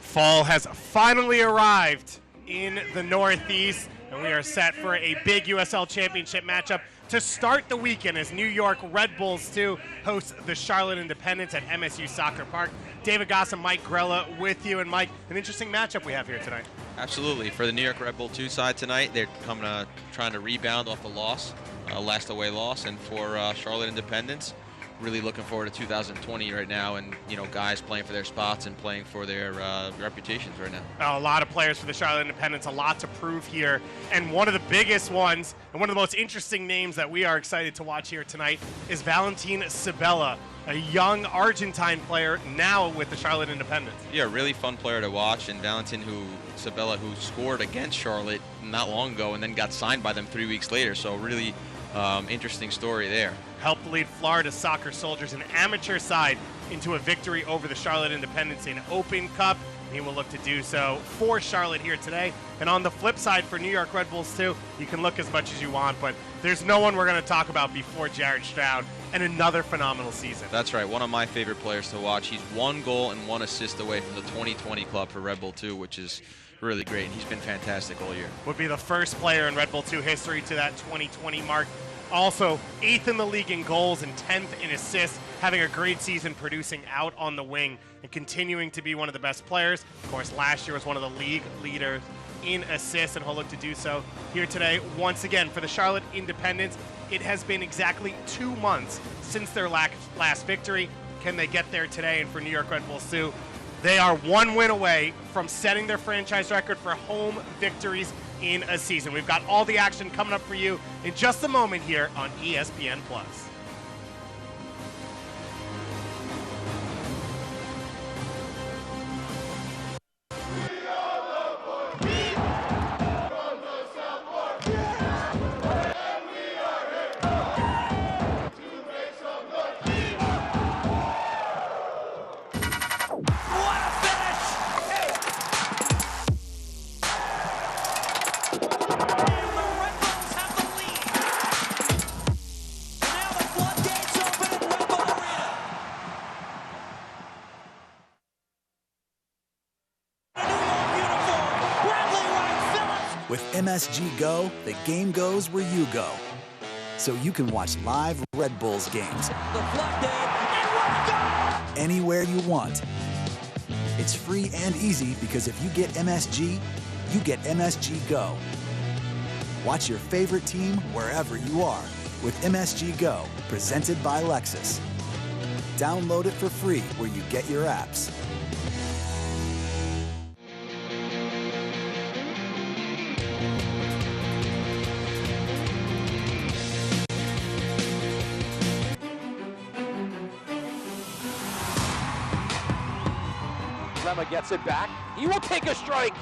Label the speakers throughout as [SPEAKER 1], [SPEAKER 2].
[SPEAKER 1] Fall has finally arrived in the Northeast, and we are set for a big USL Championship matchup to start the weekend as New York Red Bulls 2 host the Charlotte Independents at MSU Soccer Park. David Goss and Mike Grella with you. And Mike, an interesting matchup we have here tonight.
[SPEAKER 2] Absolutely. For the New York Red Bull 2 side tonight, they're trying to rebound off the loss, last away loss. And for Charlotte Independents, really looking forward to 2020 right now, and guys playing for their spots and playing for their reputations right now.
[SPEAKER 1] A lot of players for the Charlotte Independents, a lot to prove here, and one of the biggest ones and one of the most interesting names that we are excited to watch here tonight is Valentin Sabella, a young Argentine player now with the Charlotte Independents.
[SPEAKER 2] Yeah, really fun player to watch, and Valentin Sabella, who scored against Charlotte not long ago and then got signed by them 3 weeks later, so really interesting story there.
[SPEAKER 1] Helped lead Florida Soccer Soldiers, an amateur side, into a victory over the Charlotte Independents in Open Cup. He will look to do so for Charlotte here today. And on the flip side for New York Red Bulls 2, you can look as much as you want, but there's no one we're going to talk about before Jared Stroud, and another phenomenal season.
[SPEAKER 2] That's right, one of my favorite players to watch. He's 1 goal and 1 assist away from the 2020 club for Red Bull 2, which is really great. He's been fantastic all year.
[SPEAKER 1] Would be the first player in Red Bull 2 history to that 2020 mark. Also, 8th in the league in goals and 10th in assists, having a great season producing out on the wing and continuing to be one of the best players. Of course, last year was one of the league leaders in assists, and he'll look to do so here today. Once again, for the Charlotte Independents, it has been exactly 2 months since their last victory. Can they get there today? And for New York Red Bulls 2, they are 1 win away from setting their franchise record for home victories in a season. We've got all the action coming up for you in just a moment here on ESPN+.
[SPEAKER 3] With MSG Go, the game goes where you go. So you can watch live Red Bulls games anywhere you want. It's free and easy because if you get MSG, you get MSG Go. Watch your favorite team wherever you are with MSG Go, presented by Lexus. Download it for free where you get your apps.
[SPEAKER 4] Gets it back. He will take a strike.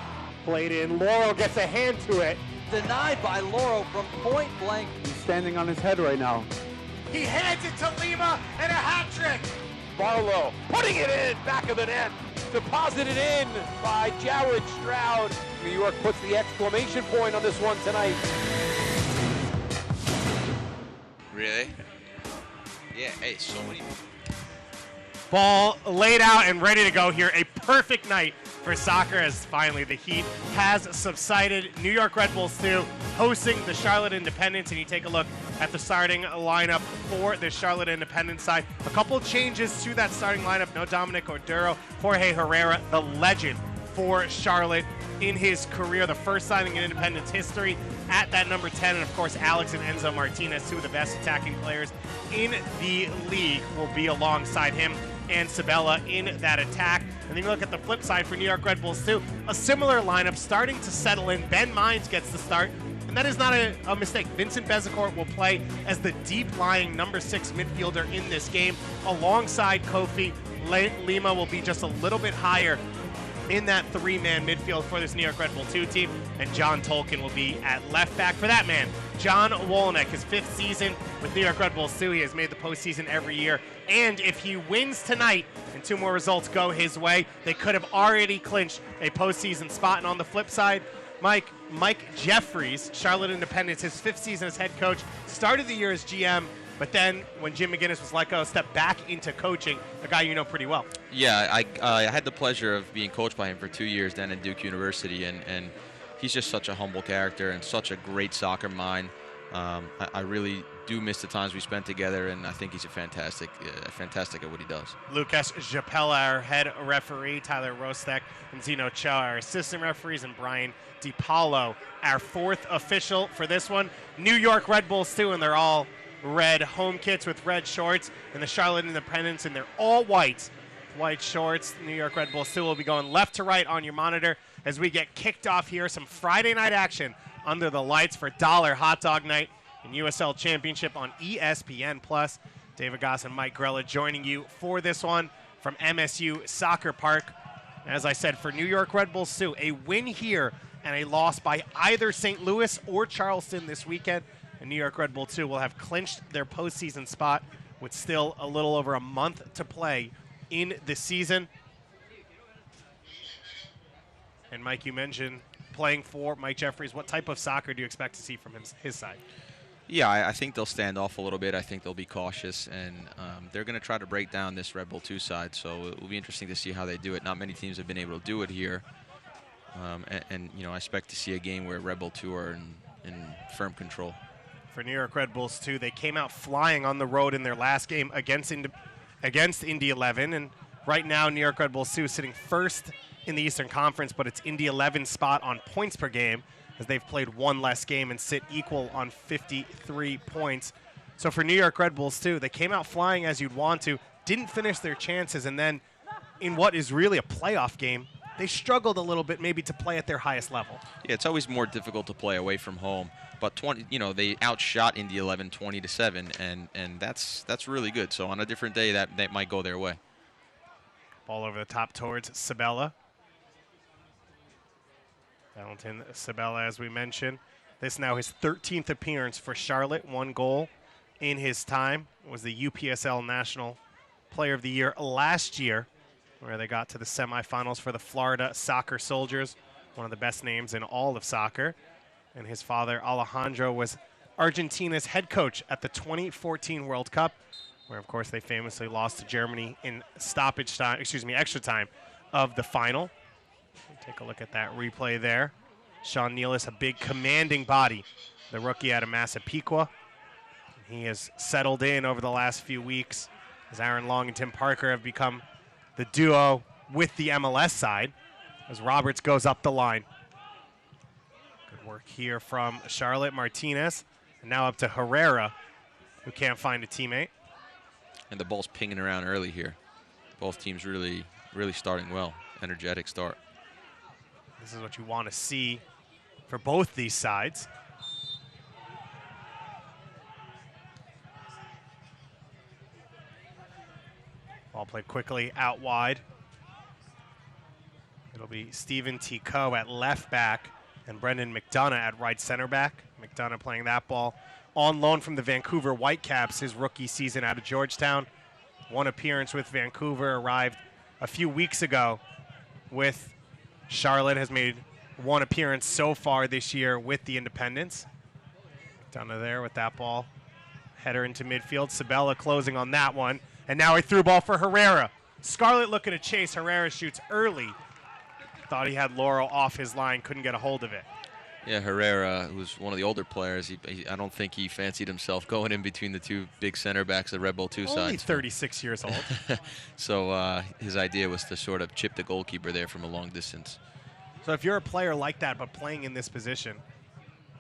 [SPEAKER 1] Played in. Laurel gets a hand to it.
[SPEAKER 4] Denied by Laurel from point blank.
[SPEAKER 5] He's standing on his head right now.
[SPEAKER 1] He hands it to Lima and a hat trick.
[SPEAKER 4] Barlow putting it in, back of the net. Deposited in by Jared Stroud. New York puts the exclamation point on this one tonight.
[SPEAKER 2] Really? Yeah, hey, so many.
[SPEAKER 1] Ball laid out and ready to go here. A perfect night for soccer as finally the heat has subsided. New York Red Bulls 2 hosting the Charlotte Independents, and you take a look at the starting lineup for the Charlotte Independents side. A couple changes to that starting lineup. No Dominic Oduro. Jorge Herrera, the legend for Charlotte in his career, the first signing in Independents history at that number 10. And of course, Alex and Enzo Martinez, two of the best attacking players in the league, will be alongside him and Sabella in that attack. And then you look at the flip side for New York Red Bulls 2, a similar lineup starting to settle in. Ben Mines gets the start, and that is not a mistake. Vincent Bezecourt will play as the deep-lying number 6 midfielder in this game alongside Kofi. Lima will be just a little bit higher in that 3-man midfield for this New York Red Bull 2 team, and John Tolkien will be at left back for that man. John Wolyniec, his 5th season with New York Red Bulls 2. He has made the postseason every year, and if he wins tonight and 2 more results go his way, they could have already clinched a postseason spot. And on the flip side, Mike Jeffries, Charlotte Independents, his 5th season as head coach, started the year as GM, but then when Jim McGinnis was let go, stepped back into coaching, a guy you know pretty well.
[SPEAKER 2] Yeah, I had the pleasure of being coached by him for 2 years down at Duke University, and he's just such a humble character and such a great soccer mind. I really do miss the times we spent together, and I think he's fantastic at what he does.
[SPEAKER 1] Lucas Japella, our head referee, Tyler Rostek and Zeno Cho, our assistant referees, and Brian DiPaolo, our fourth official for this one. New York Red Bulls, too, and they're all red home kits with red shorts, and the Charlotte Independents, and they're all white shorts. New York Red Bulls, too, will be going left to right on your monitor as we get kicked off here. Some Friday night action under the lights for Dollar Hot Dog Night and USL Championship on ESPN+. David Goss and Mike Grella joining you for this one from MSU Soccer Park. As I said, for New York Red Bulls, too, a win here and a loss by either St. Louis or Charleston this weekend. And New York Red Bull, too, will have clinched their postseason spot with still a little over a month to play in the season. And, Mike, you mentioned playing for Mike Jeffries. What type of soccer do you expect to see from his side?
[SPEAKER 2] Yeah, I think they'll stand off a little bit. I think they'll be cautious, and they're going to try to break down this Red Bull 2 side, so it will be interesting to see how they do it. Not many teams have been able to do it here, and you know, I expect to see a game where Red Bull 2 are in firm control.
[SPEAKER 1] For New York Red Bulls, too, they came out flying on the road in their last game against Indy 11, and right now New York Red Bulls, too, is sitting first in the Eastern Conference, but it's Indy 11's spot on points per game, as they've played one less game and sit equal on 53 points. So for New York Red Bulls, too, they came out flying as you'd want to, didn't finish their chances, and then in what is really a playoff game, they struggled a little bit maybe to play at their highest level.
[SPEAKER 2] Yeah, it's always more difficult to play away from home, but they outshot Indy 11 20-7, and that's really good. So on a different day, that might go their way.
[SPEAKER 1] Ball over the top towards Sabella. Valentin Sabella, as we mentioned. This now his 13th appearance for Charlotte, 1 goal in his time. It was the UPSL National Player of the Year last year, where they got to the semifinals for the Florida Soccer Soldiers, one of the best names in all of soccer. And his father, Alejandro, was Argentina's head coach at the 2014 World Cup, where, of course, they famously lost to Germany in extra time of the final. Take a look at that replay there. Sean Nealis, a big commanding body, the rookie out of Massapequa. He has settled in over the last few weeks as Aaron Long and Tim Parker have become the duo with the MLS side as Roberts goes up the line. Good work here from Charlotte Martinez. And now up to Herrera, who can't find a teammate.
[SPEAKER 2] And the ball's pinging around early here. Both teams really starting well. Energetic start.
[SPEAKER 1] This is what you want to see for both these sides. Ball played quickly out wide. It'll be Stephen T. Coe at left back and Brendan McDonough at right center back. McDonough playing that ball on loan from the Vancouver Whitecaps his rookie season out of Georgetown. 1 appearance with Vancouver, arrived a few weeks ago with Charlotte, has made 1 appearance so far this year with the Independents. McDonough there with that ball. Header into midfield. Sabella closing on that one. And now a through ball for Herrera. Scarlett looking to chase. Herrera shoots early. Thought he had Laurel off his line, couldn't get a hold of it.
[SPEAKER 2] Yeah, Herrera, who's one of the older players, I don't think he fancied himself going in between the 2 big center backs of Red Bull 2 sides.
[SPEAKER 1] Only 36 years old.
[SPEAKER 2] So his idea was to sort of chip the goalkeeper there from a long distance.
[SPEAKER 1] So if you're a player like that but playing in this position,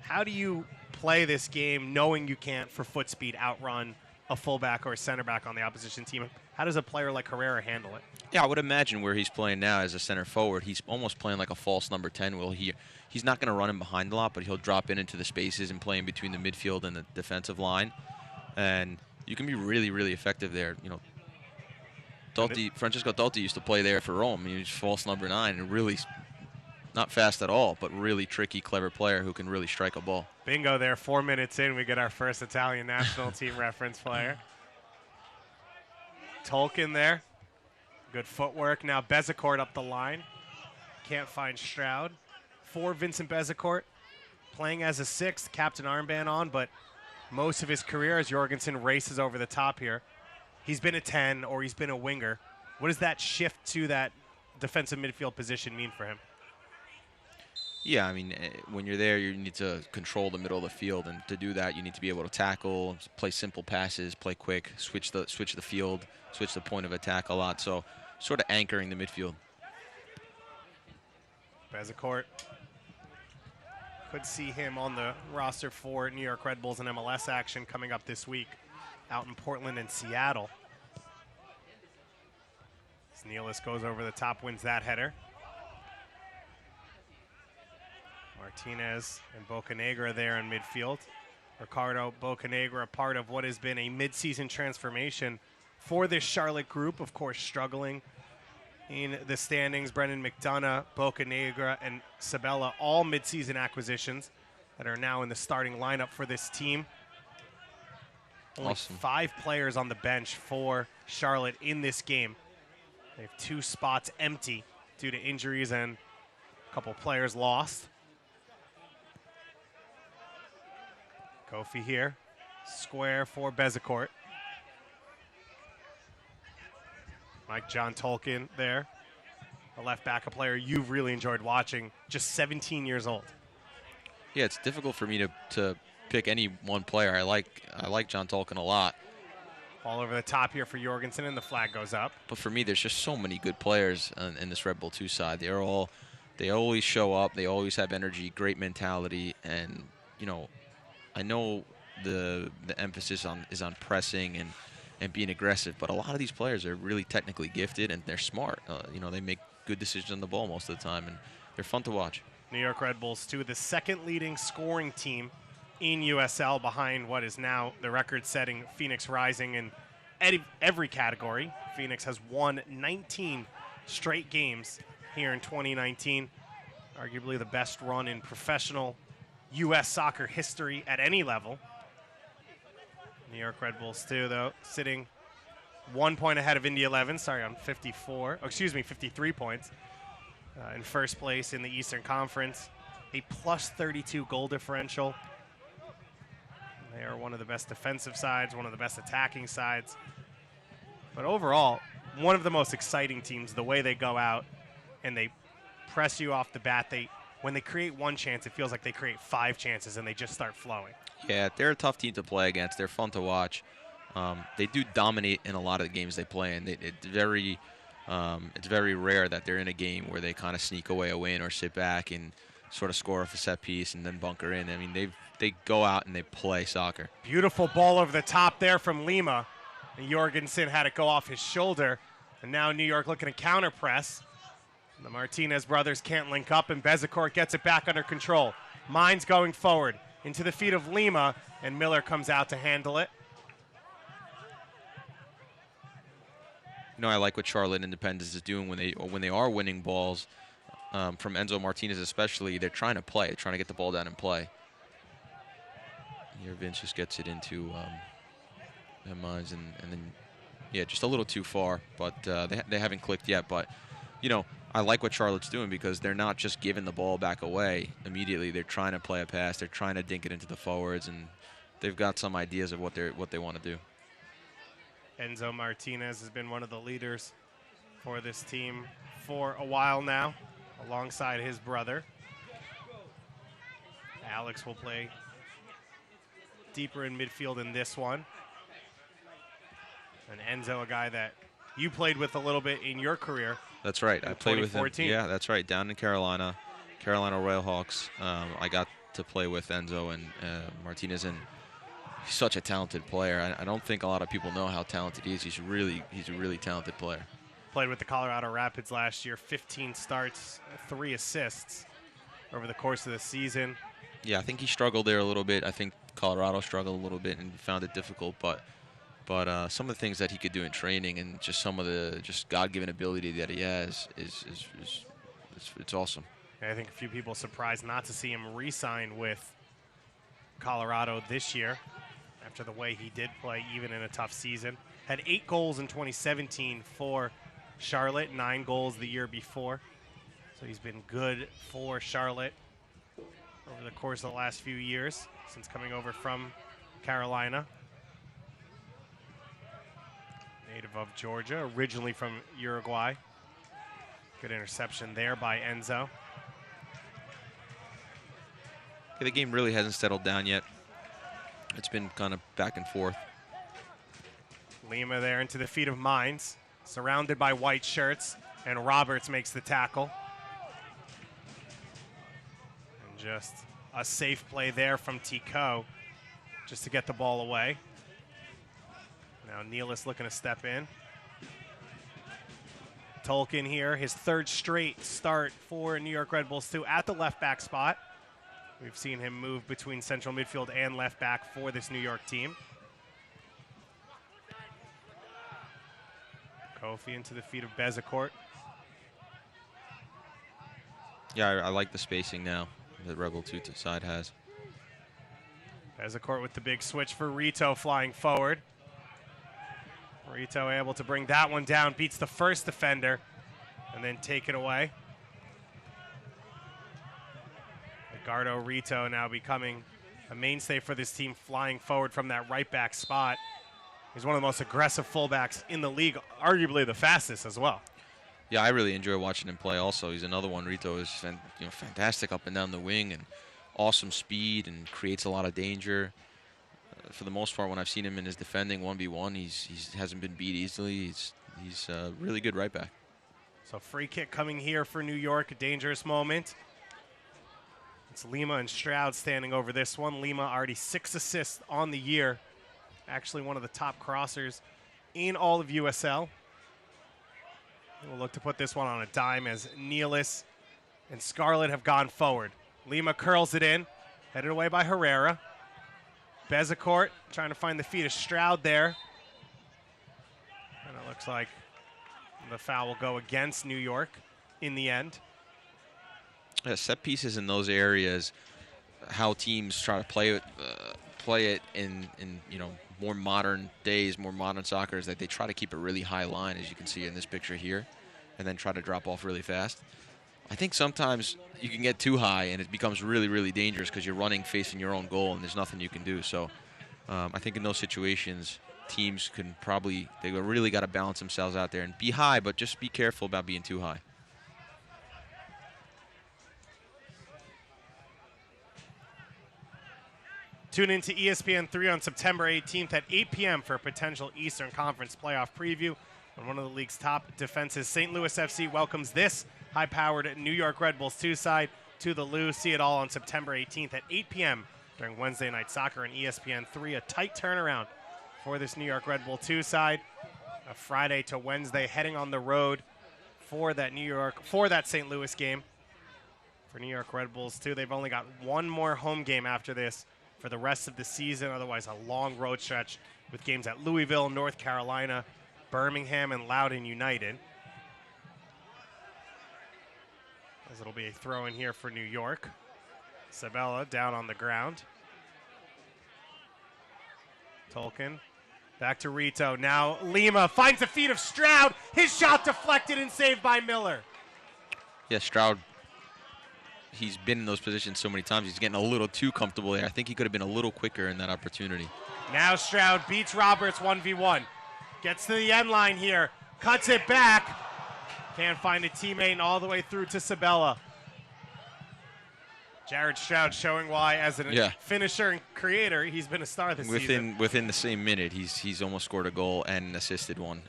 [SPEAKER 1] how do you play this game knowing you can't, for foot speed, outrun a fullback or a center back on the opposition team? How does a player like Herrera handle it?
[SPEAKER 2] Yeah, I would imagine where he's playing now as a center forward, he's almost playing like a false number 10. He's not going to run him behind a lot, but he'll drop into the spaces and play in between the midfield and the defensive line. And you can be really, really effective there. You know, Francesco Dotti used to play there for Rome. He was false number 9 and really not fast at all, but really tricky, clever player who can really strike a ball.
[SPEAKER 1] Bingo there. 4 minutes in, we get our first Italian national team reference player. Tolkien there. Good footwork. Now Bezecourt up the line. Can't find Stroud. For Vincent Bezecourt, playing as a 6th, captain armband on, but most of his career as Jorgensen races over the top here, he's been a 10 or he's been a winger. What does that shift to that defensive midfield position mean for him?
[SPEAKER 2] Yeah, I mean, when you're there, you need to control the middle of the field, and to do that, you need to be able to tackle, play simple passes, play quick, switch the field, switch the point of attack a lot. So, sort of anchoring the midfield.
[SPEAKER 1] Bezecourt. Could see him on the roster for New York Red Bulls and MLS action coming up this week out in Portland and Seattle. As Nealis goes over the top, wins that header. Martinez and Bocanegra there in midfield. Ricardo Bocanegra, a part of what has been a midseason transformation for this Charlotte group, of course struggling in the standings. Brendan McDonough, Bocanegra, and Sabella, all midseason acquisitions that are now in the starting lineup for this team. Only
[SPEAKER 2] Awesome.
[SPEAKER 1] 5 players on the bench for Charlotte in this game. They have 2 spots empty due to injuries and a couple players lost. Kofi here, square for Bezecourt. Mike John Tolkien there, a left back, a player you've really enjoyed watching, just 17 years old.
[SPEAKER 2] Yeah, it's difficult for me to pick any one player. I like John Tolkien a lot.
[SPEAKER 1] All over the top here for Jorgensen, and the flag goes up.
[SPEAKER 2] But for me, there's just so many good players in this Red Bull 2 side. They always show up. They always have energy, great mentality, and I know the emphasis is on pressing and being aggressive, but a lot of these players are really technically gifted and they're smart. They make good decisions on the ball most of the time, and they're fun to watch.
[SPEAKER 1] New York Red Bulls 2, the second leading scoring team in USL, behind what is now the record-setting Phoenix Rising in every category. Phoenix has won 19 straight games here in 2019, arguably the best run in professional U.S. soccer history at any level. New York Red Bulls 2, though, sitting 1 point ahead of Indy 11, on 53 points. In first place in the Eastern Conference, a plus 32 goal differential. They are one of the best defensive sides, one of the best attacking sides. But overall, one of the most exciting teams, the way they go out and they press you off the bat. When they create one chance, it feels like they create 5 chances and they just start flowing.
[SPEAKER 2] Yeah, they're a tough team to play against. They're fun to watch. They do dominate in a lot of the games they play in. It's very rare that they're in a game where they kind of sneak away a win or sit back and sort of score off a set piece and then bunker in. I mean, they go out and they play soccer.
[SPEAKER 1] Beautiful ball over the top there from Lima. And Jorgensen had it go off his shoulder. And now New York looking to counter press. The Martinez brothers can't link up, and Bezecourt gets it back under control. Mines going forward into the feet of Lima, and Miller comes out to handle it.
[SPEAKER 2] I like what Charlotte Independence is doing when they are winning balls, from Enzo Martinez especially. They're trying to play, trying to get the ball down and play. Here Vince just gets it into Mines, and then, yeah, just a little too far, but they haven't clicked yet. But, I like what Charlotte's doing because they're not just giving the ball back away immediately. They're trying to play a pass. They're trying to dink it into the forwards, and they've got some ideas of what they want to do.
[SPEAKER 1] Enzo Martinez has been one of the leaders for this team for a while now, alongside his brother. Alex will play deeper in midfield in this one. And Enzo, a guy that you played with a little bit in your career.
[SPEAKER 2] That's right. I played with him.
[SPEAKER 1] 2014.
[SPEAKER 2] Yeah, that's right. Down in Carolina Royal Hawks. I got to play with Enzo and Martinez, and he's such a talented player. I don't think a lot of people know how talented he is. He's a really talented player.
[SPEAKER 1] Played with the Colorado Rapids last year, 15 starts, 3 assists over the course of the season.
[SPEAKER 2] Yeah, I think he struggled there a little bit. I think Colorado struggled a little bit and found it difficult, but some of the things that he could do in training and just some of the God-given ability that he has it's awesome.
[SPEAKER 1] I think a few people surprised not to see him re-sign with Colorado this year after the way he did play, even in a tough season. Had 8 goals in 2017 for Charlotte, 9 goals the year before. So he's been good for Charlotte over the course of the last few years since coming over from Carolina. native of Georgia, originally from Uruguay. Good interception there by Enzo.
[SPEAKER 2] Yeah, the game really hasn't settled down yet. It's been kind of back and forth.
[SPEAKER 1] Lima there into the feet of Mines, surrounded by white shirts, and Roberts makes the tackle. And just a safe play there from Tico just to get the ball away. Now Nealis looking to step in. Tolkien here, his third straight start for New York Red Bulls 2 at the left back spot. We've seen him move between central midfield and left back for this New York team. Kofi into the feet of Bezecourt.
[SPEAKER 2] Yeah, I like the spacing now that Rebel 2 side has.
[SPEAKER 1] Bezecourt with the big switch for Rito flying forward. Rito able to bring that one down, beats the first defender, and then take it away. Edgardo Rito now becoming a mainstay for this team, flying forward from that right back spot. He's one of the most aggressive fullbacks in the league, arguably the fastest as well.
[SPEAKER 2] Yeah, I really enjoy watching him play also. He's another one. Rito is fantastic up and down the wing and awesome speed and creates a lot of danger. For the most part, when I've seen him in his defending 1v1, he hasn't been beat easily. He's a really good right back.
[SPEAKER 1] So free kick coming here for New York, a dangerous moment. It's Lima and Stroud standing over this one. Lima already 6 assists on the year. Actually one of the top crossers in all of USL. We'll look to put this one on a dime as Nealis and Scarlett have gone forward. Lima curls it in, headed away by Herrera. Bezecourt trying to find the feet of Stroud there. And it looks like the foul will go against New York in the end.
[SPEAKER 2] Yeah, set pieces in those areas, how teams try to play it in more modern days, more modern soccer, is that they try to keep a really high line, as you can see in this picture here, and then try to drop off really fast. I think sometimes you can get too high and it becomes really, really dangerous because you're running facing your own goal and there's nothing you can do. So I think in those situations, teams can they really got to balance themselves out there and be high, but just be careful about being too high.
[SPEAKER 1] Tune in to ESPN3 on September 18th at 8 p.m. for a potential Eastern Conference playoff preview. When one of the league's top defenses, St. Louis FC, welcomes this high-powered New York Red Bulls 2 side to the Lou. See it all on September 18th at 8 p.m. during Wednesday Night Soccer on ESPN3. A tight turnaround for this New York Red Bull 2 side. A Friday to Wednesday, heading on the road for that St. Louis game. For New York Red Bulls 2, they've only got one more home game after this for the rest of the season. Otherwise, a long road stretch with games at Louisville, North Carolina, Birmingham, and Loudoun United. As it'll be a throw in here for New York. Sabella down on the ground. Tolkien back to Rito. Now Lima finds the feet of Stroud. His shot deflected and saved by Miller.
[SPEAKER 2] Yeah, Stroud, he's been in those positions so many times. He's getting a little too comfortable there. I think he could have been a little quicker in that opportunity.
[SPEAKER 1] Now Stroud beats Roberts 1v1. Gets to the end line here. Cuts it back. Can't find a teammate, and all the way through to Sabella. Jared Stroud showing why, as a finisher and creator, he's been a star this season.
[SPEAKER 2] Within the same minute, he's almost scored a goal and assisted one.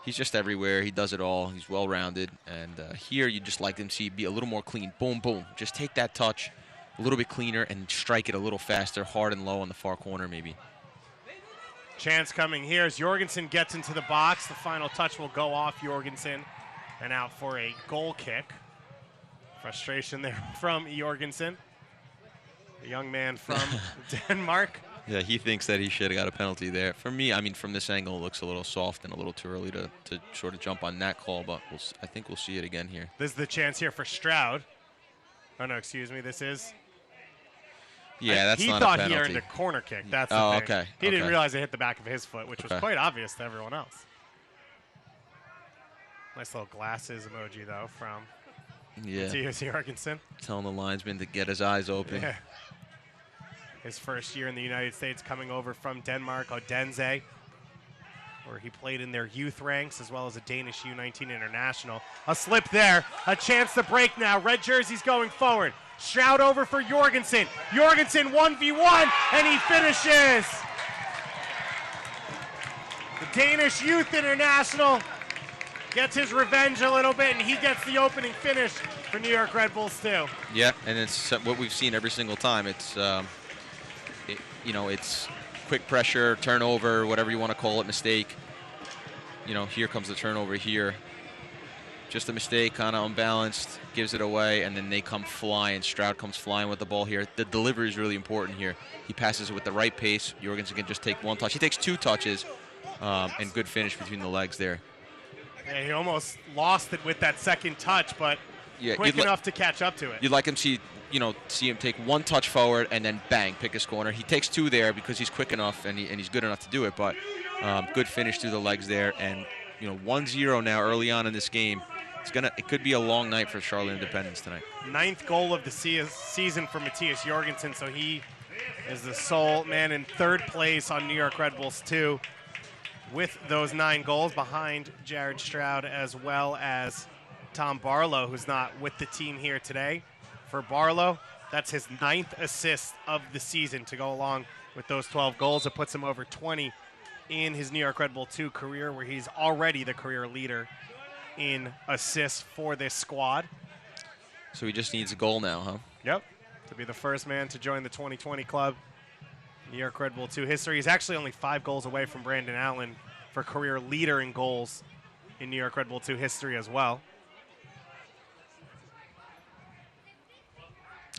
[SPEAKER 2] He's just everywhere. He does it all. He's well-rounded. And here, you just like him to be a little more clean. Boom, boom. Just take that touch a little bit cleaner and strike it a little faster, hard and low on the far corner maybe.
[SPEAKER 1] Chance coming here as Jorgensen gets into the box. The final touch will go off Jorgensen and out for a goal kick. Frustration there from Jorgensen, the young man from Denmark.
[SPEAKER 2] Yeah, he thinks that he should have got a penalty there. For me, I mean, from this angle, it looks a little soft and a little too early to sort of jump on that call, but I think we'll see it again here.
[SPEAKER 1] This is the chance here for Stroud. Oh, no, excuse me. This is...
[SPEAKER 2] Yeah, that's not a penalty.
[SPEAKER 1] He thought he earned a corner kick. That's the thing.
[SPEAKER 2] Okay.
[SPEAKER 1] He didn't realize it hit the back of his foot, which was quite obvious to everyone else. Nice little glasses emoji, though, from Matthias Jorgensen.
[SPEAKER 2] Telling the linesman to get his eyes open.
[SPEAKER 1] Yeah. His first year in the United States, coming over from Denmark, Odense. where he played in their youth ranks as well as a Danish U19 international. A slip there, a chance to break now. Red jerseys going forward. Stroud over for Jorgensen. Jorgensen 1v1, and he finishes. The Danish youth international gets his revenge a little bit, and he gets the opening finish for New York Red Bulls too.
[SPEAKER 2] Yeah, and it's what we've seen every single time. It's it's quick pressure, turnover, whatever you want to call it, mistake. Here comes the turnover here. Just a mistake, kind of unbalanced, gives it away, and then they come flying. Stroud comes flying with the ball here. The delivery is really important here. He passes it with the right pace. Jorgensen can just take one touch. He takes 2 touches, and good finish between the legs there.
[SPEAKER 1] Yeah, he almost lost it with that second touch, but quick enough to catch up to it.
[SPEAKER 2] You'd like him see him take 1 touch forward and then bang, pick his corner. He takes 2 there because he's quick enough and he's good enough to do it. But good finish through the legs there, and 1-0 now early on in this game. It could be a long night for Charlotte Independence tonight. 9th
[SPEAKER 1] goal of the season for Matthias Jorgensen, so he is the sole man in 3rd place on New York Red Bulls 2 with those 9 goals behind Jared Stroud as well as Tom Barlow, who's not with the team here today. For Barlow, that's his 9th assist of the season to go along with those 12 goals. It puts him over 20 in his New York Red Bull 2 career, where he's already the career leader in assists for this squad.
[SPEAKER 2] So he just needs a goal now, huh?
[SPEAKER 1] Yep, to be the first man to join the 2020 club. New York Red Bull 2 history. He's actually only 5 goals away from Brandon Allen for career leader in goals in New York Red Bull 2 history as well.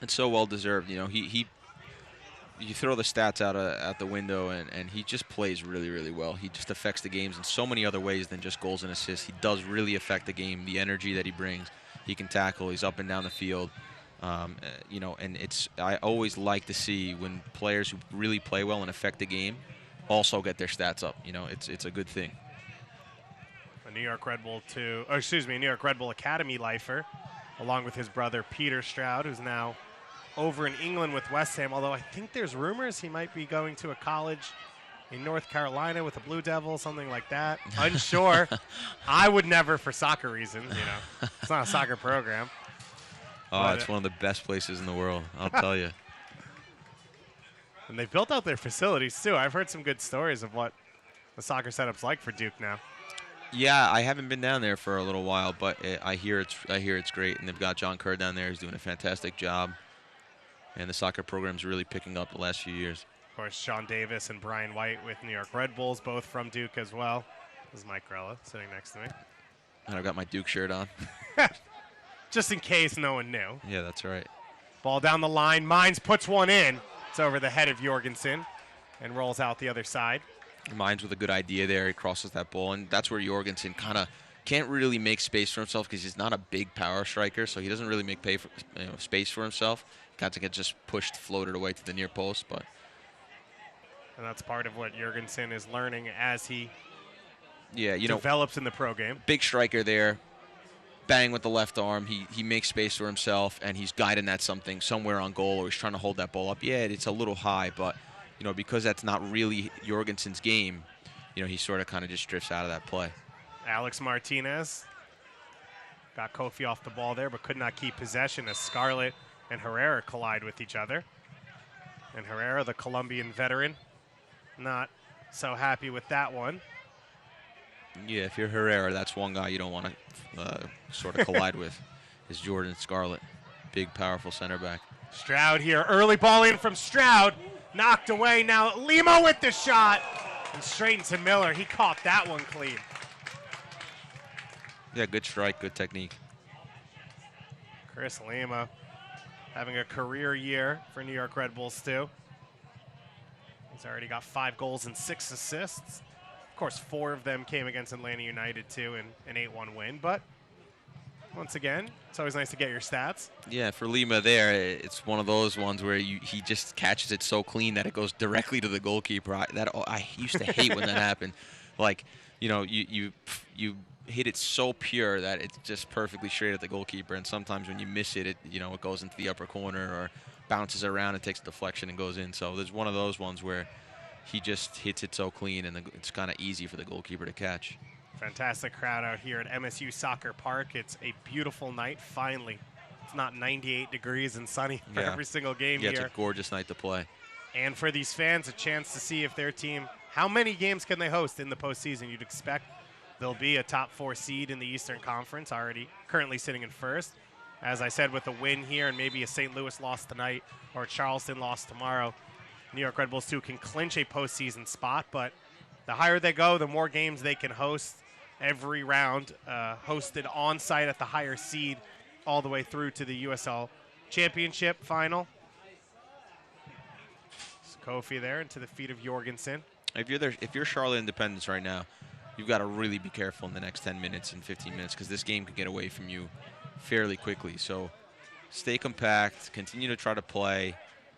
[SPEAKER 2] It's so well deserved. You throw the stats out the window, and he just plays really, really well. He just affects the games in so many other ways than just goals and assists. He does really affect the game. The energy that he brings, he can tackle. He's up and down the field. And I always like to see when players who really play well and affect the game also get their stats up. It's a good thing.
[SPEAKER 1] A New York Red Bull New York Red Bull Academy lifer, along with his brother Peter Stroud, who's now over in England with West Ham, although I think there's rumors he might be going to a college in North Carolina with the Blue Devils, something like that. Unsure. I would never for soccer reasons, It's not a soccer program.
[SPEAKER 2] Oh, it's one of the best places in the world, I'll tell you.
[SPEAKER 1] And they've built out their facilities, too. I've heard some good stories of what the soccer setup's like for Duke now.
[SPEAKER 2] Yeah, I haven't been down there for a little while, but I hear it's great, and they've got John Kerr down there who's doing a fantastic job. And the soccer program's really picking up the last few years.
[SPEAKER 1] Of course, Sean Davis and Brian White with New York Red Bulls, both from Duke as well. This is Mike Grella sitting next to me.
[SPEAKER 2] And I've got my Duke shirt on.
[SPEAKER 1] Just in case no one knew.
[SPEAKER 2] Yeah, that's right.
[SPEAKER 1] Ball down the line. Mines puts one in. It's over the head of Jorgensen and rolls out the other side.
[SPEAKER 2] Mines with a good idea there. He crosses that ball, and that's where Jorgensen kind of can't really make space for himself because he's not a big power striker, so he doesn't really make space for himself. Kind of gets just pushed, floated away to the near post, but.
[SPEAKER 1] And that's part of what Jorgensen is learning as he
[SPEAKER 2] develops
[SPEAKER 1] in the pro game.
[SPEAKER 2] Big striker there. Bang with the left arm. He makes space for himself, and he's guiding that somewhere on goal, or he's trying to hold that ball up. Yeah, it's a little high, but because that's not really Jorgensen's game, he sort of kind of just drifts out of that play.
[SPEAKER 1] Alex Martinez got Kofi off the ball there, but could not keep possession as Scarlett and Herrera collide with each other. And Herrera, the Colombian veteran, not so happy with that one.
[SPEAKER 2] Yeah, if you're Herrera, that's one guy you don't want to sort of collide with, is Jordan Scarlett. Big, powerful center back.
[SPEAKER 1] Stroud here. Early ball in from Stroud. Knocked away. Now Lima with the shot. And straight into Miller. He caught that one clean.
[SPEAKER 2] Yeah, good strike, good technique.
[SPEAKER 1] Chris Lima having a career year for New York Red Bulls too. He's already got 5 goals and 6 assists. Of course, 4 of them came against Atlanta United too in an 8-1 win. But once again, it's always nice to get your stats.
[SPEAKER 2] Yeah, for Lima there, it's one of those ones where he just catches it so clean that it goes directly to the goalkeeper. I used to hate when that happened. Like, you hit it so pure that it's just perfectly straight at the goalkeeper, and sometimes when you miss it, it goes into the upper corner or bounces around and takes a deflection and goes in. So there's one of those ones where he just hits it so clean, and it's kind of easy for the goalkeeper to catch.
[SPEAKER 1] Fantastic crowd out here at MSU Soccer Park. It's a beautiful night, finally. It's not 98 degrees and sunny for every single game here.
[SPEAKER 2] Yeah, it's a gorgeous night to play.
[SPEAKER 1] And for these fans, a chance to see if their team, how many games can they host in the postseason? You'd expect they'll be a top 4 seed in the Eastern Conference, currently sitting in first. As I said, with a win here and maybe a St. Louis loss tonight or a Charleston loss tomorrow, New York Red Bulls, too, can clinch a postseason spot. But the higher they go, the more games they can host. Every round hosted on-site at the higher seed all the way through to the USL Championship final. Kofi there into the feet of Jorgensen.
[SPEAKER 2] If you're Charlotte Independence right now, you've got to really be careful in the next 10 minutes and 15 minutes because this game could get away from you fairly quickly. So stay compact, continue to try to play.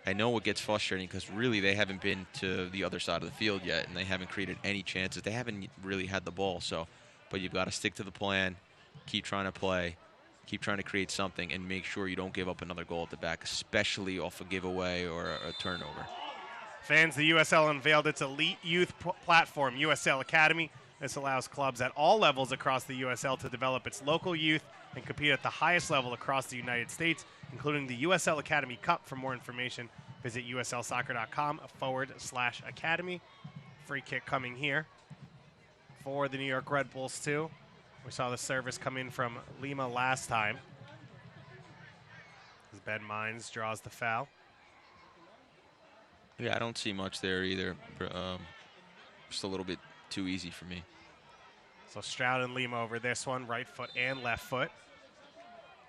[SPEAKER 2] I know it gets frustrating because really they haven't been to the other side of the field yet, and they haven't created any chances. They haven't really had the ball. But you've got to stick to the plan, keep trying to play, keep trying to create something, and make sure you don't give up another goal at the back, especially off a giveaway or a turnover.
[SPEAKER 1] Fans, the USL unveiled its elite youth platform, USL Academy. This allows clubs at all levels across the USL to develop its local youth and compete at the highest level across the United States, including the USL Academy Cup. For more information, visit uslsoccer.com/academy. Free kick coming here for the New York Red Bulls, too. We saw the service come in from Lima last time, as Ben Mines draws the foul.
[SPEAKER 2] Yeah, I don't see much there either. Just a little bit too easy for me.
[SPEAKER 1] So Stroud and Lima over this one, right foot and left foot.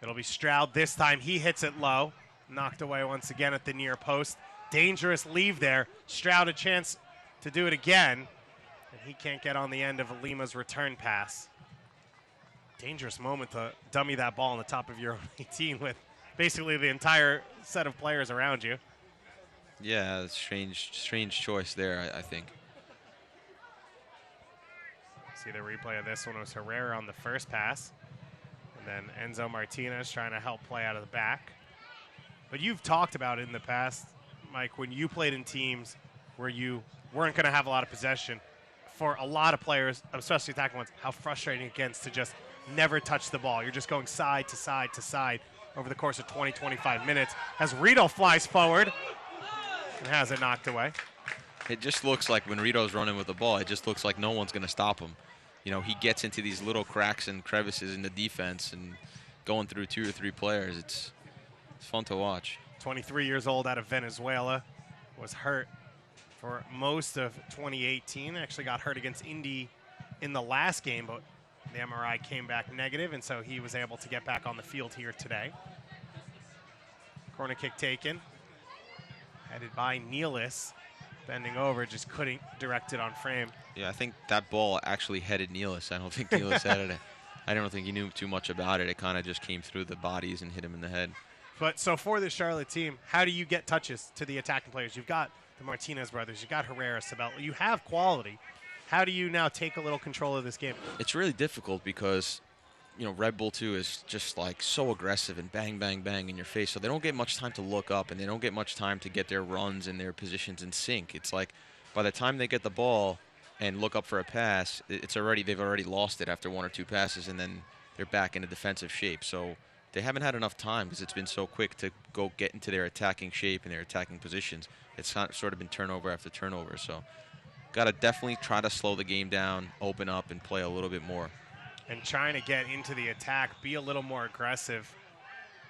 [SPEAKER 1] It'll be Stroud this time. He hits it low. Knocked away once again at the near post. Dangerous leave there. Stroud a chance to do it again. And he can't get on the end of Lima's return pass. Dangerous moment to dummy that ball on the top of your own 18 with basically the entire set of players around you.
[SPEAKER 2] Yeah, strange choice there, I think.
[SPEAKER 1] See the replay of this one. It was Herrera on the first pass. And then Enzo Martinez trying to help play out of the back. But you've talked about it in the past, Mike, when you played in teams where you weren't going to have a lot of possession. For a lot of players, especially attacking ones, how frustrating it gets to just never touch the ball. You're just going side to side to side over the course of 20, 25 minutes. As Rito flies forward and has it knocked away.
[SPEAKER 2] It just looks like when Rito's running with the ball, it just looks like no one's going to stop him. You know, he gets into these little cracks and crevices in the defense and going through 2 or 3 players. It's fun to watch.
[SPEAKER 1] 23 years old out of Venezuela, was hurt for most of 2018. Actually got hurt against Indy in the last game, but the MRI came back negative, and so he was able to get back on the field here today. Corner kick taken. Headed by Nealis. Bending over, just couldn't direct it on frame.
[SPEAKER 2] Yeah, I think that ball actually headed Nealis. I don't think Nealis headed it. I don't think he knew too much about it. It kind of just came through the bodies and hit him in the head.
[SPEAKER 1] But so for the Charlotte team, how do you get touches to the attacking players? You've got the Martinez brothers. You've got Herrera, Sabella. You have quality. How do you now take a little control of this game?
[SPEAKER 2] It's really difficult because, you know, Red Bull 2 is just like so aggressive and bang, bang, bang in your face. So they don't get much time to look up, and they don't get much time to get their runs and their positions in sync. It's like by the time they get the ball and look up for a pass, they've already lost it after 1 or 2 passes, and then they're back in a defensive shape. So they haven't had enough time because it's been so quick to go get into their attacking shape and their attacking positions. It's sort of been turnover after turnover. So got to definitely try to slow the game down, open up, and play a little bit more.
[SPEAKER 1] And trying to get into the attack, be a little more aggressive,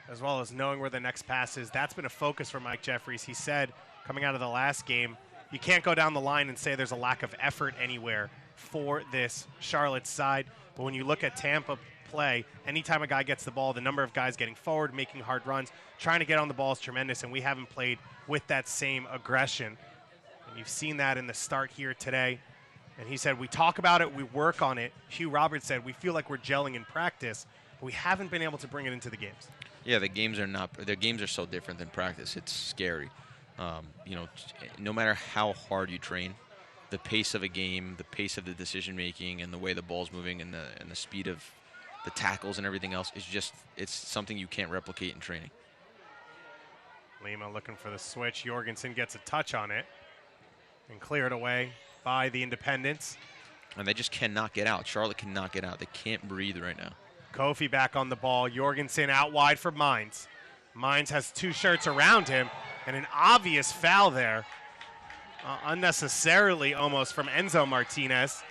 [SPEAKER 1] as well as knowing where the next pass is. That's been a focus for Mike Jeffries. He said, coming out of the last game, you can't go down the line and say there's a lack of effort anywhere for this Charlotte side. But when you look at Tampa play, anytime a guy gets the ball, the number of guys getting forward, making hard runs, trying to get on the ball is tremendous, and we haven't played with that same aggression. And you've seen that in the start here today. And he said, we talk about it, we work on it. Hugh Roberts said, we feel like we're gelling in practice, but we haven't been able to bring it into the games.
[SPEAKER 2] Yeah, their games are so different than practice. It's scary. You know, no matter how hard you train, the pace of a game, the pace of the decision-making, and the way the ball's moving and the speed of the tackles and everything else is just, it's something you can't replicate in training.
[SPEAKER 1] Lima looking for the switch. Jorgensen gets a touch on it. And cleared away by the Independents.
[SPEAKER 2] And they just cannot get out. Charlotte cannot get out. They can't breathe right now.
[SPEAKER 1] Kofi back on the ball. Jorgensen out wide for Mines. Mines has 2 shirts around him, and an obvious foul there. Unnecessarily almost from Enzo Martinez.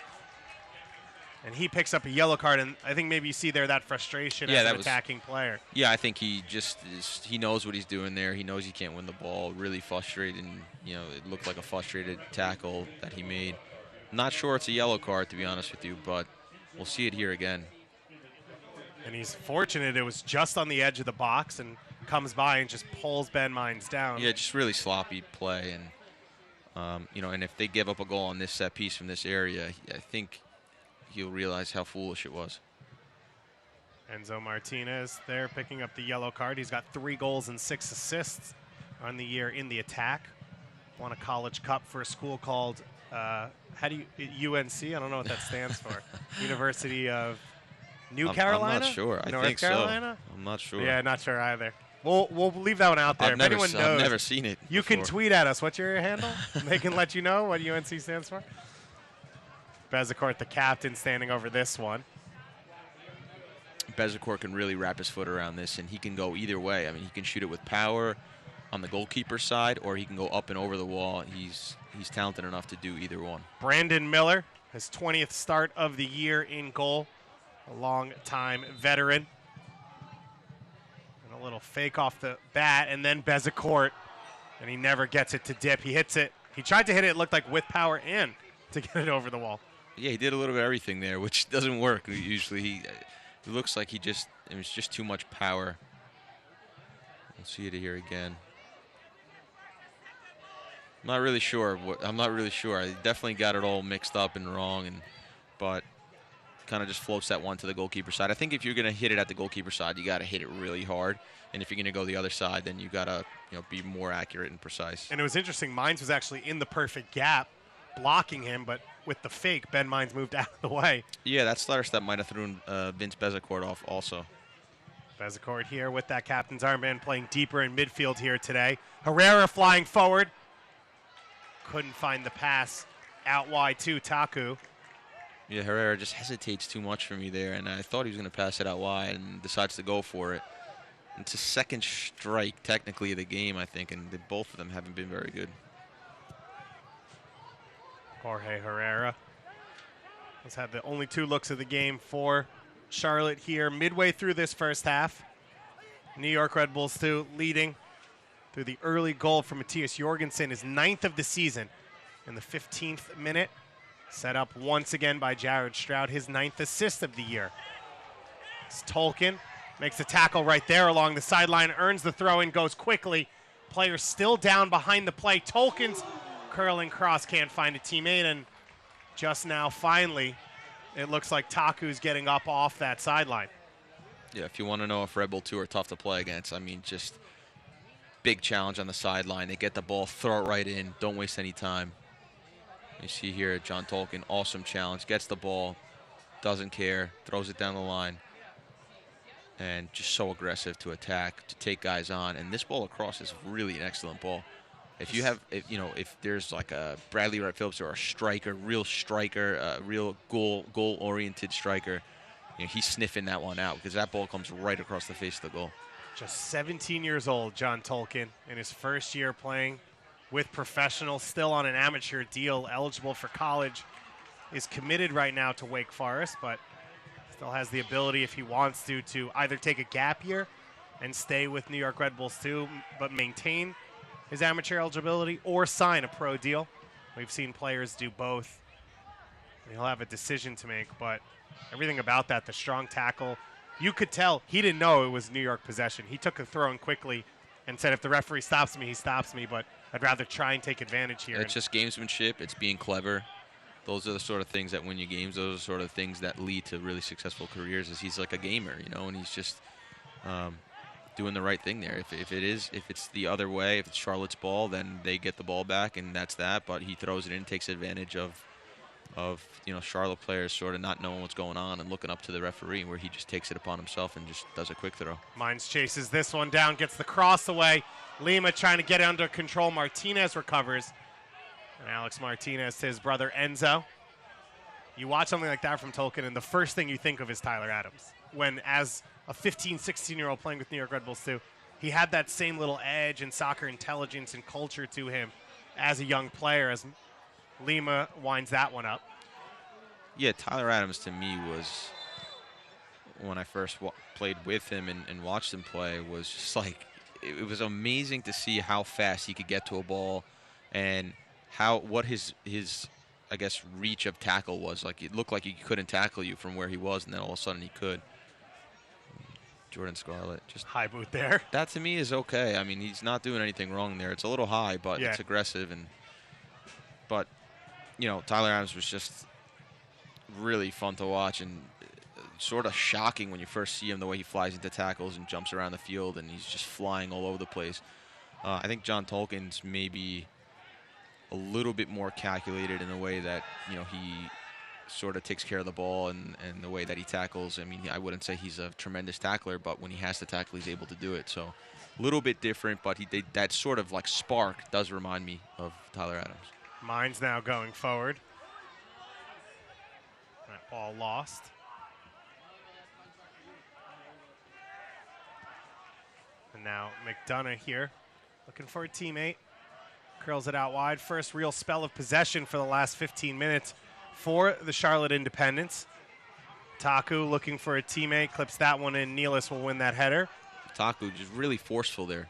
[SPEAKER 1] And he picks up a yellow card, and I think maybe you see there that frustration as an attacking player.
[SPEAKER 2] Yeah, I think he just he knows what he's doing there. He knows he can't win the ball. Really frustrated, and it looked like a frustrated tackle that he made. Not sure it's a yellow card, to be honest with you, but we'll see it here again.
[SPEAKER 1] And he's fortunate it was just on the edge of the box and comes by and just pulls Ben Mines down.
[SPEAKER 2] Yeah, just really sloppy play, and and if they give up a goal on this set piece from this area, I think he'll realize how foolish it was.
[SPEAKER 1] Enzo Martinez there picking up the yellow card. He's got 3 goals and 6 assists on the year in the attack. Won a college cup for a school called UNC? I don't know what that stands for. University of New Carolina?
[SPEAKER 2] I'm not sure.
[SPEAKER 1] North
[SPEAKER 2] I think
[SPEAKER 1] Carolina?
[SPEAKER 2] so. I'm not sure.
[SPEAKER 1] Yeah, not sure either. We'll leave that one out there. If anyone knows,
[SPEAKER 2] I've never seen it
[SPEAKER 1] you
[SPEAKER 2] before.
[SPEAKER 1] can tweet at us. What's your handle? They can let you know what UNC stands for. Bezecourt, the captain, standing over this one.
[SPEAKER 2] Bezecourt can really wrap his foot around this, and he can go either way. I mean, he can shoot it with power on the goalkeeper side, or he can go up and over the wall. He's talented enough to do either one.
[SPEAKER 1] Brandon Miller, his 20th start of the year in goal. A long-time veteran. And a little fake off the bat, and then Bezecourt, and he never gets it to dip. He hits it. He tried to hit it, looked like with power and to get it over the wall.
[SPEAKER 2] Yeah, he did a little bit of everything there, which doesn't work. Usually it looks like it was just too much power. We'll see it here again. I'm not really sure. I definitely got it all mixed up and wrong, but kind of just floats that one to the goalkeeper side. I think if you're going to hit it at the goalkeeper side, you got to hit it really hard. And if you're going to go the other side, then you got to be more accurate and precise.
[SPEAKER 1] And it was interesting. Mines was actually in the perfect gap, blocking him, but with the fake, Ben Mines moved out of the way.
[SPEAKER 2] Yeah, that stutter step might have thrown Vince Bezecourt off also.
[SPEAKER 1] Bezecourt here with that captain's armband, playing deeper in midfield here today. Herrera flying forward. Couldn't find the pass out wide to Taku.
[SPEAKER 2] Yeah, Herrera just hesitates too much for me there, and I thought he was going to pass it out wide and decides to go for it. It's a second strike, technically, of the game, I think, and both of them haven't been very good.
[SPEAKER 1] Jorge Herrera has had the only 2 looks of the game for Charlotte here midway through this first half. New York Red Bulls 2 leading through the early goal from Matthias Jorgensen, his 9th of the season in the 15th minute. Set up once again by Jared Stroud, his 9th assist of the year. It's Tolkien makes a tackle right there along the sideline, earns the throw-in, goes quickly. Player still down behind the play. Tolkien's curling cross can't find a teammate, and just now, finally, it looks like Taku's getting up off that sideline.
[SPEAKER 2] Yeah, if you want to know if Red Bull 2 are tough to play against, I mean, just big challenge on the sideline. They get the ball, throw it right in, don't waste any time. You see here, John Tolkien, awesome challenge, gets the ball, doesn't care, throws it down the line, and just so aggressive to attack, to take guys on. And this ball across is really an excellent ball. If you have, if there's like a Bradley Wright Phillips or a striker, real goal-oriented striker, he's sniffing that one out because that ball comes right across the face of the goal.
[SPEAKER 1] Just 17 years old, John Tolkien, in his first year playing with professionals, still on an amateur deal, eligible for college, is committed right now to Wake Forest, but still has the ability, if he wants to either take a gap year and stay with New York Red Bulls 2, but maintain his amateur eligibility, or sign a pro deal. We've seen players do both. He'll have a decision to make, but everything about that, the strong tackle, you could tell he didn't know it was New York possession. He took a throw in quickly and said, if the referee stops me, he stops me, but I'd rather try and take advantage here.
[SPEAKER 2] It's just gamesmanship. It's being clever. Those are the sort of things that win you games. Those are the sort of things that lead to really successful careers. Is he's like a gamer, and he's just doing the right thing there. If it's the other way, if it's Charlotte's ball, then they get the ball back, and that's that. But he throws it in, takes advantage of Charlotte players sort of not knowing what's going on and looking up to the referee, where he just takes it upon himself and just does a quick throw.
[SPEAKER 1] Mines chases this one down, gets the cross away. Lima trying to get it under control. Martinez recovers. And Alex Martinez to his brother Enzo. You watch something like that from Tolkien, and the first thing you think of is Tyler Adams. When, as a 15, 16-year-old playing with New York Red Bulls too, he had that same little edge and soccer intelligence and culture to him as a young player, as Lima winds that one up.
[SPEAKER 2] Yeah, Tyler Adams to me was, when I first played with him and watched him play, was just like, it was amazing to see how fast he could get to a ball and what his I guess reach of tackle was. Like, it looked like he couldn't tackle you from where he was, and then all of a sudden he could. Jordan Scarlett, just
[SPEAKER 1] high boot there.
[SPEAKER 2] That to me is okay. I mean, he's not doing anything wrong there. It's a little high, but it's aggressive. But you know, Tyler Adams was just really fun to watch and sort of shocking when you first see him, the way he flies into tackles and jumps around the field, and he's just flying all over the place. I think John Tolkien's maybe a little bit more calculated in the way that, you know, he sort of takes care of the ball and the way that he tackles. I mean, I wouldn't say he's a tremendous tackler, but when he has to tackle, he's able to do it. So a little bit different, but that sort of like spark does remind me of Tyler Adams.
[SPEAKER 1] Mine's now going forward. That ball lost. And now McDonough here, looking for a teammate. Curls it out wide. First real spell of possession for the last 15 minutes for the Charlotte Independents. Taku looking for a teammate, clips that one in. Nealis will win that header.
[SPEAKER 2] Taku just really forceful there.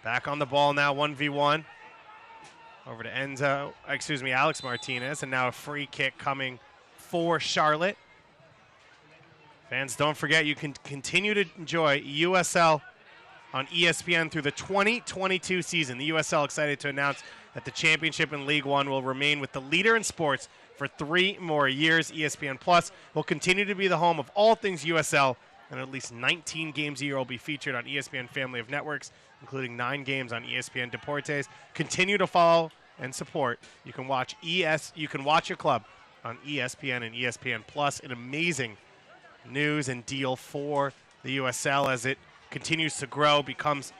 [SPEAKER 1] Back on the ball now, 1v1. Over to Alex Martinez, and now a free kick coming for Charlotte. Fans, don't forget you can continue to enjoy USL on ESPN through the 2022 season. The USL excited to announce that the championship in League One will remain with the leader in sports for 3 more years. ESPN Plus will continue to be the home of all things USL, and at least 19 games a year will be featured on ESPN family of networks, including 9 games on ESPN Deportes. Continue to follow and support. You can watch your club on ESPN and ESPN Plus. An amazing news and deal for the USL as it continues to grow, becomes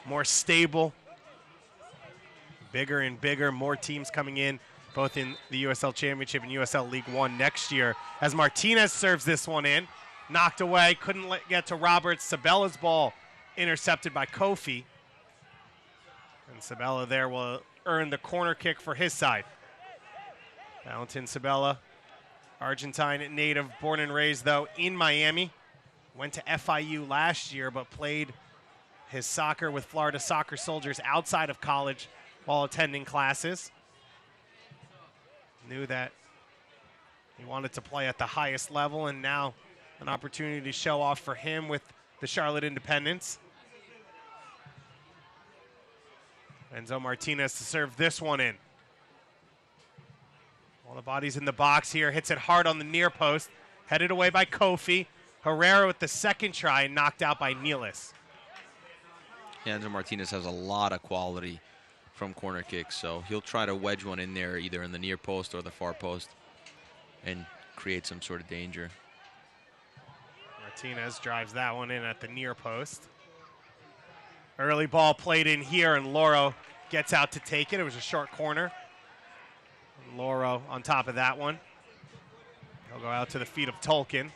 [SPEAKER 1] more stable, bigger and bigger, more teams coming in, both in the USL Championship and USL League One next year. As Martinez serves this one in, knocked away, couldn't get to Roberts. Sabella's ball intercepted by Kofi. And Sabella there will earn the corner kick for his side. Valentin Sabella, Argentine native, born and raised, though, in Miami. Went to FIU last year, but played his soccer with Florida Soccer Soldiers outside of college while attending classes. Knew that he wanted to play at the highest level, and now an opportunity to show off for him with the Charlotte Independents. Enzo Martinez to serve this one in. All the bodies in the box here. Hits it hard on the near post. Headed away by Kofi. Herrera with the second try, knocked out by Nealis.
[SPEAKER 2] Yeah, Enzo Martinez has a lot of quality from corner kicks, so he'll try to wedge one in there either in the near post or the far post and create some sort of danger.
[SPEAKER 1] Martinez drives that one in at the near post. Early ball played in here, and Loro gets out to take it. It was a short corner. Loro on top of that one. He'll go out to the feet of Tolkien.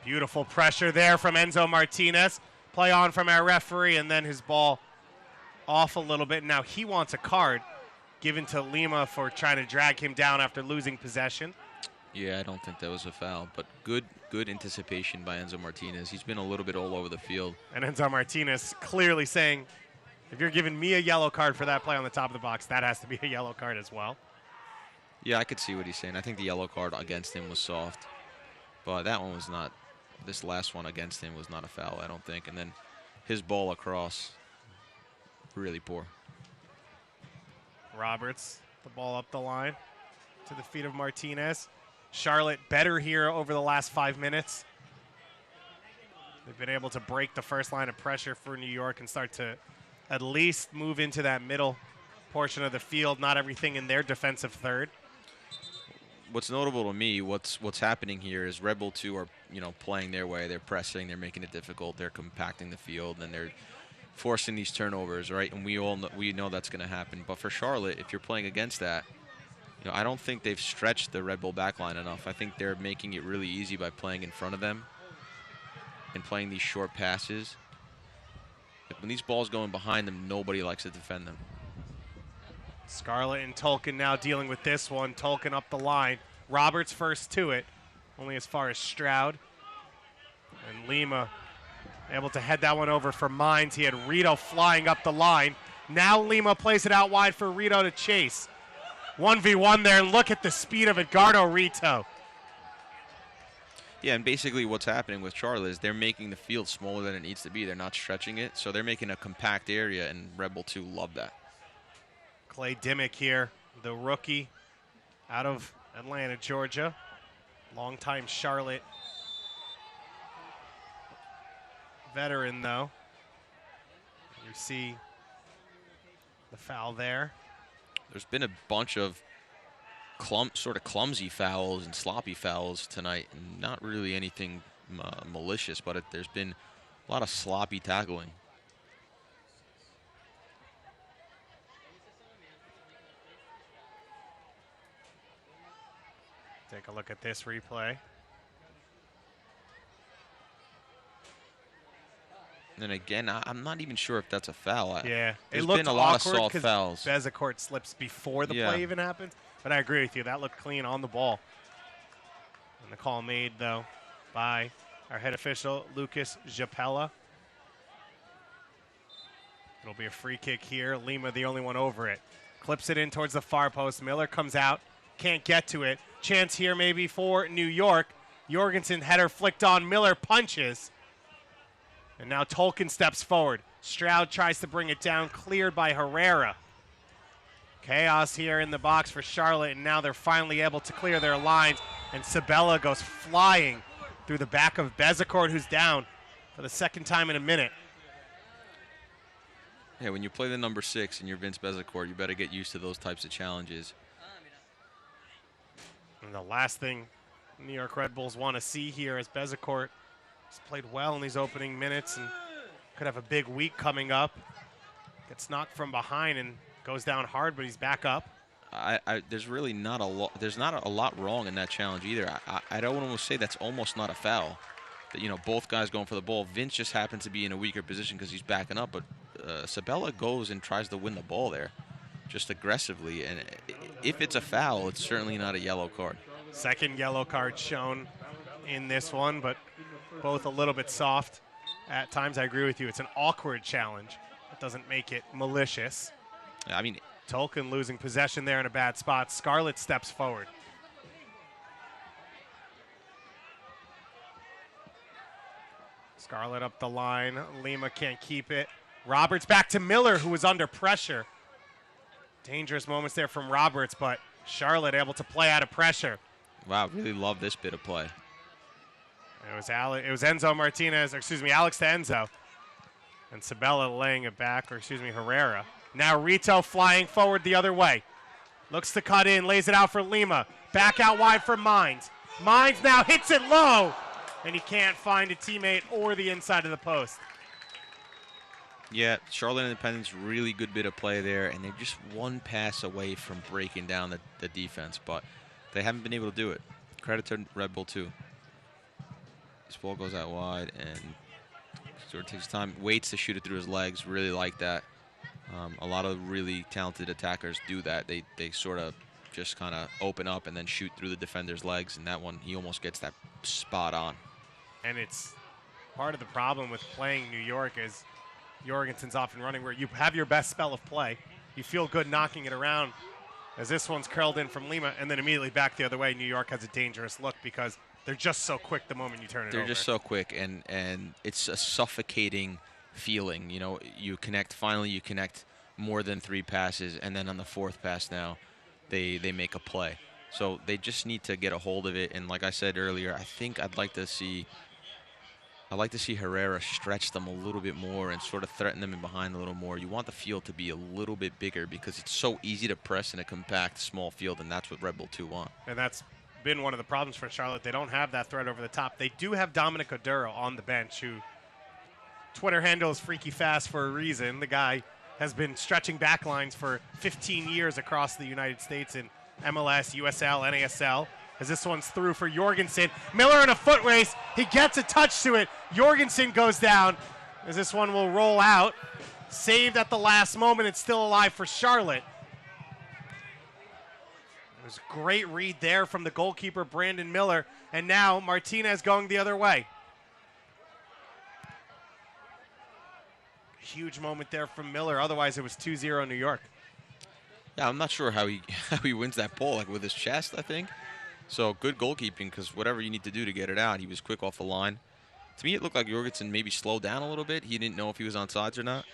[SPEAKER 1] Beautiful pressure there from Enzo Martinez. Play on from our referee, and then his ball off a little bit. Now he wants a card given to Lima for trying to drag him down after losing possession.
[SPEAKER 2] Yeah, I don't think that was a foul, but good anticipation by Enzo Martinez. He's been a little bit all over the field.
[SPEAKER 1] And Enzo Martinez clearly saying, if you're giving me a yellow card for that play on the top of the box, that has to be a yellow card as well.
[SPEAKER 2] Yeah, I could see what he's saying. I think the yellow card against him was soft, but that one was not. This last one against him was not a foul, I don't think. And then his ball across, really poor.
[SPEAKER 1] Roberts, the ball up the line to the feet of Martinez. Charlotte better here over the last 5 minutes. They've been able to break the first line of pressure for New York and start to at least move into that middle portion of the field, not everything in their defensive third.
[SPEAKER 2] What's notable to me, what's happening here is Red Bull 2 are, playing their way. They're pressing, they're making it difficult, they're compacting the field, and they're forcing these turnovers, right? And we know that's going to happen. But for Charlotte, if you're playing against that, I don't think they've stretched the Red Bull backline enough. I think they're making it really easy by playing in front of them and playing these short passes. When these balls going behind them, nobody likes to defend them.
[SPEAKER 1] Scarlett and Tolkien now dealing with this one. Tolkien up the line. Roberts first to it, only as far as Stroud. And Lima able to head that one over for Mines. He had Rito flying up the line. Now Lima plays it out wide for Rito to chase. 1v1 there. Look at the speed of Edgardo Rito.
[SPEAKER 2] Yeah, and basically what's happening with Charlotte is they're making the field smaller than it needs to be. They're not stretching it, so they're making a compact area, and Rebel 2 love that.
[SPEAKER 1] Clay Dimmick here, the rookie out of Atlanta, Georgia. Longtime Charlotte veteran, though. You see the foul there.
[SPEAKER 2] There's been a bunch of sort of clumsy fouls and sloppy fouls tonight, and not really anything malicious, but there's been a lot of sloppy tackling.
[SPEAKER 1] Take a look at this replay.
[SPEAKER 2] And again, I'm not even sure if that's a foul.
[SPEAKER 1] Yeah,
[SPEAKER 2] there's
[SPEAKER 1] it looked
[SPEAKER 2] been a lot of
[SPEAKER 1] awkward
[SPEAKER 2] soft fouls.
[SPEAKER 1] Bezecourt slips before the play even happens. But I agree with you. That looked clean on the ball. And the call made, though, by our head official, Lucas Japella. It'll be a free kick here. Lima, the only one over it. Clips it in towards the far post. Miller comes out. Can't get to it. Chance here maybe for New York. Jorgensen header flicked on. Miller punches. And now Tolkien steps forward. Stroud tries to bring it down. Cleared by Herrera. Chaos here in the box for Charlotte, and now they're finally able to clear their lines. And Sabella goes flying through the back of Bezecourt, who's down for the second time in a minute.
[SPEAKER 2] Yeah, when you play the number 6 and you're Vince Bezecourt, you better get used to those types of challenges.
[SPEAKER 1] And the last thing New York Red Bulls want to see here is Bezecourt has played well in these opening minutes and could have a big week coming up. Gets knocked from behind and goes down hard, but he's back up.
[SPEAKER 2] There's really not a lot. There's not a lot wrong in that challenge either. I don't want to say that's almost not a foul. That both guys going for the ball. Vince just happens to be in a weaker position because he's backing up, but Sabella goes and tries to win the ball there, just aggressively. And if it's a foul, it's certainly not a yellow card.
[SPEAKER 1] Second yellow card shown in this one, but both a little bit soft at times. I agree with you. It's an awkward challenge. It doesn't make it malicious.
[SPEAKER 2] I mean,
[SPEAKER 1] Tolkien losing possession there in a bad spot. Scarlett steps forward. Scarlett up the line. Lima can't keep it. Roberts back to Miller, who was under pressure. Dangerous moments there from Roberts, but Charlotte able to play out of pressure.
[SPEAKER 2] Wow, really love this bit of play.
[SPEAKER 1] It was Enzo Martinez, Alex to Enzo. And Sabella laying it back, Herrera. Now Rito flying forward the other way. Looks to cut in, lays it out for Lima. Back out wide for Mines. Mines now hits it low, and he can't find a teammate or the inside of the post.
[SPEAKER 2] Yeah, Charlotte Independence, really good bit of play there, and they're just one pass away from breaking down the defense, but they haven't been able to do it. Credit to Red Bull 2. This ball goes out wide, and sort of takes time, waits to shoot it through his legs. Really like that. A lot of really talented attackers do that. They sort of just kind of open up and then shoot through the defender's legs, and that one, he almost gets that spot on.
[SPEAKER 1] And it's part of the problem with playing New York is Jorgensen's off and running, where you have your best spell of play. You feel good knocking it around, as this one's curled in from Lima, and then immediately back the other way. New York has a dangerous look because they're just so quick the moment you turn it over.
[SPEAKER 2] They're just so quick, and it's a suffocating feeling. You connect more than 3 passes, and then on the 4th pass now, they make a play. So they just need to get a hold of it. And like I said earlier, I think I'd like to see Herrera stretch them a little bit more and sort of threaten them in behind a little more. You want the field to be a little bit bigger because it's so easy to press in a compact, small field, and that's what Red Bull 2 want.
[SPEAKER 1] And that's been one of the problems for Charlotte. They don't have that threat over the top. They do have Dominic Oduro on the bench, who Twitter handle is Freaky Fast for a reason. The guy has been stretching back lines for 15 years across the United States in MLS, USL, NASL. As this one's through for Jorgensen. Miller in a foot race. He gets a touch to it. Jorgensen goes down as this one will roll out. Saved at the last moment. It's still alive for Charlotte. It was a great read there from the goalkeeper, Brandon Miller. And now Martinez going the other way. Huge moment there from Miller. Otherwise, it was 2-0 New York.
[SPEAKER 2] Yeah, I'm not sure how he wins that ball, like with his chest, I think. So good goalkeeping, because whatever you need to do to get it out, he was quick off the line. To me, it looked like Jorgensen maybe slowed down a little bit. He didn't know if he was onside or not.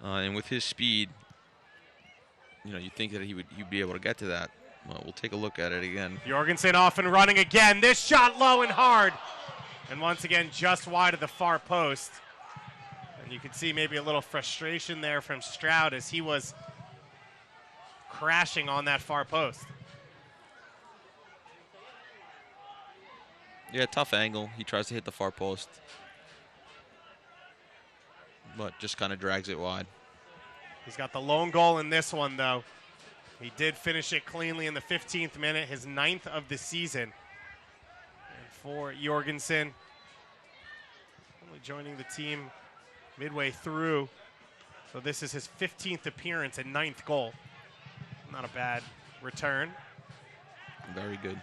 [SPEAKER 2] And with his speed, you'd think that he'd be able to get to that. Well, we'll take a look at it again.
[SPEAKER 1] Jorgensen off and running again. This shot low and hard. And once again, just wide of the far post. And you can see maybe a little frustration there from Stroud as he was crashing on that far post.
[SPEAKER 2] Yeah, tough angle. He tries to hit the far post, but just kind of drags it wide.
[SPEAKER 1] He's got the lone goal in this one, though. He did finish it cleanly in the 15th minute, his 9th of the season. And for Jorgensen, only joining the team midway through. So this is his 15th appearance and 9th goal. Not a bad return.
[SPEAKER 2] Very good.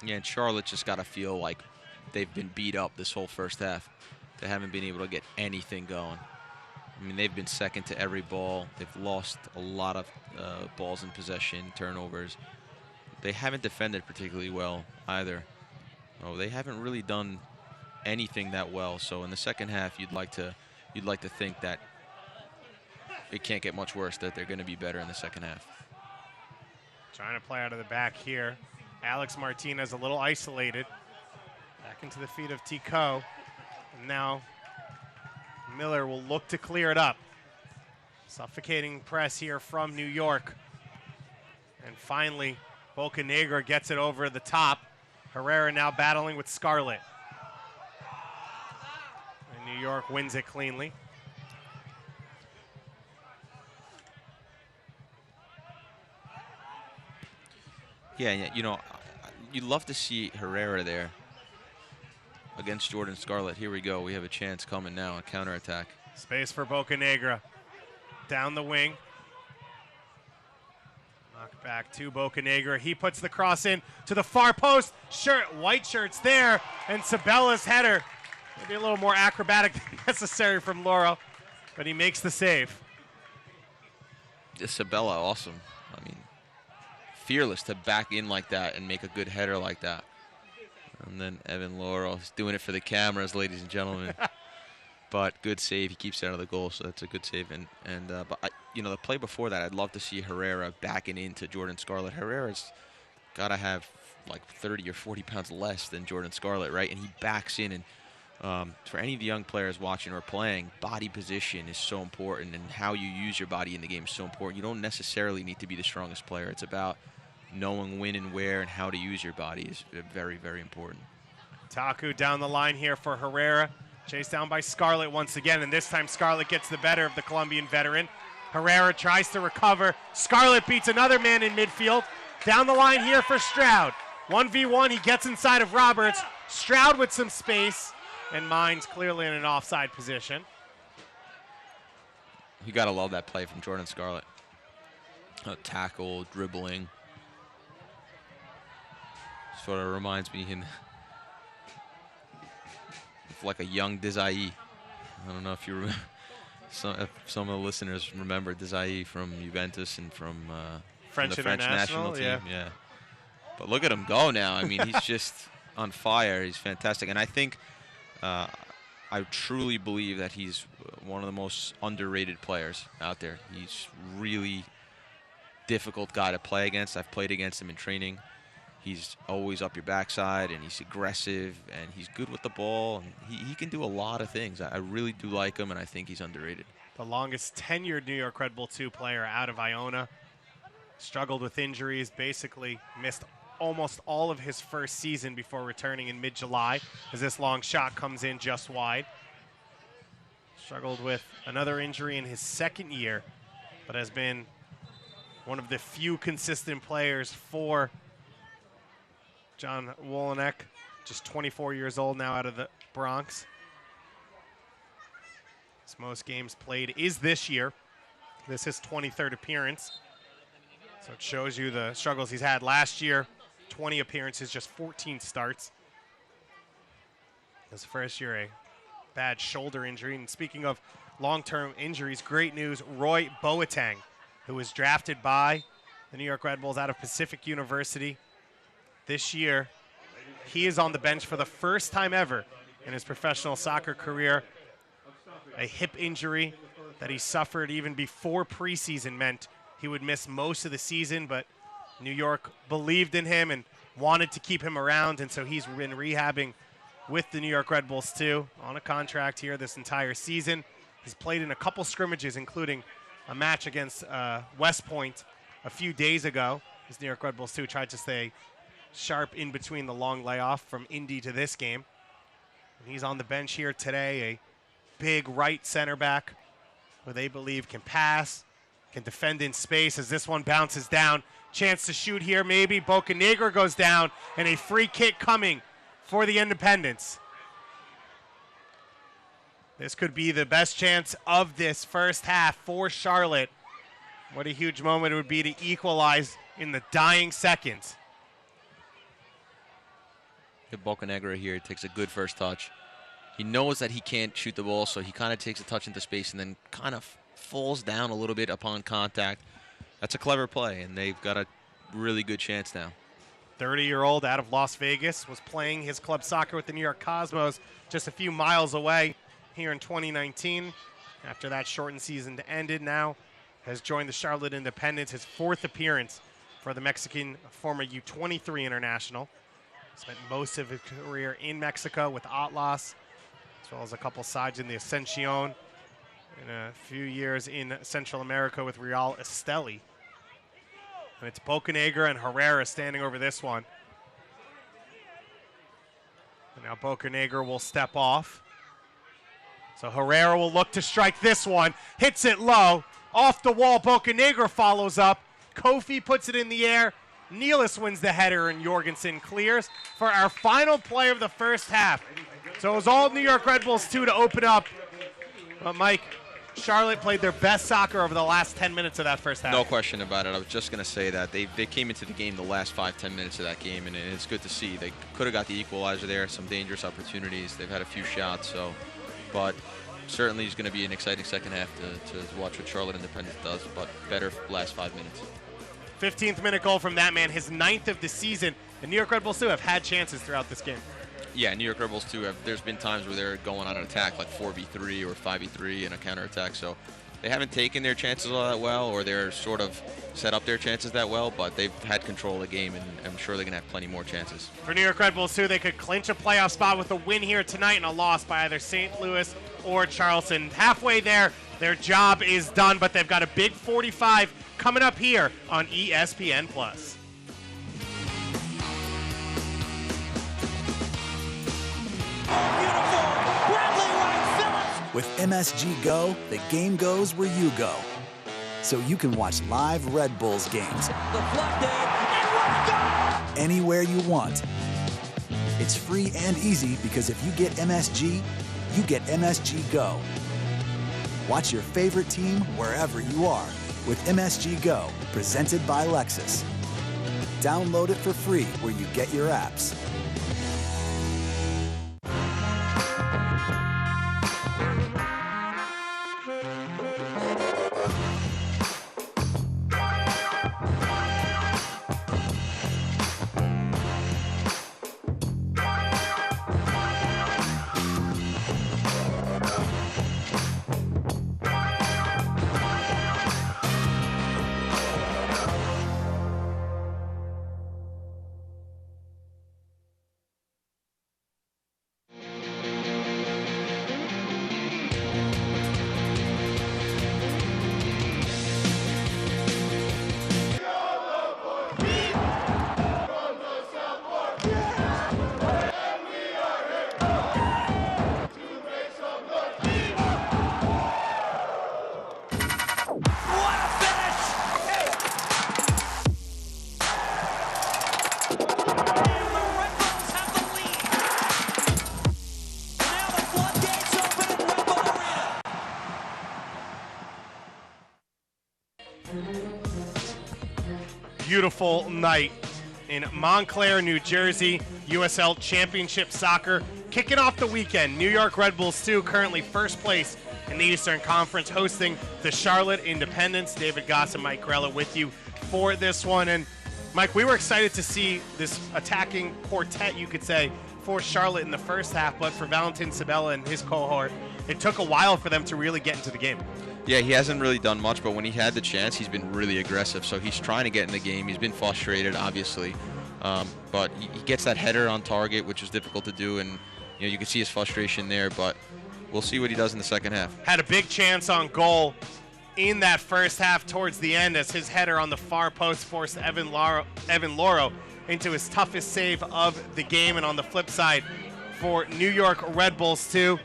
[SPEAKER 2] Yeah, and Charlotte just got to feel like they've been beat up this whole first half. They haven't been able to get anything going. I mean, they've been second to every ball. They've lost a lot of balls in possession, turnovers. They haven't defended particularly well either. Oh, they haven't really done anything that well. So in the second half, you'd like to think that it can't get much worse, that they're going to be better in the second half.
[SPEAKER 1] Trying to play out of the back here. Alex Martinez a little isolated. Back into the feet of Tico. And now Miller will look to clear it up. Suffocating press here from New York. And finally, Bocanegra gets it over the top. Herrera now battling with Scarlett. And New York wins it cleanly.
[SPEAKER 2] Yeah, you'd love to see Herrera there against Jordan Scarlett. Here we go. We have a chance coming now, a counterattack.
[SPEAKER 1] Space for Bocanegra. Down the wing. Knocked back to Bocanegra. He puts the cross in to the far post. White shirt's there. And Sabella's header. Maybe a little more acrobatic than necessary from Lauro. But he makes the save.
[SPEAKER 2] Sabella, awesome. I mean, fearless to back in like that and make a good header like that. And then Evan Lauro is doing it for the cameras, ladies and gentlemen. But good save. He keeps it out of the goal, so that's a good save. But the play before that, I'd love to see Herrera backing into Jordan Scarlett. Herrera's got to have like 30 or 40 pounds less than Jordan Scarlett, right? And he backs in. And for any of the young players watching or playing, body position is so important, and how you use your body in the game is so important. You don't necessarily need to be the strongest player. It's about knowing when and where and how to use your body is very, very important.
[SPEAKER 1] Taku down the line here for Herrera. Chased down by Scarlett once again, and this time Scarlett gets the better of the Colombian veteran. Herrera tries to recover. Scarlett beats another man in midfield. Down the line here for Stroud. 1v1, he gets inside of Roberts. Stroud with some space, and Mines clearly in an offside position.
[SPEAKER 2] You got to love that play from Jordan Scarlett. Tackle, dribbling. Sort of reminds me of like a young Desai. I don't know if you remember. If some of the listeners remember Desai from Juventus and from the French national team. Yeah. But look at him go now. I mean, he's just on fire. He's fantastic. And I think, I truly believe that he's one of the most underrated players out there. He's really difficult guy to play against. I've played against him in training. He's always up your backside, and he's aggressive, and he's good with the ball. And he can do a lot of things. I really do like him, and I think he's underrated.
[SPEAKER 1] The longest tenured New York Red Bull 2 player out of Iona. Struggled with injuries, basically missed almost all of his first season before returning in mid-July, as this long shot comes in just wide. Struggled with another injury in his second year, but has been one of the few consistent players for John Wolyniec, just 24 years old now, out of the Bronx. His most games played is this year. This is his 23rd appearance. So it shows you the struggles he's had last year. 20 appearances, just 14 starts. His first year, a bad shoulder injury. And speaking of long-term injuries, great news, Roy Boateng, who was drafted by the New York Red Bulls out of Pacific University this year. He is on the bench for the first time ever in his professional soccer career. A hip injury that he suffered even before preseason meant he would miss most of the season, but New York believed in him and wanted to keep him around, and so he's been rehabbing with the New York Red Bulls too, on a contract here this entire season. He's played in a couple scrimmages, including a match against West Point a few days ago. His New York Red Bulls too tried to stay sharp in between the long layoff from Indy to this game. And he's on the bench here today, a big right center back who they believe can pass, can defend in space as this one bounces down. Chance to shoot here maybe. Bocanegra goes down, and a free kick coming for the Independents. This could be the best chance of this first half for Charlotte. What a huge moment it would be to equalize in the dying seconds.
[SPEAKER 2] Bocanegra here takes a good first touch. He knows that he can't shoot the ball, so he kind of takes a touch into space and then kind of falls down a little bit upon contact. That's a clever play, and they've got a really good chance now.
[SPEAKER 1] 30-year-old out of Las Vegas, was playing his club soccer with the New York Cosmos just a few miles away here in 2019. After that shortened season ended, now has joined the Charlotte Independents, his fourth appearance for the Mexican former U23 international. Spent most of his career in Mexico with Atlas, as well as a couple sides in the Ascension, and a few years in Central America with Real Esteli. And it's Bocanegra and Herrera standing over this one. And now Bocanegra will step off. So Herrera will look to strike this one. Hits it low. Off the wall, Bocanegra follows up. Kofi puts it in the air. Nealis wins the header, and Jorgensen clears for our final play of the first half. So it was all New York Red Bulls 2 to open up. But Mike, Charlotte played their best soccer over the last 10 minutes of that first half.
[SPEAKER 2] No question about it. I was just going to say that. They came into the game the last 5-10 minutes of that game, and it's good to see. They could have got the equalizer there, some dangerous opportunities. They've had a few shots, but certainly it's going to be an exciting second half to watch what Charlotte Independence does, but better last 5 minutes.
[SPEAKER 1] 15th minute goal from that man, his 9th of the season. The New York Red Bulls too have had chances throughout this game.
[SPEAKER 2] Yeah, New York Red Bulls too there's been times where they're going on an attack like 4v3 or 5v3 in a counterattack, so they haven't taken their chances all that well, or they're sort of set up their chances that well, but they've had control of the game, and I'm sure they're going to have plenty more chances.
[SPEAKER 1] For New York Red Bulls too, they could clinch a playoff spot with a win here tonight and a loss by either St. Louis or Charleston. Halfway there, their job is done, but they've got a big 45 coming up here on ESPN+.
[SPEAKER 3] With MSG Go, the game goes where you go. So you can watch live Red Bulls games anywhere you want. It's free and easy because if you get MSG, you get MSG Go. Watch your favorite team wherever you are with MSG Go, presented by Lexus. Download it for free where you get your apps.
[SPEAKER 1] beautiful night in Montclair, New Jersey. USL Championship Soccer kicking off the weekend. New York Red Bulls 2 currently first place in the Eastern Conference, hosting the Charlotte Independents. David Goss and Mike Grella with you for this one. And Mike, we were excited to see this attacking quartet, you could say, for Charlotte in the first half, but for Valentin Sabella and his cohort, it took a while for them to really get into the game.
[SPEAKER 2] Yeah, he hasn't really done much, but when he had the chance, he's been really aggressive. So he's trying to get in the game. He's been frustrated, obviously, but he gets that header on target, which is difficult to do, and you can see his frustration there. But we'll see what he does in the second half.
[SPEAKER 1] Had a big chance on goal in that first half towards the end, as his header on the far post forced Evan Loro into his toughest save of the game. And on the flip side, for New York Red Bulls 2,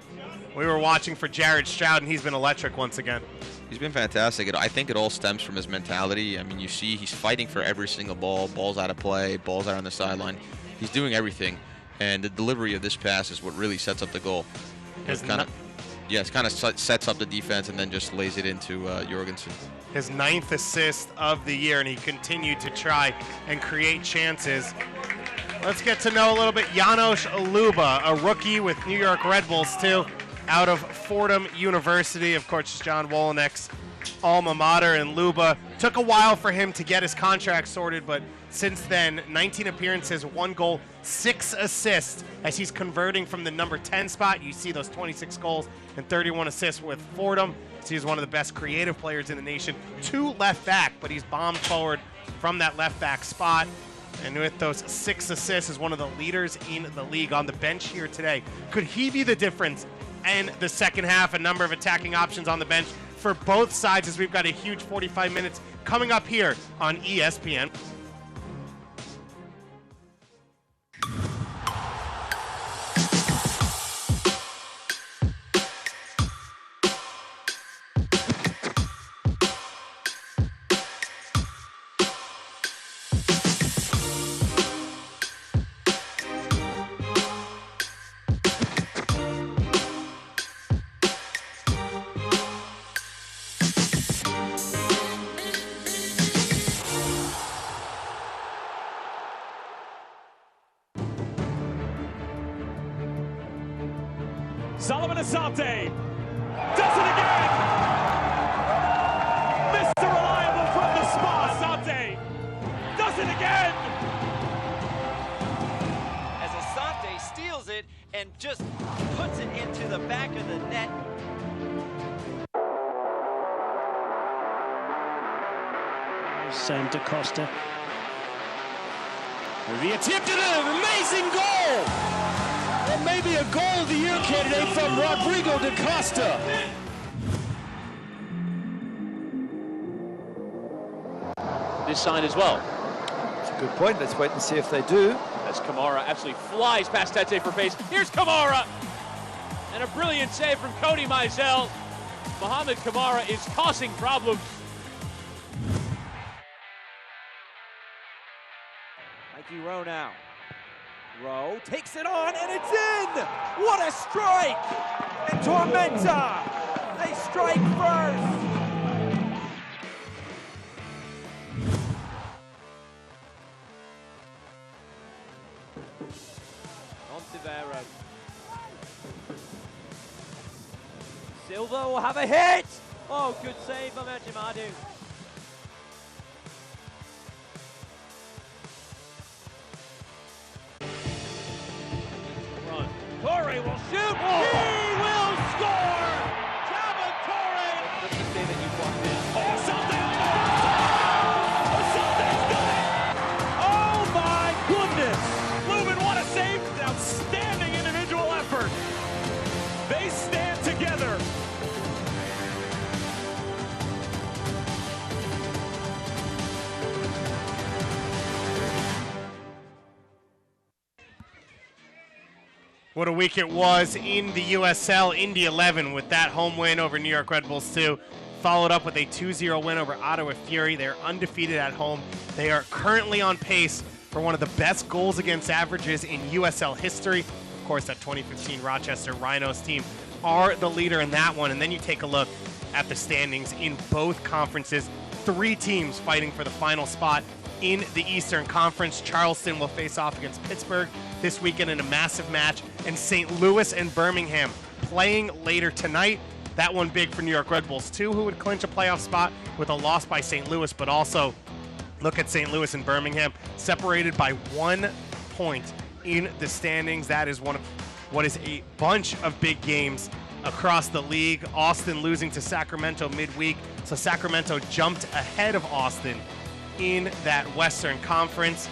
[SPEAKER 1] we were watching for Jared Stroud, and he's been electric once again.
[SPEAKER 2] He's been fantastic. I think it all stems from his mentality. I mean, you see he's fighting for every single ball. Balls out of play, balls out on the sideline. He's doing everything, and the delivery of this pass is what really sets up the goal. It kind of sets up the defense and then just lays it into Jorgensen.
[SPEAKER 1] His 9th assist of the year, and he continued to try and create chances. Let's get to know a little bit Janos Luba, a rookie with New York Red Bulls 2. Out of Fordham University, of course, John Wolinek's alma mater. And Luba, took a while for him to get his contract sorted, but since then, 19 appearances, 1 goal, 6 assists, as he's converting from the number 10 spot. You see those 26 goals and 31 assists with Fordham. So he's one of the best creative players in the nation. 2 left back, but he's bombed forward from that left back spot. And with those 6 assists, is one of the leaders in the league on the bench here today. Could he be the difference in the second half? A number of attacking options on the bench for both sides, as we've got a huge 45 minutes coming up here on ESPN.
[SPEAKER 6] Sullivan Asante does it again. Mr. Reliable from the spot. Asante does it again.
[SPEAKER 7] As Asante steals it and just puts it into the back of the net.
[SPEAKER 8] Sam DaCosta. The attempted an amazing goal. Or maybe a goal of the year candidate from Rodrigo DaCosta.
[SPEAKER 6] This sign as well.
[SPEAKER 9] That's a good point. Let's wait and see if they do.
[SPEAKER 6] As Kamara absolutely flies past Tete for pace. Here's Kamara. And a brilliant save from Cody Mizell. Mohamed Kamara is causing problems.
[SPEAKER 7] Mikey Rowe now. Rowe takes it on, and it's in! What a strike! And Tormenta, they strike first! Ontivero. Silva will have a hit! Oh, good save by Ejimadu. Torre will shoot. Oh. He will score. Javon Torre. What's the day that you walked in? Oh, something. Something's got it. Oh my goodness. Lubin, what a save. Outstanding individual effort. They stand together.
[SPEAKER 1] What a week it was in the USL. Indy 11 with that home win over New York Red Bulls 2. Followed up with a 2-0 win over Ottawa Fury. They're undefeated at home. They are currently on pace for one of the best goals against averages in USL history. Of course, that 2015 Rochester Rhinos team are the leader in that one. And then you take a look at the standings in both conferences. 3 teams fighting for the final spot in the Eastern Conference. Charleston will face off against Pittsburgh this weekend in a massive match. And St. Louis and Birmingham playing later tonight. That one big for New York Red Bulls, too, who would clinch a playoff spot with a loss by St. Louis. But also, look at St. Louis and Birmingham, separated by 1 point in the standings. That is one of what is a bunch of big games across the league. Austin losing to Sacramento midweek, so Sacramento jumped ahead of Austin in that Western Conference.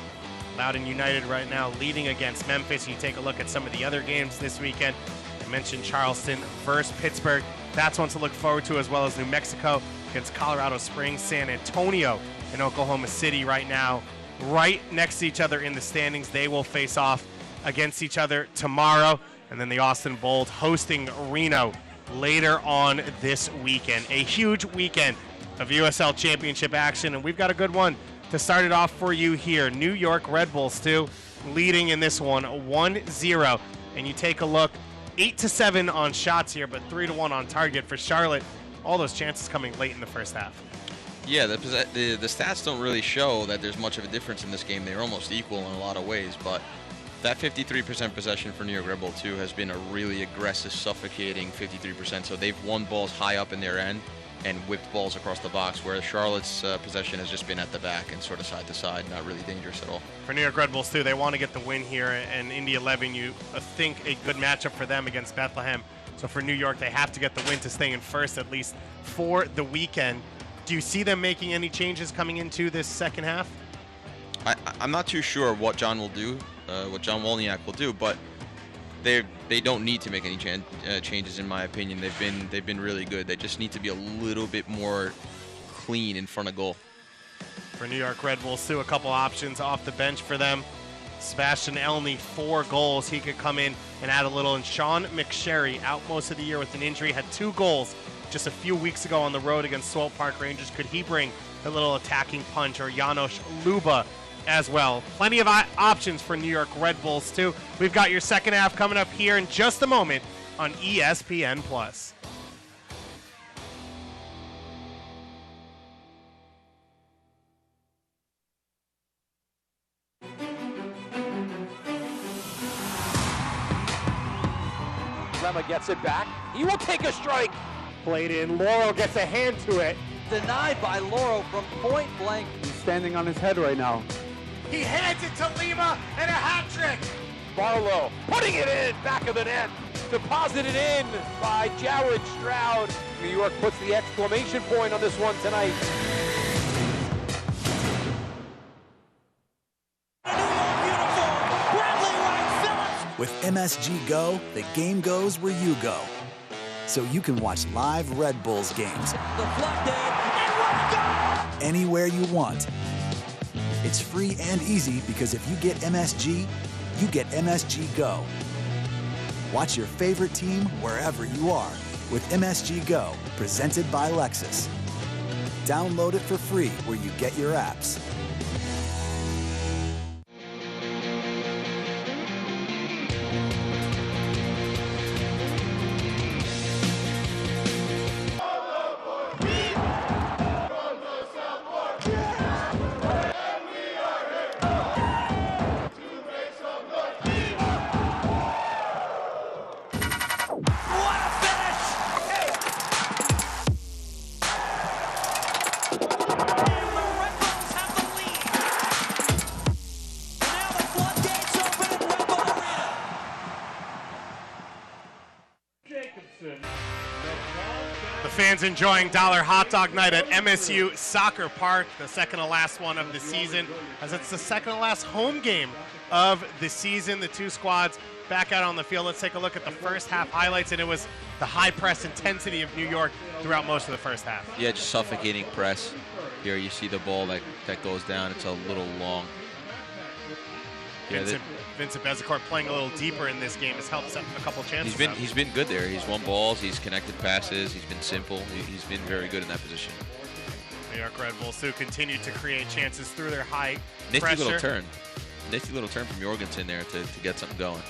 [SPEAKER 1] Loudoun United right now leading against Memphis. You take a look at some of the other games this weekend. I mentioned Charleston versus Pittsburgh. That's one to look forward to, as well as New Mexico against Colorado Springs, San Antonio, and Oklahoma City right now, right next to each other in the standings. They will face off against each other tomorrow. And then the Austin Bold hosting Reno later on this weekend. A huge weekend of USL Championship action, and we've got a good one to start it off for you here. New York Red Bulls, too, leading in this one 1-0. And you take a look, 8-7 on shots here, but 3-1 on target for Charlotte. All those chances coming late in the first half.
[SPEAKER 2] Yeah, the stats don't really show that there's much of a difference in this game. They're almost equal in a lot of ways, but that 53% possession for New York Red Bull 2 has been a really aggressive, suffocating 53%. So they've won balls high up in their end and whipped balls across the box, whereas Charlotte's possession has just been at the back and sort of side to side, not really dangerous at all.
[SPEAKER 1] For New York Red Bulls, too, they want to get the win here, and Indy 11, you think a good matchup for them against Bethlehem. So for New York, they have to get the win to stay in first, at least for the weekend. Do you see them making any changes coming into this second half?
[SPEAKER 2] I'm not too sure what John will do, what John Wolniak will do, but they don't need to make any changes, in my opinion. They've been really good. They just need to be a little bit more clean in front of goal.
[SPEAKER 1] For New York Red Bulls, too, a couple options off the bench for them. Sebastian Elney, 4 goals. He could come in and add a little. And Sean McSherry, out most of the year with an injury, had 2 goals just a few weeks ago on the road against Swope Park Rangers. Could he bring a little attacking punch? Or Janos Luba as well. Plenty of options for New York Red Bulls, too. We've got your second half coming up here in just a moment on ESPN+.
[SPEAKER 4] Rema gets it back. He will take a strike.
[SPEAKER 1] Played in. Laurel gets a hand to it.
[SPEAKER 7] Denied by Laurel from point blank.
[SPEAKER 5] He's standing on his head right now.
[SPEAKER 1] He hands it to Lima, and a hat trick.
[SPEAKER 4] Barlow putting it in, back of the net. Deposited in by Jared Stroud. New York puts the exclamation point on this one tonight.
[SPEAKER 3] With MSG Go, the game goes where you go. So you can watch live Red Bulls games anywhere you want. It's free and easy because if you get MSG, you get MSG Go. Watch your favorite team wherever you are with MSG Go, presented by Lexus. Download it for free where you get your apps.
[SPEAKER 1] Fans enjoying Dollar Hot Dog Night at MSU Soccer Park, the second to last one of the season, as it's the second to last home game of the season. The 2 squads back out on the field. Let's take a look at the first half highlights, and it was the high press intensity of New York throughout most of the first half.
[SPEAKER 2] Yeah, just suffocating press. Here you see the ball that goes down. It's a little long.
[SPEAKER 1] Vincent Bezecourt playing a little deeper in this game has helped set a couple chances.
[SPEAKER 2] He's been good there. He's won balls. He's connected passes. He's been simple. He's been very good in that position.
[SPEAKER 1] New York Red Bulls who continue to create chances through their high
[SPEAKER 2] Nifty
[SPEAKER 1] pressure.
[SPEAKER 2] Nifty little turn from Jorgensen there to get something going.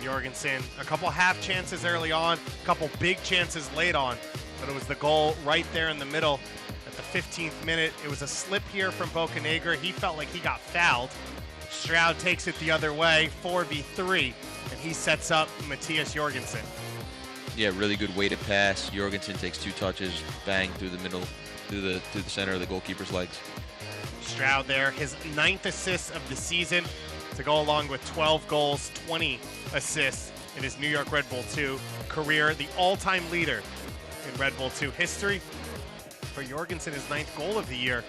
[SPEAKER 1] Jorgensen, a couple half chances early on, a couple big chances late on, but it was the goal right there in the middle at the 15th minute. It was a slip here from Bocanegra. He felt like he got fouled. Stroud takes it the other way, 4v3, and he sets up Matthias Jorgensen.
[SPEAKER 2] Yeah, really good weighted pass. Jorgensen takes 2 touches, bang through the middle, through the center of the goalkeeper's legs.
[SPEAKER 1] Stroud there, his 9th assist of the season to go along with 12 goals, 20 assists in his New York Red Bull 2 career, the all-time leader in Red Bull 2 history. For Jorgensen, his 9th goal of the year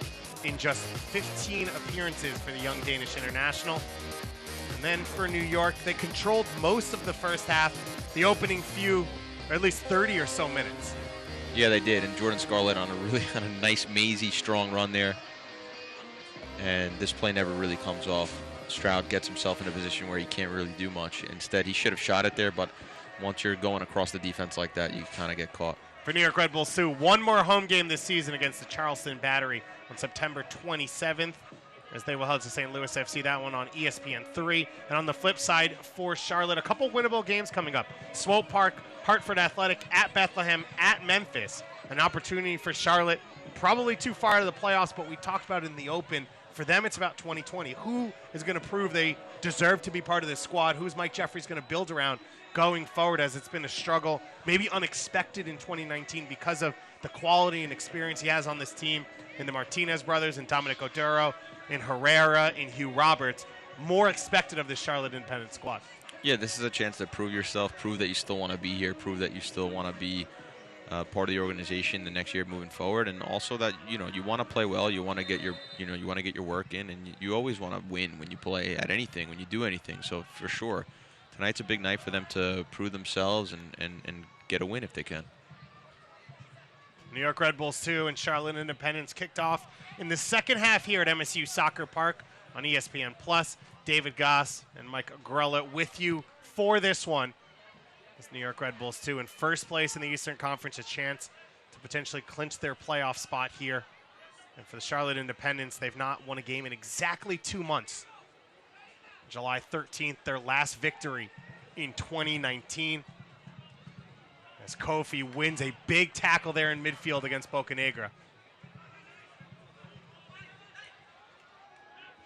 [SPEAKER 1] in just 15 appearances for the young Danish international. And then for New York, they controlled most of the first half, the opening few, or at least 30 or so minutes.
[SPEAKER 2] Yeah, they did, and Jordan Scarlett on a nice, mazy, strong run there. And this play never really comes off. Stroud gets himself in a position where he can't really do much. Instead, he should have shot it there, but once you're going across the defense like that, you kind of get caught.
[SPEAKER 1] For New York Red Bulls 2, one more home game this season against the Charleston Battery on September 27th, as they will host the St. Louis FC, that one on ESPN3. And on the flip side, for Charlotte, a couple winnable games coming up. Swope Park, Hartford Athletic, at Bethlehem, at Memphis. An opportunity for Charlotte, probably too far out of the playoffs, but we talked about it in the Open. For them, it's about 2020. Who is going to prove they deserve to be part of this squad? Who's Mike Jeffries going to build around going forward, as it's been a struggle, maybe unexpected in 2019 because of the quality and experience he has on this team in the Martinez brothers, in Dominic Oduro, in Herrera, in Hugh Roberts. More expected of the Charlotte Independent squad.
[SPEAKER 2] Yeah, this is a chance to prove yourself, prove that you still want to be here, prove that you still want to be part of the organization the next year moving forward, and also that you want to play well, you want to get your you want to get your work in, and you always want to win when you play at anything, when you do anything. So for sure, tonight's a big night for them to prove themselves and get a win if they can.
[SPEAKER 1] New York Red Bulls 2 and Charlotte Independence kicked off in the second half here at MSU Soccer Park on ESPN Plus. David Goss and Mike Grella with you for this one. This New York Red Bulls 2 in first place in the Eastern Conference, a chance to potentially clinch their playoff spot here. And for the Charlotte Independents, they've not won a game in exactly 2 months. July 13th, their last victory in 2019. As Kofi wins a big tackle there in midfield against Bocanegra.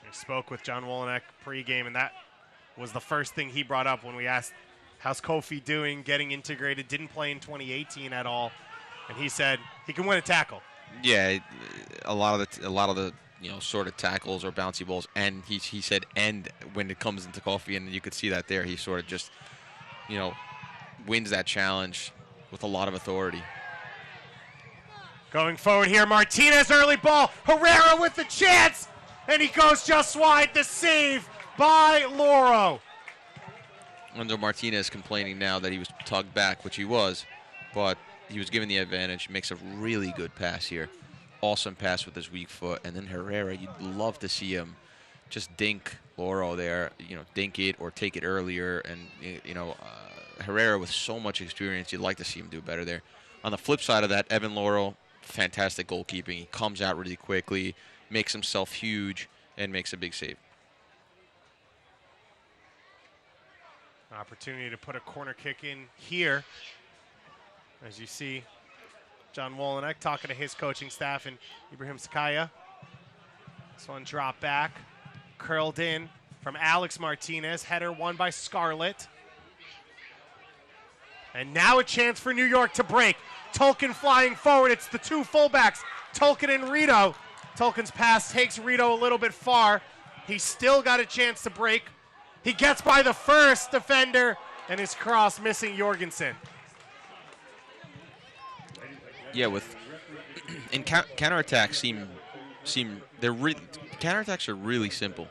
[SPEAKER 1] We spoke with John Wolenek pregame, and that was the first thing he brought up when we asked, how's Kofi doing, getting integrated, didn't play in 2018 at all. And he said he can win a tackle.
[SPEAKER 2] Yeah, a lot of the sort of tackles or bouncy balls, and he said and when it comes into Kofi, and you could see that there, he sort of just wins that challenge with a lot of authority.
[SPEAKER 1] Going forward here, Martinez, early ball, Herrera with the chance, and he goes just wide. The save by Loro.
[SPEAKER 2] Under Martinez complaining now that he was tugged back, which he was, but he was given the advantage. Makes a really good pass here. Awesome pass with his weak foot. And then Herrera, you'd love to see him just dink Loro there, dink it or take it earlier. And, Herrera with so much experience, you'd like to see him do better there. On the flip side of that, Evan Loro, fantastic goalkeeping. He comes out really quickly, makes himself huge, and makes a big save.
[SPEAKER 1] Opportunity to put a corner kick in here. As you see, John Wolenek talking to his coaching staff and Ibrahim Sakaya. This one dropped back, curled in from Alex Martinez. Header won by Scarlett. And now a chance for New York to break. Tolkien flying forward. It's the two fullbacks, Tolkien and Rito. Tolkien's pass takes Rito a little bit far. He's still got a chance to break. He gets by the first defender, and his cross missing Jorgensen.
[SPEAKER 2] Yeah, and counterattacks counterattacks are really simple.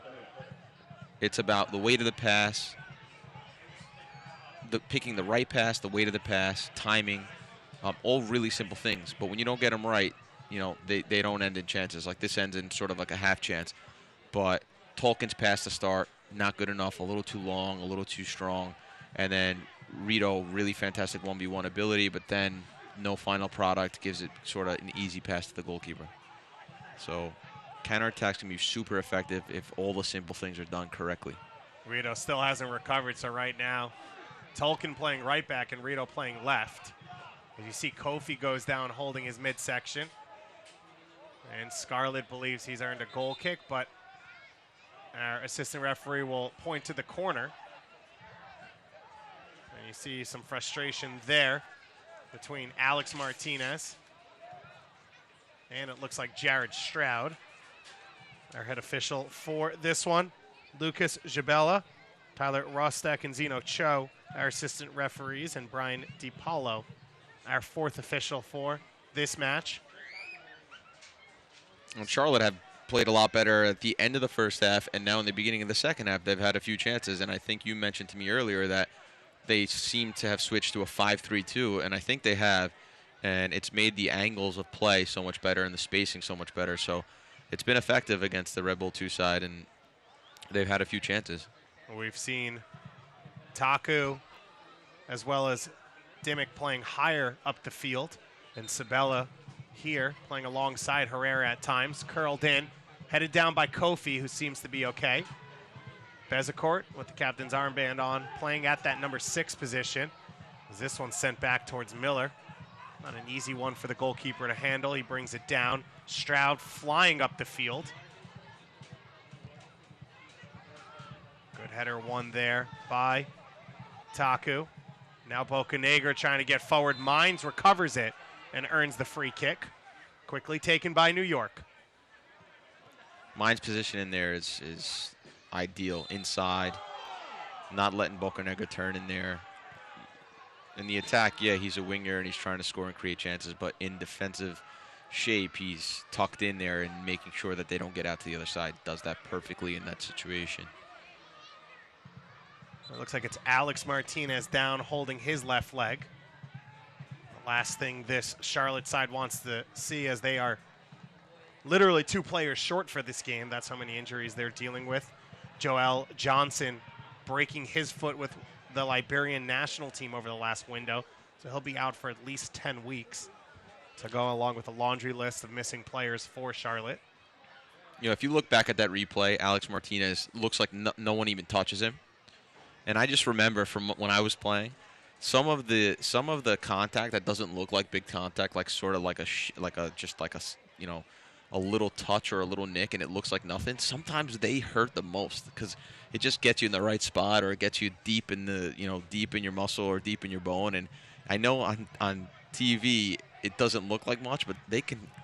[SPEAKER 2] It's about the weight of the pass, picking the right pass, the weight of the pass, timing, all really simple things. But when you don't get them right, they don't end in chances. Like this ends in sort of like a half chance. But Tolkien's pass to start, not good enough, a little too long, a little too strong. And then Rito, really fantastic 1v1 ability, but then no final product, gives it sort of an easy pass to the goalkeeper. So counterattacks can be super effective if all the simple things are done correctly.
[SPEAKER 1] Rito still hasn't recovered, so right now, Tolkien playing right back and Rito playing left. As you see, Kofi goes down holding his midsection. And Scarlett believes he's earned a goal kick, but our assistant referee will point to the corner. And you see some frustration there between Alex Martinez and it looks like Jared Stroud, our head official for this one. Lucas Jabella, Tyler Rostek, and Zeno Cho, our assistant referees, and Brian DiPaolo, our fourth official for this match.
[SPEAKER 2] Well, Charlotte have played a lot better at the end of the first half, and now in the beginning of the second half, they've had a few chances. And I think you mentioned to me earlier that they seem to have switched to a 5-3-2, and I think they have. And it's made the angles of play so much better and the spacing so much better. So it's been effective against the Red Bull 2 side, and they've had a few chances.
[SPEAKER 1] We've seen Taku as well as Dimmick playing higher up the field, and Sabella here playing alongside Herrera at times. Curled in, headed down by Kofi, who seems to be okay. Bezecourt with the captain's armband on, playing at that number 6 position. As this one sent back towards Miller. Not an easy one for the goalkeeper to handle. He brings it down. Stroud flying up the field. Good header won there by Taku. Now Bocanegra trying to get forward. Mines recovers it and earns the free kick. Quickly taken by New York.
[SPEAKER 2] Mines' position in there is ideal. Inside. Not letting Bocanegra turn in there. In the attack, yeah, he's a winger and he's trying to score and create chances, but in defensive shape, he's tucked in there and making sure that they don't get out to the other side. Does that perfectly in that situation.
[SPEAKER 1] It looks like it's Alex Martinez down holding his left leg. The last thing this Charlotte side wants to see, as they are literally 2 players short for this game. That's how many injuries they're dealing with. Joel Johnson breaking his foot with the Liberian national team over the last window, so he'll be out for at least 10 weeks to go along with a laundry list of missing players for Charlotte.
[SPEAKER 2] You know, if you look back at that replay, Alex Martinez looks like no one even touches him. And I just remember from when I was playing, some of the contact that doesn't look like big contact, like sort of like a little touch or a little nick, and it looks like nothing. Sometimes they hurt the most because it just gets you in the right spot, or it gets you deep in deep in your muscle or deep in your bone. And I know on TV it doesn't look like much, but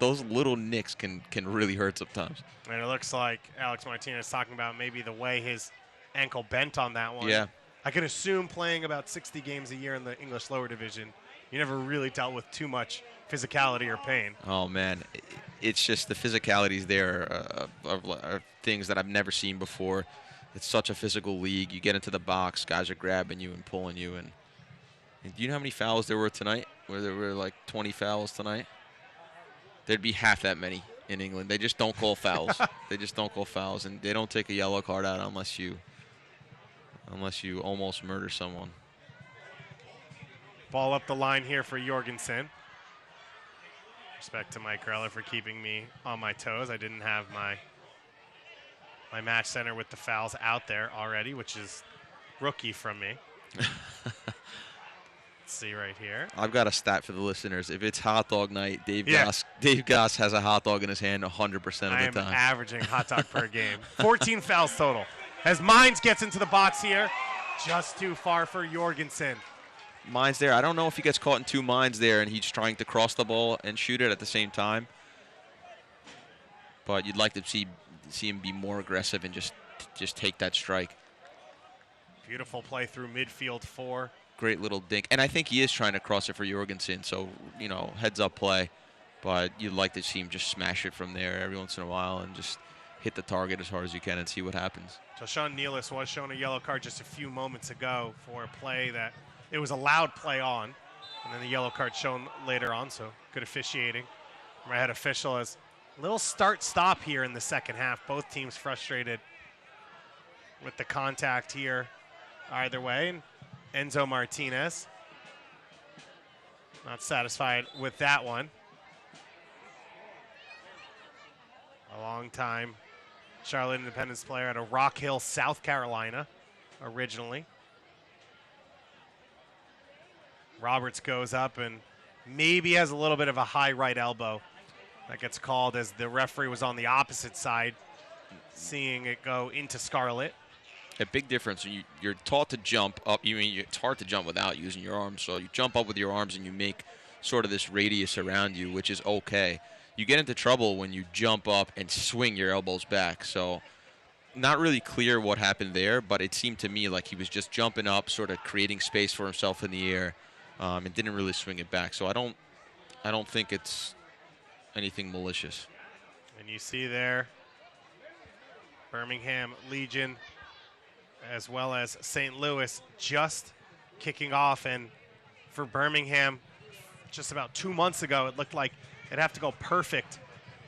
[SPEAKER 2] those little nicks can really hurt sometimes.
[SPEAKER 1] And it looks like Alex Martinez talking about maybe the way his ankle bent on that one.
[SPEAKER 2] Yeah.
[SPEAKER 1] I can assume playing about 60 games a year in the English lower division, you never really dealt with too much physicality or pain.
[SPEAKER 2] Oh, man. It's just the physicalities there are things that I've never seen before. It's such a physical league. You get into the box, guys are grabbing you and pulling you. And do you know how many fouls there were tonight? Where there were like 20 fouls tonight? There'd be half that many in England. They just don't call fouls. They just don't call fouls, and they don't take a yellow card out unless you almost murder someone.
[SPEAKER 1] Ball up the line here for Jorgensen. Respect to Mike Greller for keeping me on my toes. I didn't have my match center with the fouls out there already, which is rookie from me. Let's see right here.
[SPEAKER 2] I've got a stat for the listeners. If it's hot dog night, Dave Goss has a hot dog in his hand 100% of the time.
[SPEAKER 1] I am averaging hot dog per game. 14 fouls total. As Mines gets into the box here, just too far for Jorgensen.
[SPEAKER 2] Mines there. I don't know if he gets caught in 2 mines there and he's trying to cross the ball and shoot it at the same time. But you'd like to see him be more aggressive and just take that strike.
[SPEAKER 1] Beautiful play through midfield for.
[SPEAKER 2] Great little dink. And I think he is trying to cross it for Jorgensen, so, heads up play. But you'd like to see him just smash it from there every once in a while and just hit the target as hard as you can and see what happens.
[SPEAKER 1] So Sean Nealis was shown a yellow card just a few moments ago for a play that it was a loud play on, and then the yellow card shown later on, so good officiating. My head official has a little start-stop here in the second half. Both teams frustrated with the contact here either way. And Enzo Martinez not satisfied with that one. A long time Charlotte Independence player out of Rock Hill, South Carolina, originally. Roberts goes up and maybe has a little bit of a high right elbow That gets called as the referee was on the opposite side, seeing it go into Scarlett.
[SPEAKER 2] A big difference. You're taught to jump up. It's hard to jump without using your arms. So you jump up with your arms and you make sort of this radius around you, which is okay. You get into trouble when you jump up and swing your elbows back. So not really clear what happened there, but it seemed to me like he was just jumping up, sort of creating space for himself in the air, and didn't really swing it back. So I don't think it's anything malicious.
[SPEAKER 1] And you see there, Birmingham Legion as well as St. Louis just kicking off. And for Birmingham, just about 2 months ago, it looked like they'd have to go perfect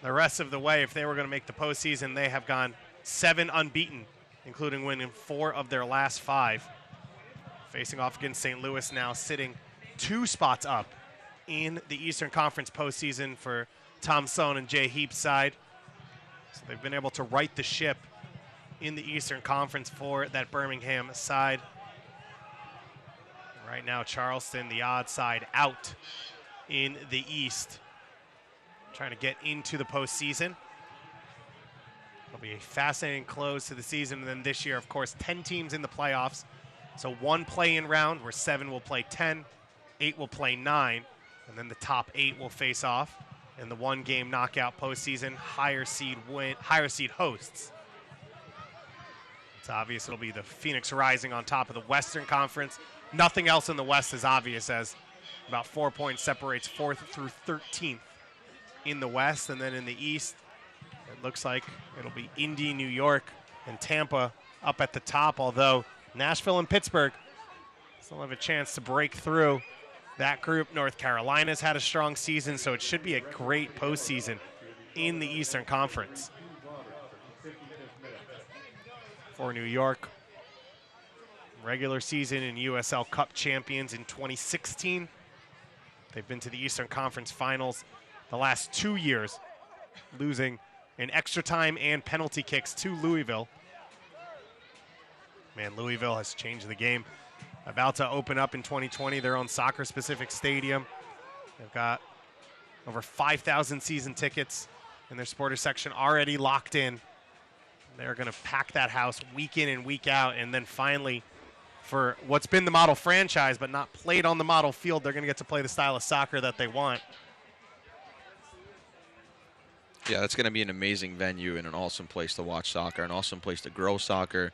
[SPEAKER 1] the rest of the way if they were going to make the postseason. They have gone 7 unbeaten, including winning 4 of their last 5. Facing off against St. Louis now, sitting 2 spots up in the Eastern Conference postseason for Tom Sohn and Jay Heap's side. So they've been able to right the ship in the Eastern Conference for that Birmingham side. Right now, Charleston, the odd side out in the East, trying to get into the postseason. It'll be a fascinating close to the season. And then this year, of course, 10 teams in the playoffs. So 1 play-in round where 7 will play 10, 8 will play 9, and then the top 8 will face off. In the 1-game knockout postseason, higher seed hosts. It's obvious it'll be the Phoenix Rising on top of the Western Conference. Nothing else in the West is obvious, as about 4 points separates 4th through 13th in the West. And then in the East, it looks like it'll be Indy, New York, and Tampa up at the top, although Nashville and Pittsburgh still have a chance to break through that group. North Carolina's had a strong season, so it should be a great postseason in the Eastern Conference. For New York, regular season and USL Cup champions in 2016. They've been to the Eastern Conference Finals the last 2 years, losing in extra time and penalty kicks to Louisville. Man, Louisville has changed the game. About to open up in 2020 their own soccer-specific stadium. They've got over 5,000 season tickets in their supporter section already locked in. They're going to pack that house week in and week out, and then finally, for what's been the model franchise but not played on the model field, they're going to get to play the style of soccer that they want.
[SPEAKER 2] Yeah, that's going to be an amazing venue and an awesome place to watch soccer, an awesome place to grow soccer.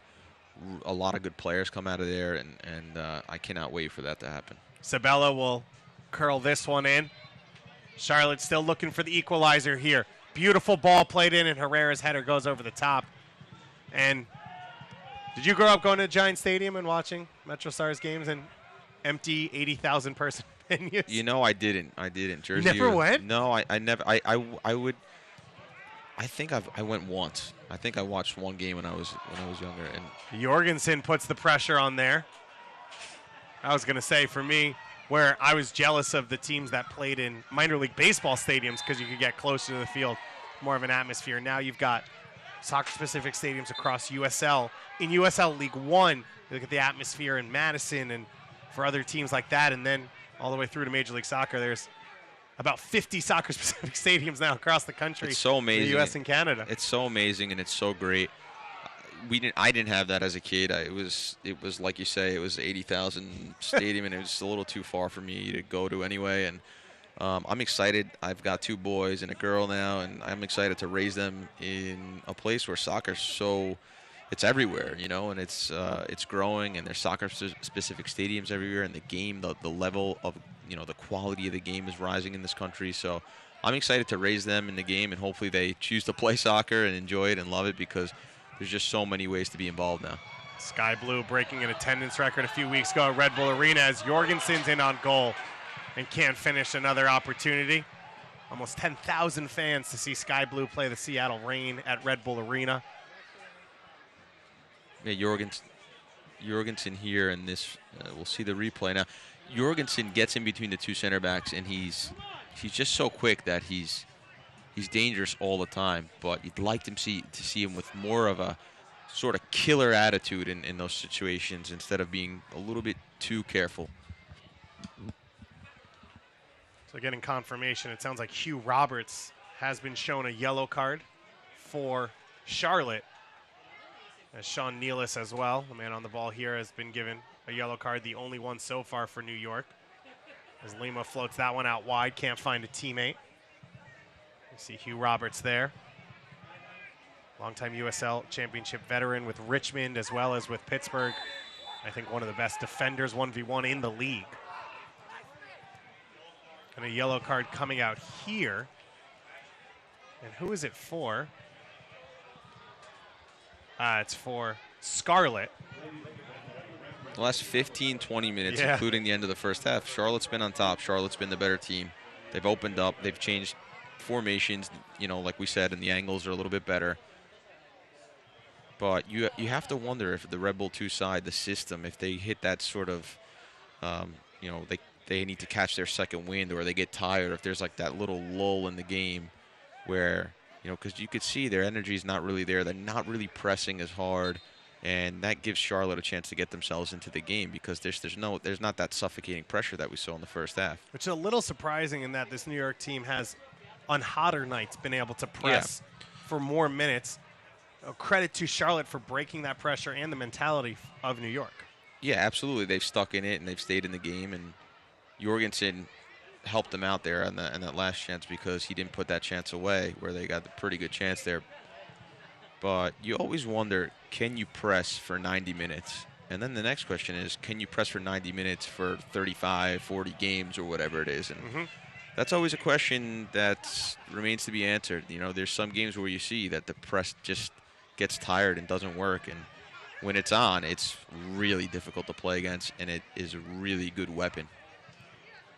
[SPEAKER 2] A lot of good players come out of there, and I cannot wait for that to happen.
[SPEAKER 1] Sabella will curl this one in. Charlotte still looking for the equalizer here. Beautiful ball played in, and Herrera's header goes over the top. And did you grow up going to Giant Stadium and watching MetroStars games in empty 80,000 person venues?
[SPEAKER 2] You know, I didn't. Jersey.
[SPEAKER 1] Never went?
[SPEAKER 2] No, I never. I would. I think I went once. I think I watched one game when I was younger. And
[SPEAKER 1] Jorgensen puts the pressure on there. I was going to say, for me, where I was jealous of the teams that played in minor league baseball stadiums because you could get closer to the field, more of an atmosphere. Now you've got soccer-specific stadiums across USL. In USL League One, you look at the atmosphere in Madison and for other teams like that, and then all the way through to Major League Soccer, there's about 50 soccer-specific stadiums now across the country.
[SPEAKER 2] It's so amazing.
[SPEAKER 1] In the U.S. and Canada.
[SPEAKER 2] It's so amazing, and it's so great. I didn't have that as a kid. It was like you say, it was 80,000 stadium, and it was a little too far for me to go to anyway. And I'm excited. I've got 2 boys and a girl now, and I'm excited to raise them in a place where soccer's it's everywhere, and it's growing, and there's soccer-specific stadiums everywhere, and the game, the level of, the quality of the game is rising in this country. So I'm excited to raise them in the game, and hopefully they choose to play soccer and enjoy it and love it, because there's just so many ways to be involved now.
[SPEAKER 1] Sky Blue breaking an attendance record a few weeks ago at Red Bull Arena as Jorgensen's in on goal and can't finish another opportunity. Almost 10,000 fans to see Sky Blue play the Seattle Reign at Red Bull Arena.
[SPEAKER 2] Yeah, Jorgensen here, and this we'll see the replay now. Jorgensen gets in between the 2 center backs, and he's just so quick that he's dangerous all the time. But you'd like to see him with more of a sort of killer attitude in those situations instead of being a little bit too careful.
[SPEAKER 1] So getting confirmation, it sounds like Hugh Roberts has been shown a yellow card for Charlotte. As Sean Nealis as well, the man on the ball here, has been given a yellow card, the only one so far for New York. As Lima floats that one out wide, can't find a teammate. You see Hugh Roberts there. Longtime USL Championship veteran with Richmond as well as with Pittsburgh. I think one of the best defenders 1v1 in the league. And a yellow card coming out here. And who is it for? It's for Scarlett.
[SPEAKER 2] The last 15, 20 minutes, including the end of the first half, Charlotte's been on top. Charlotte's been the better team. They've opened up. They've changed formations. You know, like we said, and the angles are a little bit better. But you have to wonder if the Red Bull 2 side, the system, if they hit that sort of, you know, they need to catch their second wind, or they get tired, if there's like that little lull in the game where, you know, because you could see their energy is not really there. They're not really pressing as hard, and that gives Charlotte a chance to get themselves into the game because there's not that suffocating pressure that we saw in the first half.
[SPEAKER 1] Which is a little surprising in that this New York team has, on hotter nights, been able to press for more minutes. Credit to Charlotte for breaking that pressure and the mentality of New York.
[SPEAKER 2] Yeah, absolutely. They've stuck in it and they've stayed in the game, and Jorgensen helped them out there on that last chance because he didn't put that chance away where they got the pretty good chance there. But you always wonder, can you press for 90 minutes? And then the next question is, can you press for 90 minutes for 35, 40 games or whatever it is? And that's always a question that remains to be answered. You know, there's some games where you see that the press just gets tired and doesn't work, and when it's on, it's really difficult to play against, and it is a really good weapon.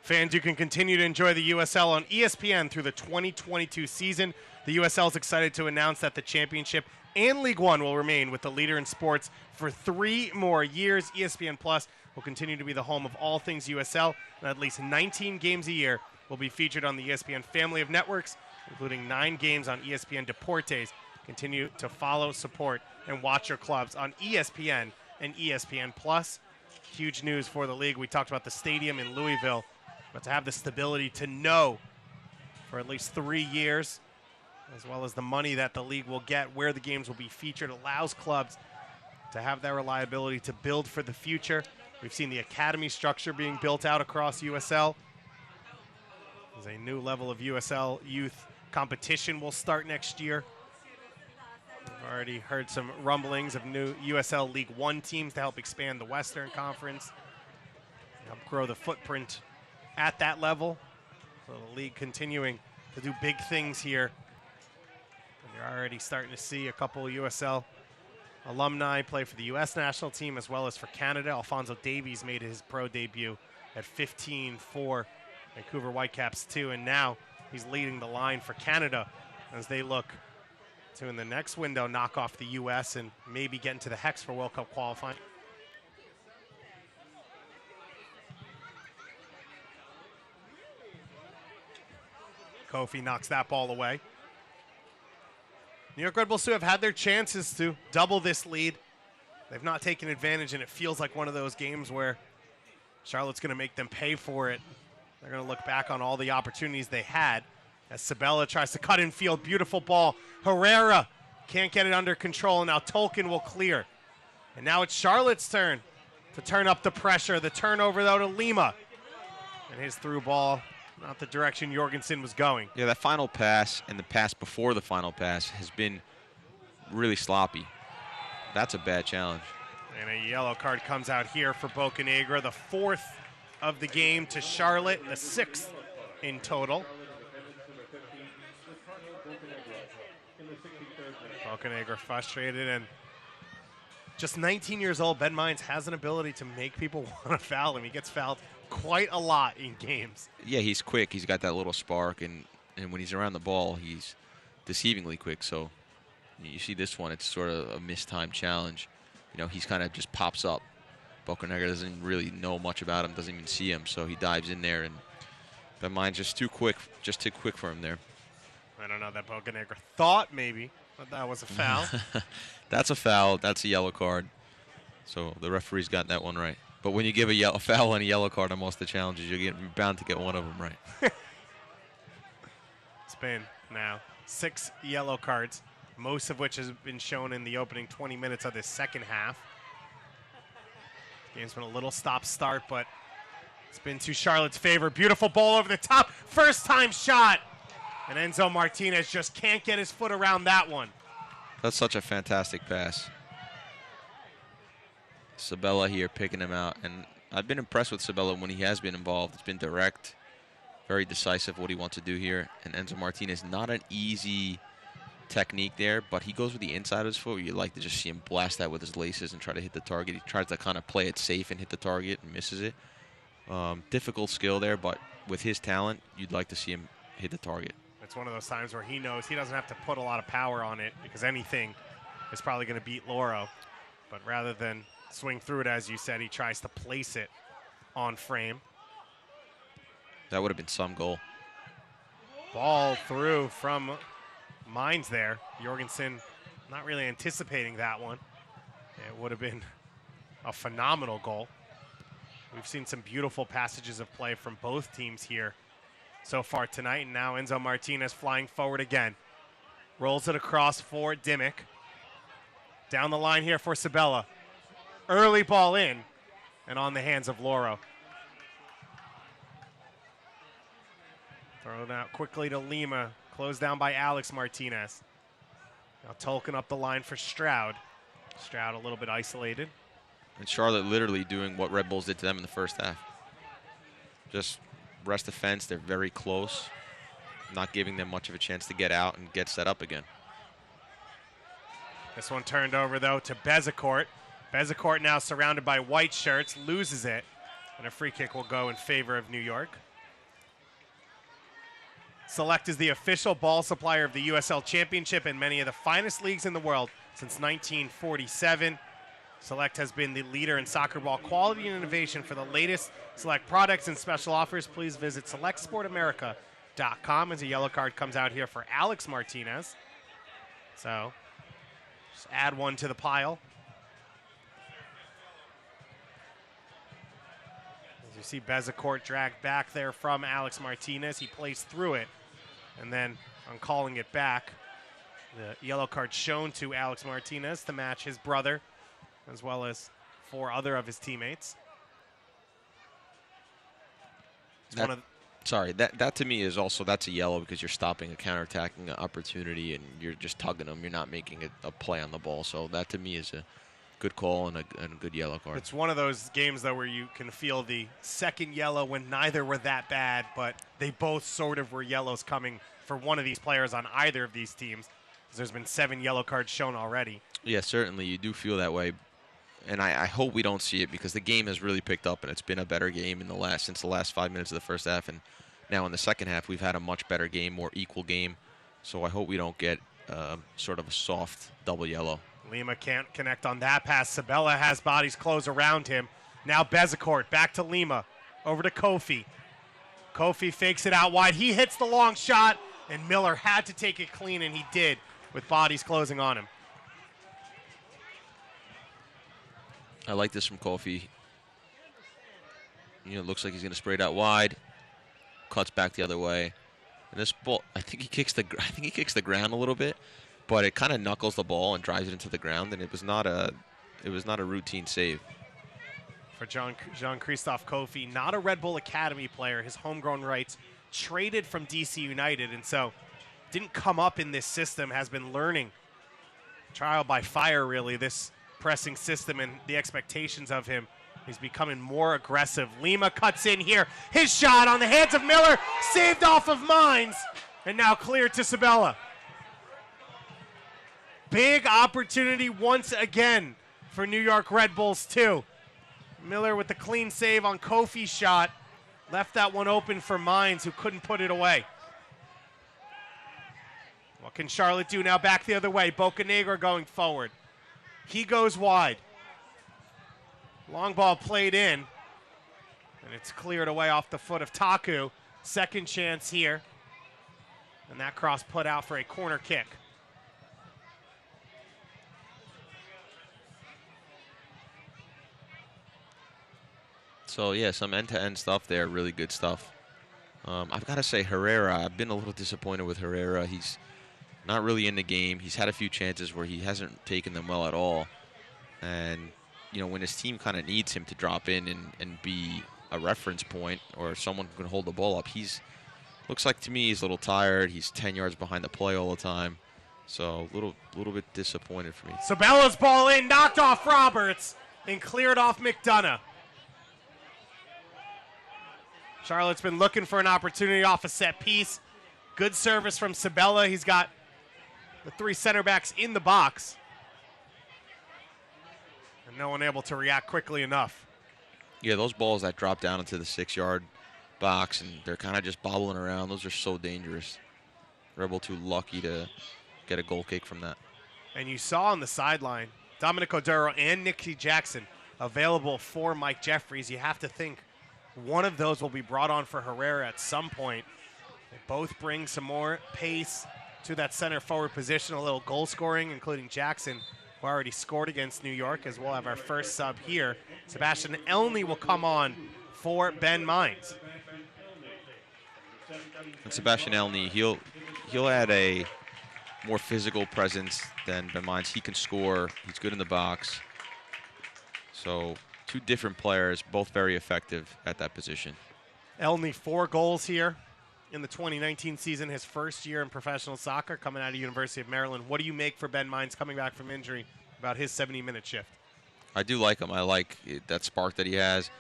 [SPEAKER 1] Fans, you can continue to enjoy the USL on ESPN through the 2022 season. The USL is excited to announce that the championship and League One will remain with the leader in sports for 3 more years. ESPN Plus will continue to be the home of all things USL, and at least 19 games a year will be featured on the ESPN family of networks, including 9 games on ESPN Deportes. Continue to follow, support, and watch your clubs on ESPN and ESPN Plus. Huge news for the league. We talked about the stadium in Louisville, but to have the stability to know for at least 3 years, as well as the money that the league will get, where the games will be featured, allows clubs to have that reliability to build for the future. We've seen the academy structure being built out across USL. There's a new level of USL youth competition will start next year. We've already heard some rumblings of new USL League One teams to help expand the Western Conference, help grow the footprint at that level. So the league continuing to do big things here. And you're already starting to see a couple of USL alumni play for the U.S. national team as well as for Canada. Alphonso Davies made his pro debut at 15 for Vancouver Whitecaps too, and now he's leading the line for Canada as they look to, in the next window, knock off the U.S. and maybe get into the Hex for World Cup qualifying. Kofi knocks that ball away. New York Red Bulls too have had their chances to double this lead. They've not taken advantage, and it feels like one of those games where Charlotte's going to make them pay for it. They're going to look back on all the opportunities they had as Sabella tries to cut in field. Beautiful ball. Herrera can't get it under control, and now Tolkien will clear. And now it's Charlotte's turn to turn up the pressure. The turnover, though, to Lima. And his through ball, not the direction Jorgensen was going.
[SPEAKER 2] Yeah, that final pass and the pass before the final pass has been really sloppy. That's a bad challenge.
[SPEAKER 1] And a yellow card comes out here for Bocanegra, the 4th of the game to Charlotte, the 6th in total. Bocanegra frustrated, and just 19 years old, Ben Mines has an ability to make people want to foul him. He gets fouled quite a lot in games.
[SPEAKER 2] Yeah, he's quick. He's got that little spark, and when he's around the ball, he's deceivingly quick. So you see this one, it's sort of a mistimed challenge. You know, he's kind of just pops up. Bocanegra doesn't really know much about him, doesn't even see him, so he dives in there, and Ben Mines just too quick for him there.
[SPEAKER 1] I don't know, that Bocanegra thought maybe that was a foul.
[SPEAKER 2] That's a foul. That's a yellow card. So the referee's got that one right. But when you give a foul and a yellow card on most of the challenges, you're bound to get one of them right.
[SPEAKER 1] It's been now. 6 yellow cards, most of which has been shown in the opening 20 minutes of this second half. Game's been a little stop-start, but it's been to Charlotte's favor. Beautiful ball over the top. First-time shot. And Enzo Martinez just can't get his foot around that one.
[SPEAKER 2] That's such a fantastic pass. Sabella here picking him out. And I've been impressed with Sabella when he has been involved. It's been direct, very decisive what he wants to do here. And Enzo Martinez, not an easy technique there, but he goes with the inside of his foot. You like to just see him blast that with his laces and try to hit the target. He tries to kind of play it safe and hit the target and misses it. Difficult skill there, but with his talent, you'd like to see him hit the target.
[SPEAKER 1] It's one of those times where he knows he doesn't have to put a lot of power on it because anything is probably going to beat Loro. But rather than swing through it, as you said, he tries to place it on frame.
[SPEAKER 2] That would have been some goal.
[SPEAKER 1] Ball through from Mines there. Jorgensen not really anticipating that one. It would have been a phenomenal goal. We've seen some beautiful passages of play from both teams here so far tonight, and now Enzo Martinez flying forward again. Rolls it across for Dimmick. Down the line here for Sabella. Early ball in, and on the hands of Loro. Thrown out quickly to Lima. Closed down by Alex Martinez. Now Tolkien up the line for Stroud. Stroud a little bit isolated.
[SPEAKER 2] And Charlotte literally doing what Red Bulls did to them in the first half. Just rest the fence. They're very close. Not giving them much of a chance to get out and get set up again.
[SPEAKER 1] This one turned over, though, to Bezecourt. Bezecourt now surrounded by white shirts. Loses it. And a free kick will go in favor of New York. Select is the official ball supplier of the USL Championship and many of the finest leagues in the world since 1947. Select has been the leader in soccer ball quality and innovation. For the latest Select products and special offers, please visit selectsportamerica.com as a yellow card comes out here for Alex Martinez. So just add one to the pile. As you see Bezecourt dragged back there from Alex Martinez. He plays through it. And then on calling it back, the yellow card shown to Alex Martinez to match his brother, as well as 4 other of his teammates.
[SPEAKER 2] That to me is also, that's a yellow because you're stopping a counterattacking opportunity and you're just tugging them. You're not making a play on the ball. So that to me is a good call and a good yellow card.
[SPEAKER 1] It's one of those games, though, where you can feel the second yellow when neither were that bad, but they both sort of were yellows coming for one of these players on either of these teams. There's been 7 yellow cards shown already.
[SPEAKER 2] Yeah, certainly. You do feel that way. And I hope we don't see it because the game has really picked up and it's been a better game since the last 5 minutes of the first half. And now in the second half, we've had a much better game, more equal game. So I hope we don't get sort of a soft double yellow.
[SPEAKER 1] Lima can't connect on that pass. Sabella has bodies close around him. Now Bezecourt back to Lima. Over to Kofi. Kofi fakes it out wide. He hits the long shot, and Miller had to take it clean, and he did with bodies closing on him.
[SPEAKER 2] I like this from Kofi. It looks like he's going to spray it out wide. Cuts back the other way. And this ball, I think he kicks the ground a little bit, but it kind of knuckles the ball and drives it into the ground, and it was not a routine save.
[SPEAKER 1] For Jean-Christophe Kofi, not a Red Bull Academy player. His homegrown rights traded from DC United, and so didn't come up in this system, has been learning. Trial by fire, really, this pressing system and the expectations of him. He's becoming more aggressive. Lima cuts in here. His shot on the hands of Miller, saved off of Mines, and now cleared to Sabella. Big opportunity once again for New York Red Bulls, too. Miller with the clean save on Kofi's shot. Left that one open for Mines, who couldn't put it away. What can Charlotte do now? Back the other way. Bocanegra going forward. He goes wide. Long ball played in. And it's cleared away off the foot of Taku. Second chance here. And that cross put out for a corner kick.
[SPEAKER 2] So, yeah, some end-to-end stuff there. Really good stuff. I've got to say Herrera, I've been a little disappointed with Herrera. He's not really in the game. He's had a few chances where he hasn't taken them well at all. And, you know, when his team kind of needs him to drop in and be a reference point or someone who can hold the ball up, looks like to me he's a little tired. He's 10 yards behind the play all the time. So a little bit disappointed for me.
[SPEAKER 1] Sabella's ball in, knocked off Roberts, and cleared off McDonough. Charlotte's been looking for an opportunity off a set piece. Good service from Sabella. He's got the 3 center backs in the box. And no one able to react quickly enough.
[SPEAKER 2] Yeah, those balls that drop down into the 6-yard box and they're kind of just bobbling around, those are so dangerous. Rebel too lucky to get a goal kick from that.
[SPEAKER 1] And you saw on the sideline, Dominic Oduro and Nicky Jackson available for Mike Jeffries. You have to think one of those will be brought on for Herrera at some point. They both bring some more pace to that center forward position, a little goal scoring, including Jackson, who already scored against New York, as we'll have our first sub here. Sebastian Elney will come on for Ben Mines.
[SPEAKER 2] And Sebastian Elney, he'll add a more physical presence than Ben Mines. He can score. He's good in the box. So 2 different players, both very effective at that position.
[SPEAKER 1] Elney 4 goals here in the 2019 season, his first year in professional soccer, coming out of University of Maryland. What do you make for Ben Mines coming back from injury about his 70-minute shift?
[SPEAKER 2] I do like him. I like that spark that he has.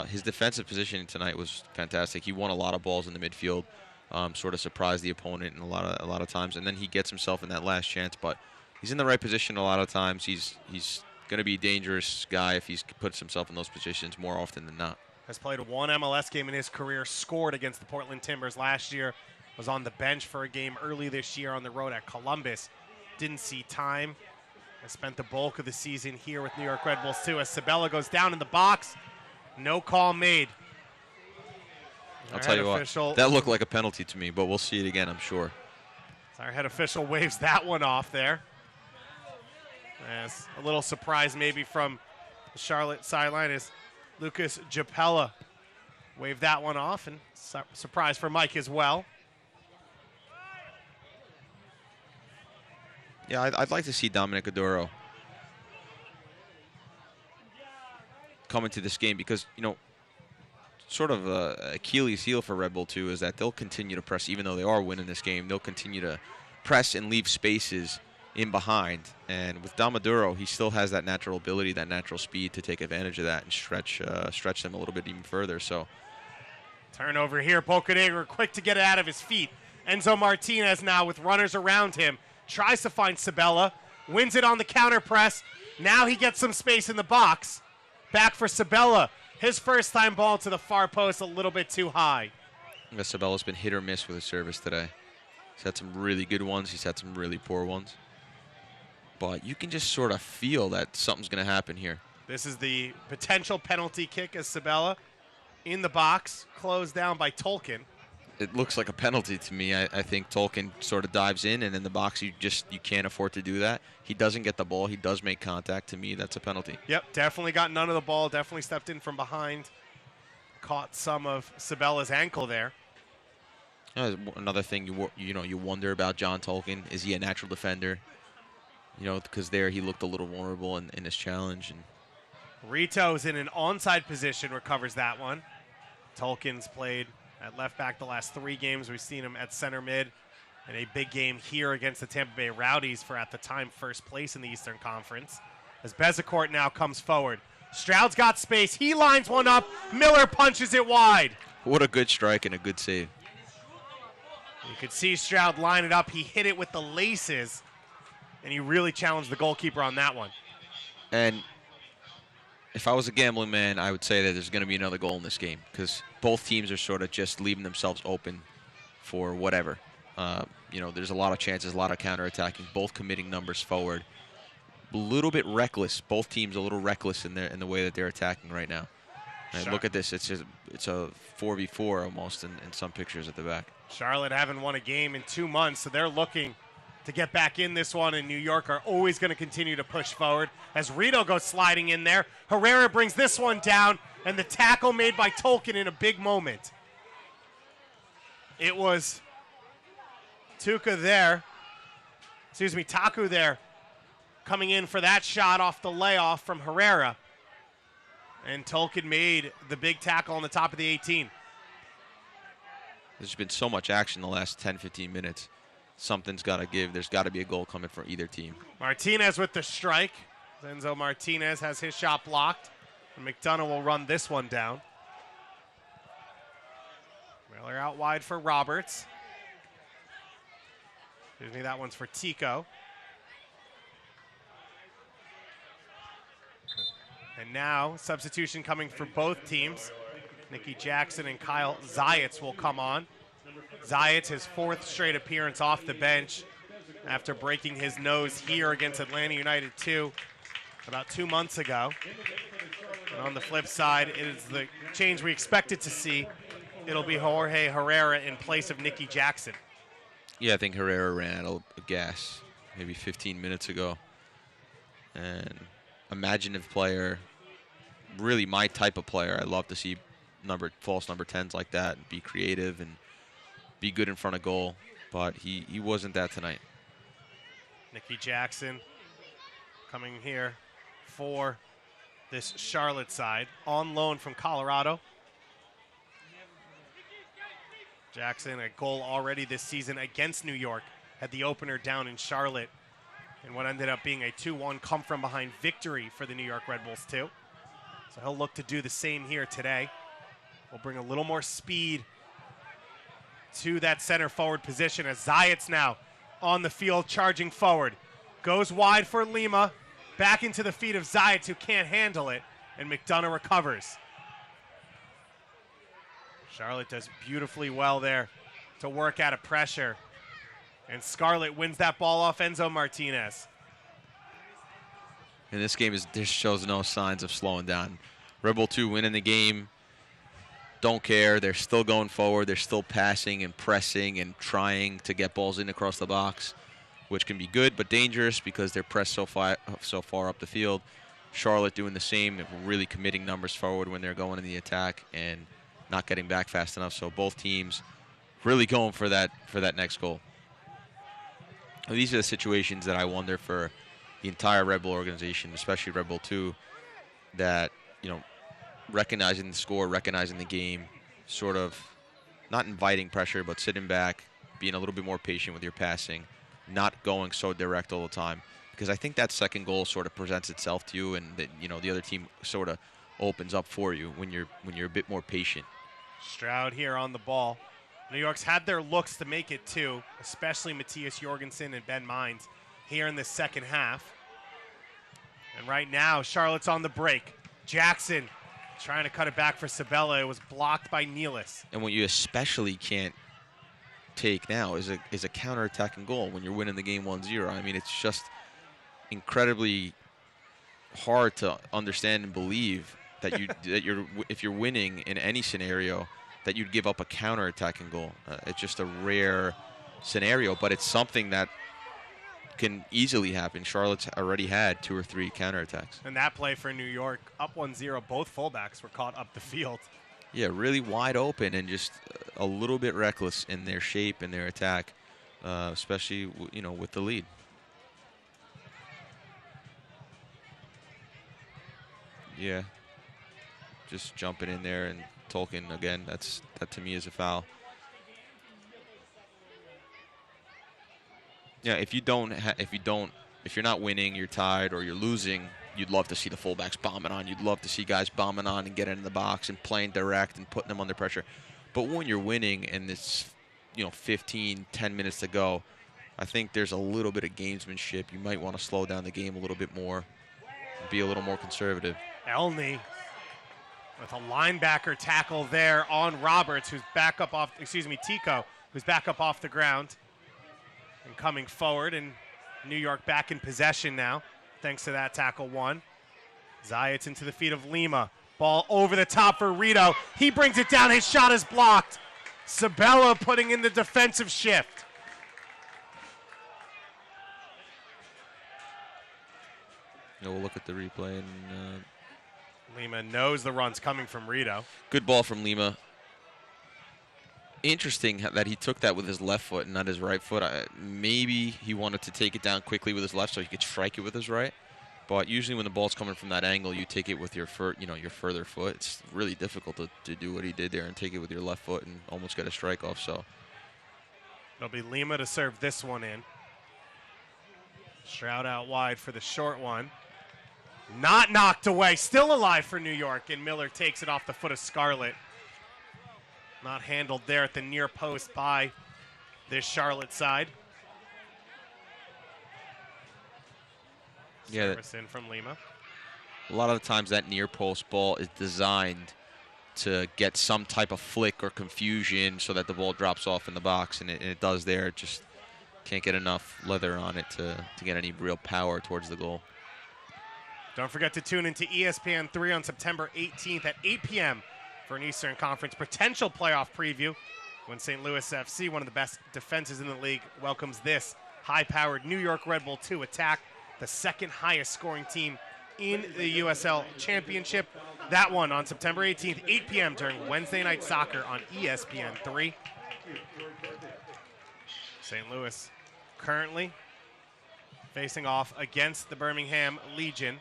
[SPEAKER 2] His defensive position tonight was fantastic. He won a lot of balls in the midfield, sort of surprised the opponent in a lot of times, and then he gets himself in that last chance. But he's in the right position a lot of times. He's going to be a dangerous guy if he puts himself in those positions more often than not.
[SPEAKER 1] Has played 1 MLS game in his career, scored against the Portland Timbers last year, was on the bench for a game early this year on the road at Columbus. Didn't see time. Has spent the bulk of the season here with New York Red Bulls too. As Sabella goes down in the box, no call made.
[SPEAKER 2] I'll tell you what, that looked like a penalty to me, but we'll see it again, I'm sure.
[SPEAKER 1] Our head official waves that one off there. As a little surprise maybe from the Charlotte sideline is Lucas Japella waved that one off, and surprise for Mike as well.
[SPEAKER 2] Yeah, I'd like to see Dominic Oduro come into this game because, you know, sort of Achilles heel for Red Bull 2 is that they'll continue to press. Even though they are winning this game, they'll continue to press and leave spaces in behind. And with Oduro, he still has that natural ability, that natural speed to take advantage of that and stretch them a little bit even further. So,
[SPEAKER 1] turnover here. Bocanegra quick to get it out of his feet. Enzo Martinez now with runners around him. Tries to find Sabella. Wins it on the counter press. Now he gets some space in the box. Back for Sabella. His first time ball to the far post, a little bit too high.
[SPEAKER 2] Sabella's been hit or miss with his service today. He's had some really good ones. He's had some really poor ones. But you can just sort of feel that something's going to happen here.
[SPEAKER 1] This is the potential penalty kick as Sabella in the box, closed down by Tolkien.
[SPEAKER 2] It looks like a penalty to me. I think Tolkien sort of dives in, and in the box you can't afford to do that. He doesn't get the ball. He does make contact. To me, that's a penalty.
[SPEAKER 1] Yep, definitely got none of the ball. Definitely stepped in from behind. Caught some of Sabella's ankle there.
[SPEAKER 2] Another thing you wonder about John Tolkien. Is he a natural defender? You know, because there he looked a little vulnerable in his challenge. And
[SPEAKER 1] Rito's in an onside position, recovers that one. Tolkien's played at left back the last 3 games. We've seen him at center mid in a big game here against the Tampa Bay Rowdies for, at the time, first place in the Eastern Conference. As Bezecourt now comes forward. Stroud's got space. He lines one up. Miller punches it wide.
[SPEAKER 2] What a good strike and a good save.
[SPEAKER 1] You could see Stroud line it up. He hit it with the laces, and he really challenged the goalkeeper on that one.
[SPEAKER 2] And if I was a gambling man, I would say that there's going to be another goal in this game because both teams are sort of just leaving themselves open for whatever. You know, there's a lot of chances, a lot of counterattacking, both committing numbers forward. A little bit reckless. Both teams a little reckless in the way that they're attacking right now. And look at this. It's a 4v4 almost in some pictures at the back.
[SPEAKER 1] Charlotte haven't won a game in 2 months, so they're looking to get back in this one, and New York are always going to continue to push forward as Rito goes sliding in there. Herrera brings this one down, and the tackle made by Tolkien in a big moment. It was Taku there, coming in for that shot off the layoff from Herrera. And Tolkien made the big tackle on the top of the 18.
[SPEAKER 2] There's been so much action the last 10, 15 minutes. Something's got to give. There's got to be a goal coming for either team.
[SPEAKER 1] Martinez with the strike. Enzo Martinez has his shot blocked. And McDonough will run this one down. Miller out wide for Roberts. Excuse me, that one's for Tico. And now, substitution coming for both teams. Nicky Jackson and Kyle Zayats will come on. Zayats, his fourth straight appearance off the bench after breaking his nose here against Atlanta United 2 about 2 months ago. And on the flip side, it is the change we expected to see. It'll be Jorge Herrera in place of Nicky Jackson.
[SPEAKER 2] Yeah, I think Herrera ran out of gas maybe 15 minutes ago. And imaginative player, really my type of player. I love to see false number 10s like that and be creative and be good in front of goal, but he wasn't that tonight.
[SPEAKER 1] Nicky Jackson coming here for this Charlotte side, on loan from Colorado. Jackson, a goal already this season against New York, had the opener down in Charlotte in what ended up being a 2-1 come-from-behind victory for the New York Red Bulls, too. So he'll look to do the same here today. We'll bring a little more speed to that center forward position as Zayats now on the field charging forward. Goes wide for Lima. Back into the feet of Zayats, who can't handle it, and McDonough recovers. Charlotte does beautifully well there to work out of pressure. And Scarlett wins that ball off Enzo Martinez.
[SPEAKER 2] And this game this shows no signs of slowing down. Red Bull 2 winning the game. Don't care. They're still going forward. They're still passing and pressing and trying to get balls in across the box, which can be good but dangerous because they're pressed so far up the field. Charlotte doing the same, really committing numbers forward when they're going in the attack and not getting back fast enough. So both teams really going for that next goal. These are the situations that I wonder for the entire Red Bull organization, especially Red Bull 2, that, recognizing the score, recognizing the game, sort of not inviting pressure, but sitting back, being a little bit more patient with your passing, not going so direct all the time. Because I think that second goal sort of presents itself to you, and the other team sort of opens up for you when you're a bit more patient.
[SPEAKER 1] Stroud here on the ball. New York's had their looks to make it too, especially Matthias Jorgensen and Ben Mines here in the second half. And right now, Charlotte's on the break. Jackson trying to cut it back for Sabella. It was blocked by Nealis.
[SPEAKER 2] And what you especially can't take now is a counter-attacking goal when you're winning the game 1-0. I mean, it's just incredibly hard to understand and believe that if you're winning in any scenario, that you'd give up a counter-attacking goal. It's just a rare scenario, but it's something that can easily happen. Charlotte's already had 2 or 3 counterattacks.
[SPEAKER 1] And that play for New York, up 1-0, both fullbacks were caught up the field.
[SPEAKER 2] Yeah, really wide open and just a little bit reckless in their shape and their attack, especially with the lead. Yeah, just jumping in there, and Tolkien again. That to me is a foul. Yeah, if you're not winning, you're tied, or you're losing, you'd love to see the fullbacks bombing on. You'd love to see guys bombing on and getting in the box and playing direct and putting them under pressure. But when you're winning and it's 15, 10 minutes to go, I think there's a little bit of gamesmanship. You might want to slow down the game a little bit more, be a little more conservative.
[SPEAKER 1] Elney with a linebacker tackle there on Roberts, who's back up off, Tico, who's back up off the ground and coming forward, and New York back in possession now, thanks to that tackle one. Zayats into the feet of Lima. Ball over the top for Rito. He brings it down. His shot is blocked. Sabella putting in the defensive shift.
[SPEAKER 2] We'll look at the replay. And
[SPEAKER 1] Lima knows the run's coming from Rito.
[SPEAKER 2] Good ball from Lima. Interesting that he took that with his left foot and not his right foot. Maybe he wanted to take it down quickly with his left so he could strike it with his right. But usually when the ball's coming from that angle, you take it with your your further foot. It's really difficult to do what he did there and take it with your left foot and almost get a strike off. So
[SPEAKER 1] it'll be Lima to serve this one in. Stroud out wide for the short one. Not knocked away. Still alive for New York, and Miller takes it off the foot of Scarlett. Not handled there at the near post by this Charlotte side.
[SPEAKER 2] Yeah,
[SPEAKER 1] Service in from Lima.
[SPEAKER 2] A lot of the times that near post ball is designed to get some type of flick or confusion so that the ball drops off in the box, and it does there. It just can't get enough leather on it to get any real power towards the goal.
[SPEAKER 1] Don't forget to tune into ESPN 3 on September 18th at 8 p.m. for an Eastern Conference potential playoff preview when St. Louis FC, one of the best defenses in the league, welcomes this high-powered New York Red Bull 2 attack, the second highest scoring team in the USL Championship. That one on September 18th, 8 p.m. during Wednesday Night Soccer on ESPN 3. St. Louis currently facing off against the Birmingham Legion.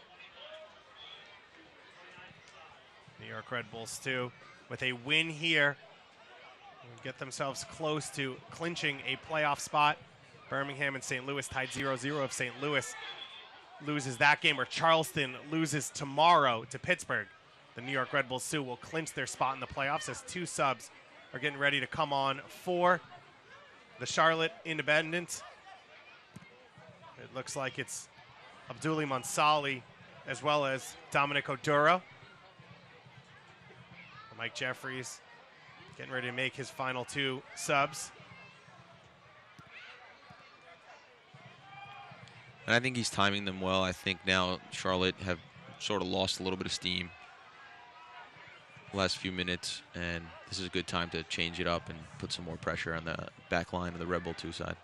[SPEAKER 1] New York Red Bulls, too, with a win here, get themselves close to clinching a playoff spot. Birmingham and St. Louis tied 0-0. If St. Louis loses that game or Charleston loses tomorrow to Pittsburgh, the New York Red Bulls, too, will clinch their spot in the playoffs as two subs are getting ready to come on for the Charlotte Independents. It looks like it's Abdoulaye Mansali as well as Dominic Oduro. Mike Jeffries getting ready to make his final two subs.
[SPEAKER 2] And I think he's timing them well. I think now Charlotte have sort of lost a little bit of steam last few minutes, and this is a good time to change it up and put some more pressure on the back line of the Red Bull 2 side.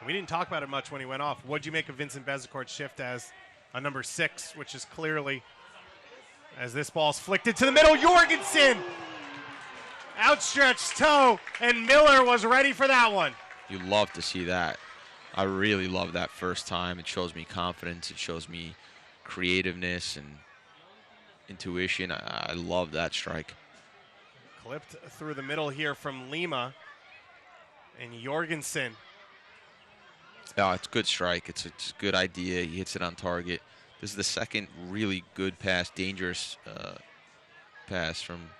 [SPEAKER 1] We didn't talk about it much when he went off. What'd you make of Vincent Bezecourt's shift as a number 6, which is clearly, as this ball's flicked into the middle, Jorgensen! Outstretched toe, and Miller was ready for that one.
[SPEAKER 2] You love to see that. I really love that first time. It shows me confidence. It shows me creativeness and intuition. I love that strike.
[SPEAKER 1] Clipped through the middle here from Lima, and Jorgensen.
[SPEAKER 2] Oh, it's a good strike. It's a good idea. He hits it on target. This is the second really good pass, dangerous pass from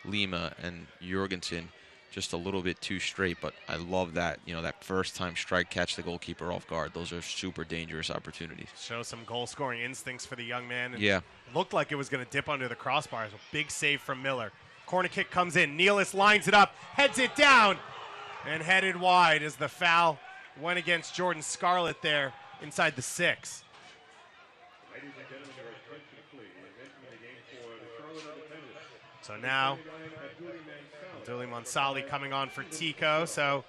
[SPEAKER 2] Lima, and Jorgensen just a little bit too straight, but I love that. You know, that first time strike, catch the goalkeeper off guard. Those are super dangerous opportunities.
[SPEAKER 1] Show some goal-scoring instincts for the young man. And
[SPEAKER 2] yeah.
[SPEAKER 1] Looked like it was going to dip under the crossbars. A big save from Miller. Corner kick comes in. Nealis lines it up, heads it down, and headed wide as the foul went against Jordan Scarlett there inside the 6. So now, Abdoulaye Mansali coming on for Tico. So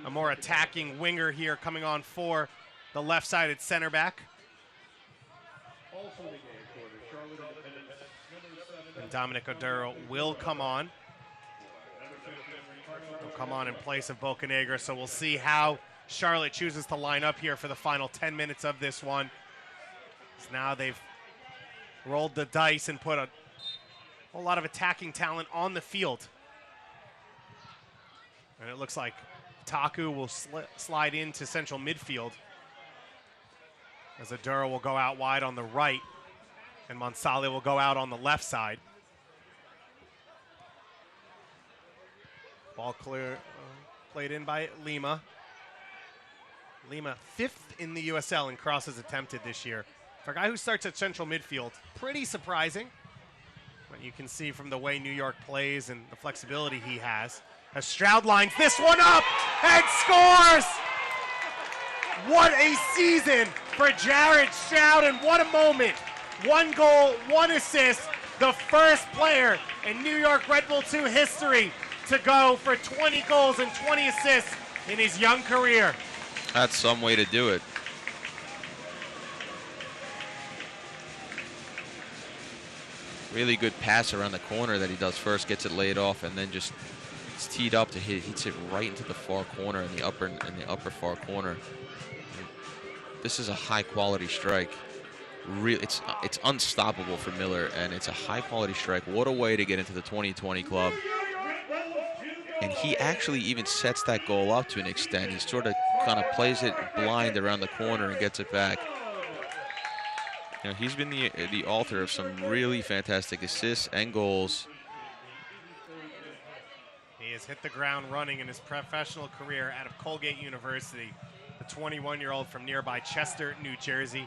[SPEAKER 1] a more attacking winger here coming on for the left-sided center back. And Dominic Oduro will come on. He'll come on in place of Bocanegra. So we'll see how Charlotte chooses to line up here for the final 10 minutes of this one. So now they've rolled the dice and put a whole lot of attacking talent on the field. And it looks like Taku will slide into central midfield as Oduro will go out wide on the right and Mansali will go out on the left side. Ball clear, played in by Lima. Lima 5th in the USL in crosses attempted this year. For a guy who starts at central midfield, pretty surprising. But you can see from the way New York plays and the flexibility he has. As Stroud lines this one up and scores! What a season for Jared Stroud, and what a moment. 1 goal, 1 assist, the first player in New York Red Bull 2 history to go for 20 goals and 20 assists in his young career.
[SPEAKER 2] That's some way to do it. Really good pass around the corner that he does first, gets it laid off, and then just it's teed up to hit. Hits it right into the far corner, in the upper far corner. And this is a high quality strike. Really, it's unstoppable for Miller, and it's a high quality strike. What a way to get into the 2020 club. And he actually even sets that goal up to an extent. He sort of kind of plays it blind around the corner and gets it back. You know, he's been the author of some really fantastic assists and goals.
[SPEAKER 1] He has hit the ground running in his professional career out of Colgate University. The 21-year-old from nearby Chester, New Jersey.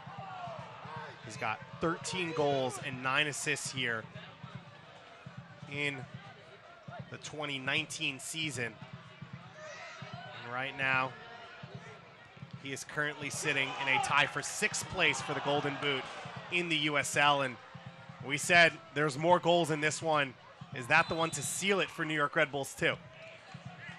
[SPEAKER 1] He's got 13 goals and 9 assists here in the 2019 season. And right now, he is currently sitting in a tie for 6th place for the Golden Boot in the USL. And we said there's more goals in this one. Is that the one to seal it for New York Red Bulls too?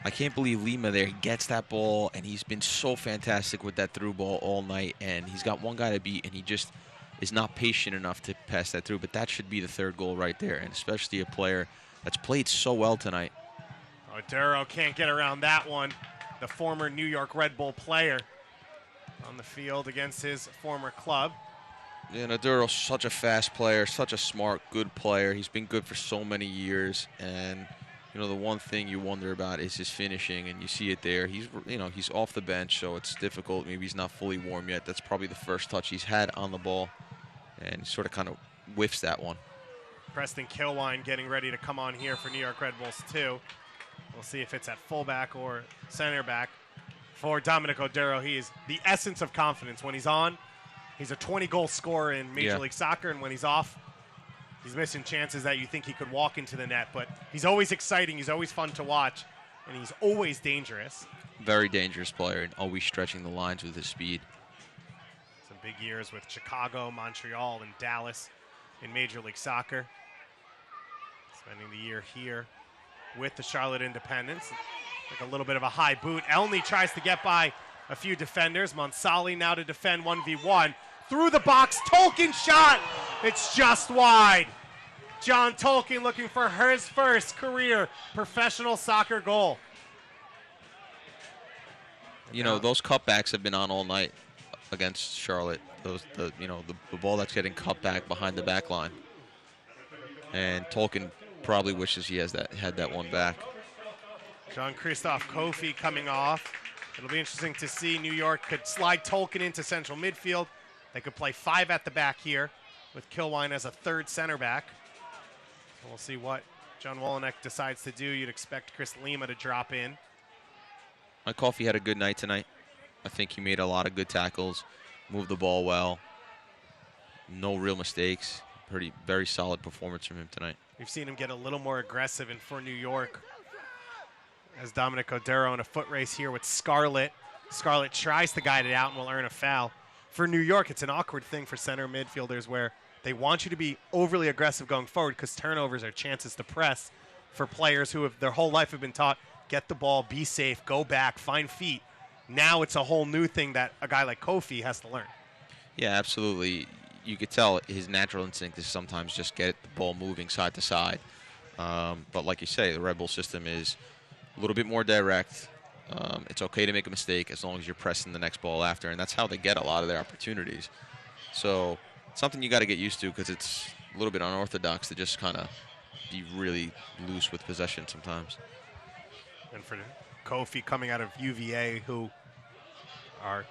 [SPEAKER 2] I can't believe Lima there gets that ball, and he's been so fantastic with that through ball all night. And he's got one guy to beat, and he just is not patient enough to pass that through. But that should be the 3rd goal right there, and especially a player that's played so well tonight.
[SPEAKER 1] Duro can't get around that one. The former New York Red Bull player on the field against his former club.
[SPEAKER 2] Yeah, Naduro's such a fast player, such a smart, good player. He's been good for so many years, and you know the one thing you wonder about is his finishing, and you see it there. He's he's off the bench, so it's difficult. Maybe he's not fully warm yet. That's probably the first touch he's had on the ball, and he sort of kind of whiffs that one.
[SPEAKER 1] Preston Kilwine getting ready to come on here for New York Red Bulls too. We'll see if it's at fullback or center back. For Dominic Oduro, he is the essence of confidence. When he's on, he's a 20-goal scorer in Major League Soccer, and when he's off, he's missing chances that you think he could walk into the net. But he's always exciting, he's always fun to watch, and he's always dangerous.
[SPEAKER 2] Very dangerous player, and always stretching the lines with his speed.
[SPEAKER 1] Some big years with Chicago, Montreal, and Dallas in Major League Soccer. Spending the year here with the Charlotte Independents. Like a little bit of a high boot. Elney tries to get by a few defenders. Monsali now to defend 1v1. Through the box, Tolkien shot. It's just wide. John Tolkien looking for his first career professional soccer goal.
[SPEAKER 2] You know, those cutbacks have been on all night against Charlotte. The ball that's getting cut back behind the back line. And Tolkien probably wishes he had that one back.
[SPEAKER 1] Jean-Christophe Kofi coming off. It'll be interesting to see. New York could slide Tolkien into central midfield. They could play 5 at the back here with Kilwine as a 3rd center back. We'll see what John Wolynek decides to do. You'd expect Chris Lima to drop in.
[SPEAKER 2] Mike Coffey had a good night tonight. I think he made a lot of good tackles, moved the ball well. No real mistakes. Very solid performance from him tonight.
[SPEAKER 1] We've seen him get a little more aggressive, and for New York, as Dominic Oduro in a foot race here with Scarlett. Scarlett tries to guide it out and will earn a foul. For New York, it's an awkward thing for center midfielders where they want you to be overly aggressive going forward because turnovers are chances to press for players who have their whole life have been taught, get the ball, be safe, go back, find feet. Now it's a whole new thing that a guy like Kofi has to learn.
[SPEAKER 2] Yeah, absolutely. You could tell his natural instinct is sometimes just get the ball moving side to side. But like you say, the Red Bull system is a little bit more direct. It's okay to make a mistake as long as you're pressing the next ball after, and that's how they get a lot of their opportunities. So it's something you got to get used to because it's a little bit unorthodox to just kind of be really loose with possession sometimes.
[SPEAKER 1] And for Kofi coming out of UVA, who are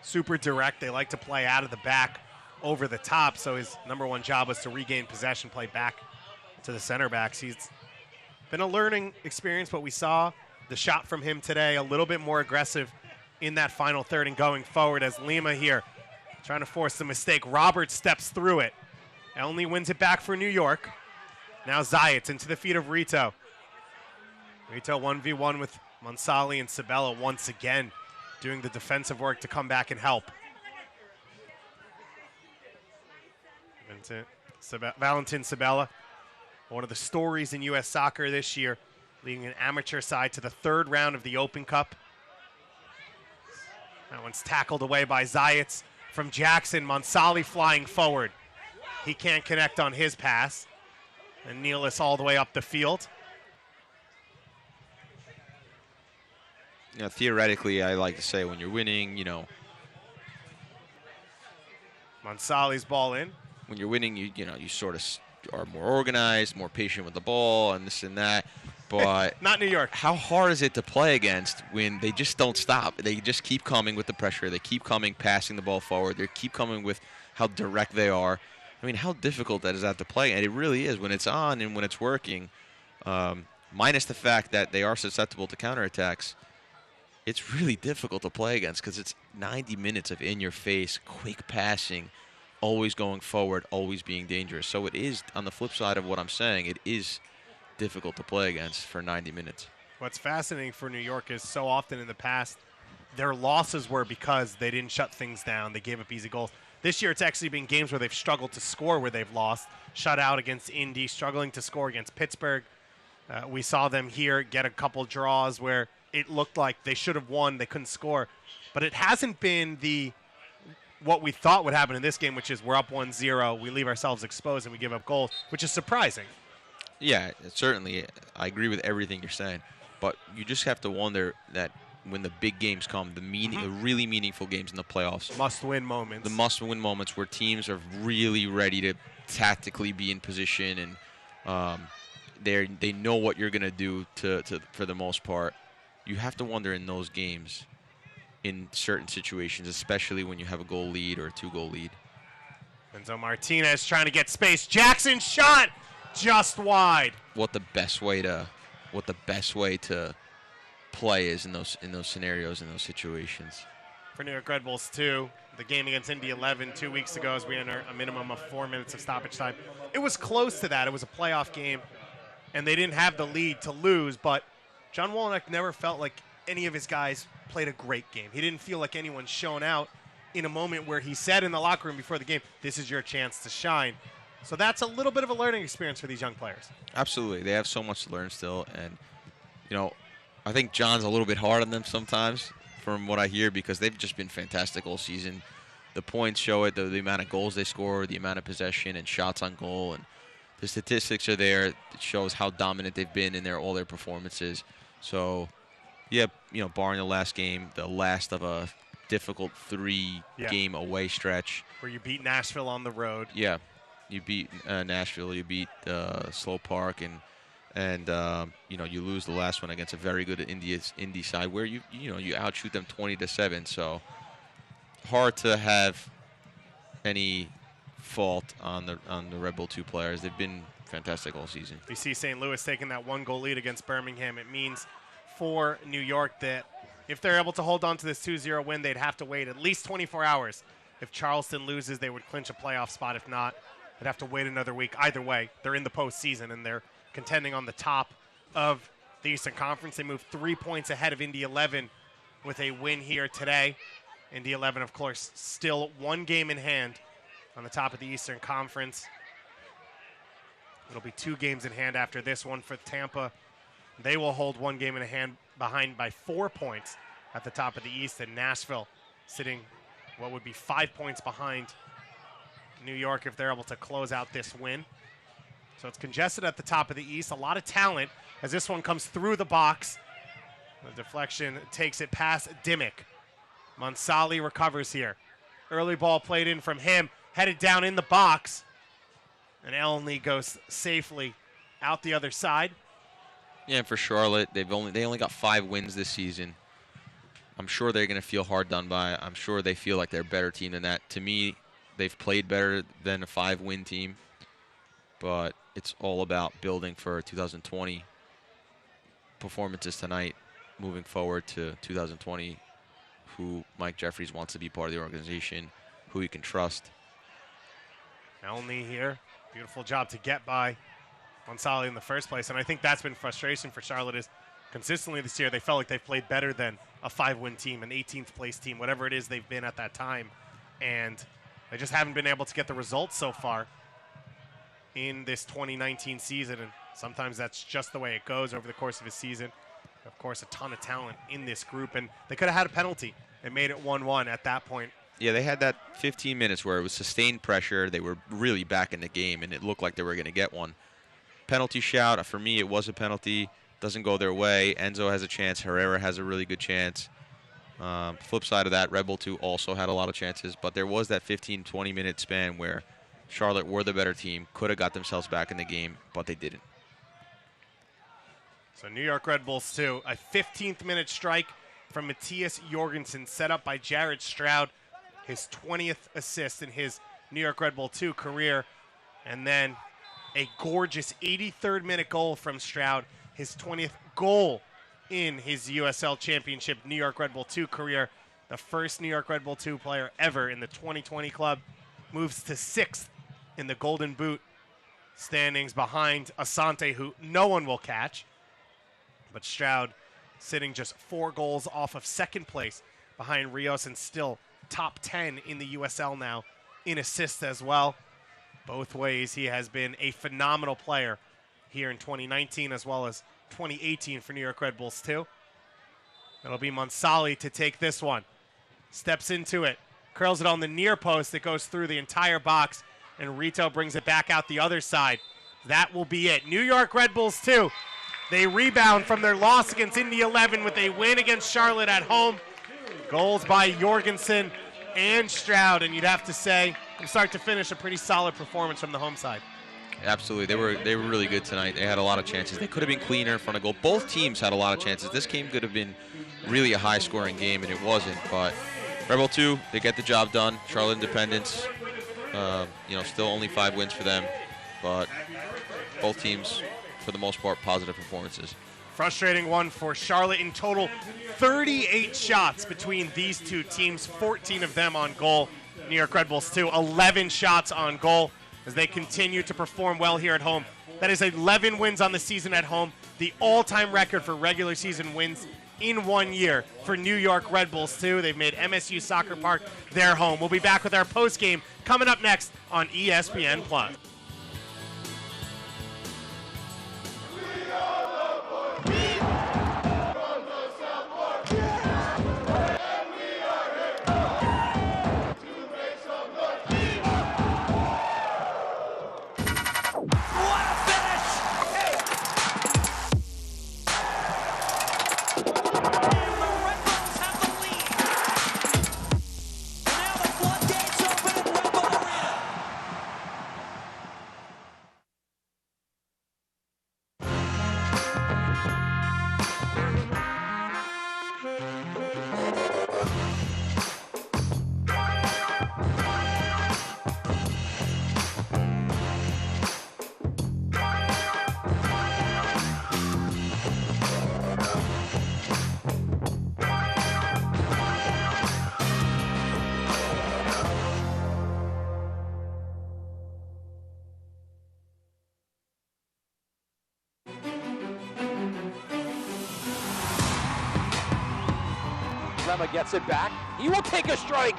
[SPEAKER 1] super direct, they like to play out of the back over the top, so his number one job was to regain possession, play back to the center backs. He's been a learning experience, but we saw the shot from him today a little bit more aggressive in that final third and going forward as Lima here trying to force the mistake. Roberts steps through it. Elney wins it back for New York. Now Zayats into the feet of Rito. Rito 1v1 with Monsali and Sabella once again doing the defensive work to come back and help. Valentin Sabella, one of the stories in U.S. soccer this year, leading an amateur side to the 3rd round of the Open Cup. That one's tackled away by Zayats from Jackson. Monsali flying forward. He can't connect on his pass. And Nealis all the way up the field.
[SPEAKER 2] Theoretically, I like to say when you're winning,
[SPEAKER 1] Monsali's ball in.
[SPEAKER 2] when you're winning, you sort of are more organized, more patient with the ball, and this and that. But
[SPEAKER 1] not New York.
[SPEAKER 2] How hard is it to play against when they just don't stop? They just keep coming with the pressure. They keep coming, passing the ball forward. They keep coming with how direct they are. I mean, how difficult that is to play, and it really is when it's on and when it's working. Minus the fact that they are susceptible to counterattacks, it's really difficult to play against because it's 90 minutes of in-your-face, quick passing, always going forward, always being dangerous. So it is, on the flip side of what I'm saying, it is difficult to play against for 90 minutes.
[SPEAKER 1] What's fascinating for New York is so often in the past, their losses were because they didn't shut things down. They gave up easy goals. This year, it's actually been games where they've struggled to score, where they've lost. Shut out against Indy, struggling to score against Pittsburgh. We saw them here get a couple draws where it looked like they should have won. They couldn't score. But it hasn't been what we thought would happen in this game, which is we're up 1-0, we leave ourselves exposed, and we give up goals, which is surprising.
[SPEAKER 2] Yeah, certainly. I agree with everything you're saying. But you just have to wonder that when the big games come, the really meaningful games in the playoffs.
[SPEAKER 1] Must-win moments.
[SPEAKER 2] The must-win moments where teams are really ready to tactically be in position and they know what you're going to do for the most part. You have to wonder in those games, in certain situations, especially when you have a goal lead or a 2-goal lead.
[SPEAKER 1] Enzo Martinez trying to get space. Jackson shot just wide.
[SPEAKER 2] What the best way to play is in those scenarios, in those situations.
[SPEAKER 1] For New York Red Bulls too, the game against Indy 11 2 weeks ago, as we enter a minimum of 4 minutes of stoppage time. It was close to that. It was a playoff game, and they didn't have the lead to lose, but John Wolyniec never felt like any of his guys played a great game. He didn't feel like anyone shone out in a moment where he said in the locker room before the game, this is your chance to shine. So that's a little bit of a learning experience for these young players.
[SPEAKER 2] Absolutely. They have so much to learn still. And, I think John's a little bit hard on them sometimes from what I hear because they've just been fantastic all season. The points show it, the amount of goals they score, the amount of possession and shots on goal. And the statistics are there. It shows how dominant they've been in all their performances. So, yeah, barring the last game, the last of a difficult 3-game away stretch.
[SPEAKER 1] Where you beat Nashville on the road.
[SPEAKER 2] Yeah. You beat Nashville, you beat Slow Park, and you lose the last one against a very good Indy side where you outshoot them 20-7. So hard to have any fault on the Red Bull 2 players. They've been fantastic all season.
[SPEAKER 1] You see St. Louis taking that 1-goal lead against Birmingham. It means for New York that if they're able to hold on to this 2-0 win, they'd have to wait at least 24 hours. If Charleston loses, they would clinch a playoff spot. If not, they'd have to wait another week. Either way, they're in the postseason, and they're contending on the top of the Eastern Conference. They moved 3 points ahead of Indy 11 with a win here today. Indy 11, of course, still 1 game in hand on the top of the Eastern Conference. It'll be 2 games in hand after this one for Tampa. They will hold 1 game in hand behind by 4 points at the top of the East, and Nashville sitting what would be 5 points behind New York if they're able to close out this win. So it's congested at the top of the East. A lot of talent as this one comes through the box. The deflection takes it past Dimmick. Monsali recovers here. Early ball played in from him, headed down in the box. And Elney goes safely out the other side.
[SPEAKER 2] Yeah, and for Charlotte, they only got 5 wins this season. I'm sure they're going to feel hard done by. I'm sure they feel like they're a better team than that. To me, they've played better than a 5-win team. But it's all about building for 2020 performances tonight, moving forward to 2020, who Mike Jeffries wants to be part of the organization, who he can trust.
[SPEAKER 1] Elney here. Beautiful job to get by Monsali in the first place. And I think that's been frustration for Charlotte is consistently this year they felt like they've played better than a 5-win team, an 18th place team, whatever it is they've been at that time. And they just haven't been able to get the results so far in this 2019 season, and sometimes that's just the way it goes over the course of a season. Of course, a ton of talent in this group, and they could have had a penalty and made it 1-1 at that point.
[SPEAKER 2] Yeah, they had that 15 minutes where it was sustained pressure. They were really back in the game, and it looked like they were going to get one. penalty shout. For me, it was a penalty. Doesn't go their way. Enzo has a chance. Herrera has a really good chance. Flip side of that, Red Bull 2 also had a lot of chances, but there was that 15, 20-minute span where Charlotte were the better team, could have got themselves back in the game, but they didn't.
[SPEAKER 1] So New York Red Bulls 2, a 15th minute strike from Matthias Jorgensen, set up by Jared Stroud, his 20th assist in his New York Red Bull 2 career, and then a gorgeous 83rd minute goal from Stroud, his 20th goal in his USL Championship New York Red Bull 2 career. The first New York Red Bull 2 player ever in the 2020 club, moves to 6th in the Golden Boot standings behind Asante, who no one will catch. But Stroud sitting just 4 goals off of second place behind Rios, and still top 10 in the USL now in assists as well. Both ways he has been a phenomenal player here in 2019 as well as 2018 for New York Red Bulls 2. It'll be Monsali to take this one. Steps into it, curls it on the near post. It goes through the entire box, and Rito brings it back out the other side. That will be it. New York Red Bulls 2. They rebound from their loss against Indy 11 with a win against Charlotte at home. Goals by Jorgensen and Stroud, and you'd have to say, from start to finish, a pretty solid performance from the home side.
[SPEAKER 2] Absolutely. They were really good tonight. They had a lot of chances. They could have been cleaner in front of goal. Both teams had a lot of chances. This game could have been really a high-scoring game, and it wasn't. But Rebel 2, they get the job done. Charlotte Independence, still only 5 wins for them. But both teams, for the most part, positive performances.
[SPEAKER 1] Frustrating one for Charlotte. In total, 38 shots between these two teams, 14 of them on goal. New York Red Bulls 2, 11 shots on goal as they continue to perform well here at home. That is 11 wins on the season at home, the all-time record for regular season wins in 1 year for New York Red Bulls 2. They've made MSU Soccer Park their home. We'll be back with our postgame coming up next on ESPN+.
[SPEAKER 4] Gets it back. He will take a strike.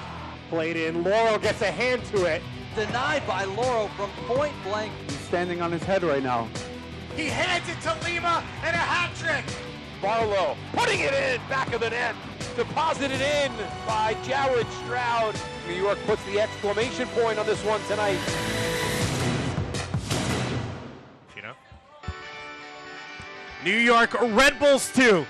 [SPEAKER 1] Played in. Laurel gets a hand to it.
[SPEAKER 7] Denied by Laurel from point blank.
[SPEAKER 5] He's standing on his head right now.
[SPEAKER 1] He hands it to Lima, and a hat trick.
[SPEAKER 4] Barlow putting it in, back of the net. Deposited in by Jared Stroud. New York puts the exclamation point on this one tonight.
[SPEAKER 1] New York Red Bulls 2.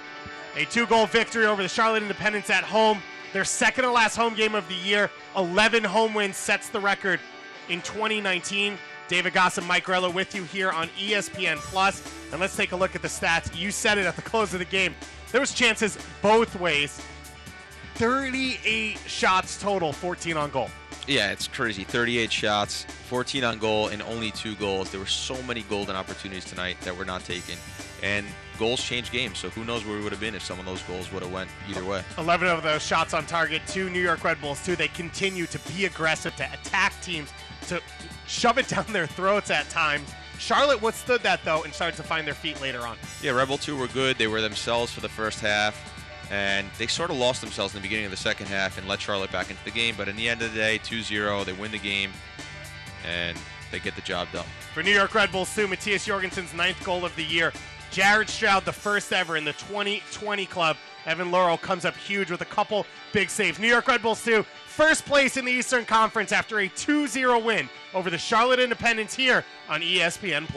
[SPEAKER 1] A 2-goal victory over the Charlotte Independence at home. Their second to last home game of the year. 11 home wins sets the record in 2019. David Goss and Mike Grella with you here on ESPN+. And let's take a look at the stats. You said it at the close of the game. There was chances both ways. 38 shots total, 14 on goal.
[SPEAKER 2] Yeah, it's crazy. 38 shots, 14 on goal, and only 2 goals. There were so many golden opportunities tonight that were not taken. And goals change games, so who knows where we would have been if some of those goals would have went either way. 11
[SPEAKER 1] of those shots on target to New York Red Bulls, too. They continue to be aggressive, to attack teams, to shove it down their throats at times. Charlotte withstood that, though, and started to find their feet later on.
[SPEAKER 2] Yeah, Rebel 2 were good. They were themselves for the first half, and they sort of lost themselves in the beginning of the second half and let Charlotte back into the game. But in the end of the day, 2-0, they win the game, and they get the job done.
[SPEAKER 1] For New York Red Bulls, too, Matthias Jorgensen's 9th goal of the year. Jared Stroud, the first ever in the 2020 club. Evan Laurel comes up huge with a couple big saves. New York Red Bulls, too, first place in the Eastern Conference after a 2-0 win over the Charlotte Independence here on ESPN+.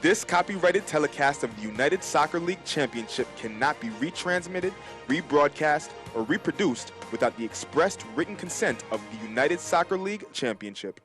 [SPEAKER 10] This copyrighted telecast of the United Soccer League Championship cannot be retransmitted, rebroadcast, or reproduced without the expressed written consent of the United Soccer League Championship.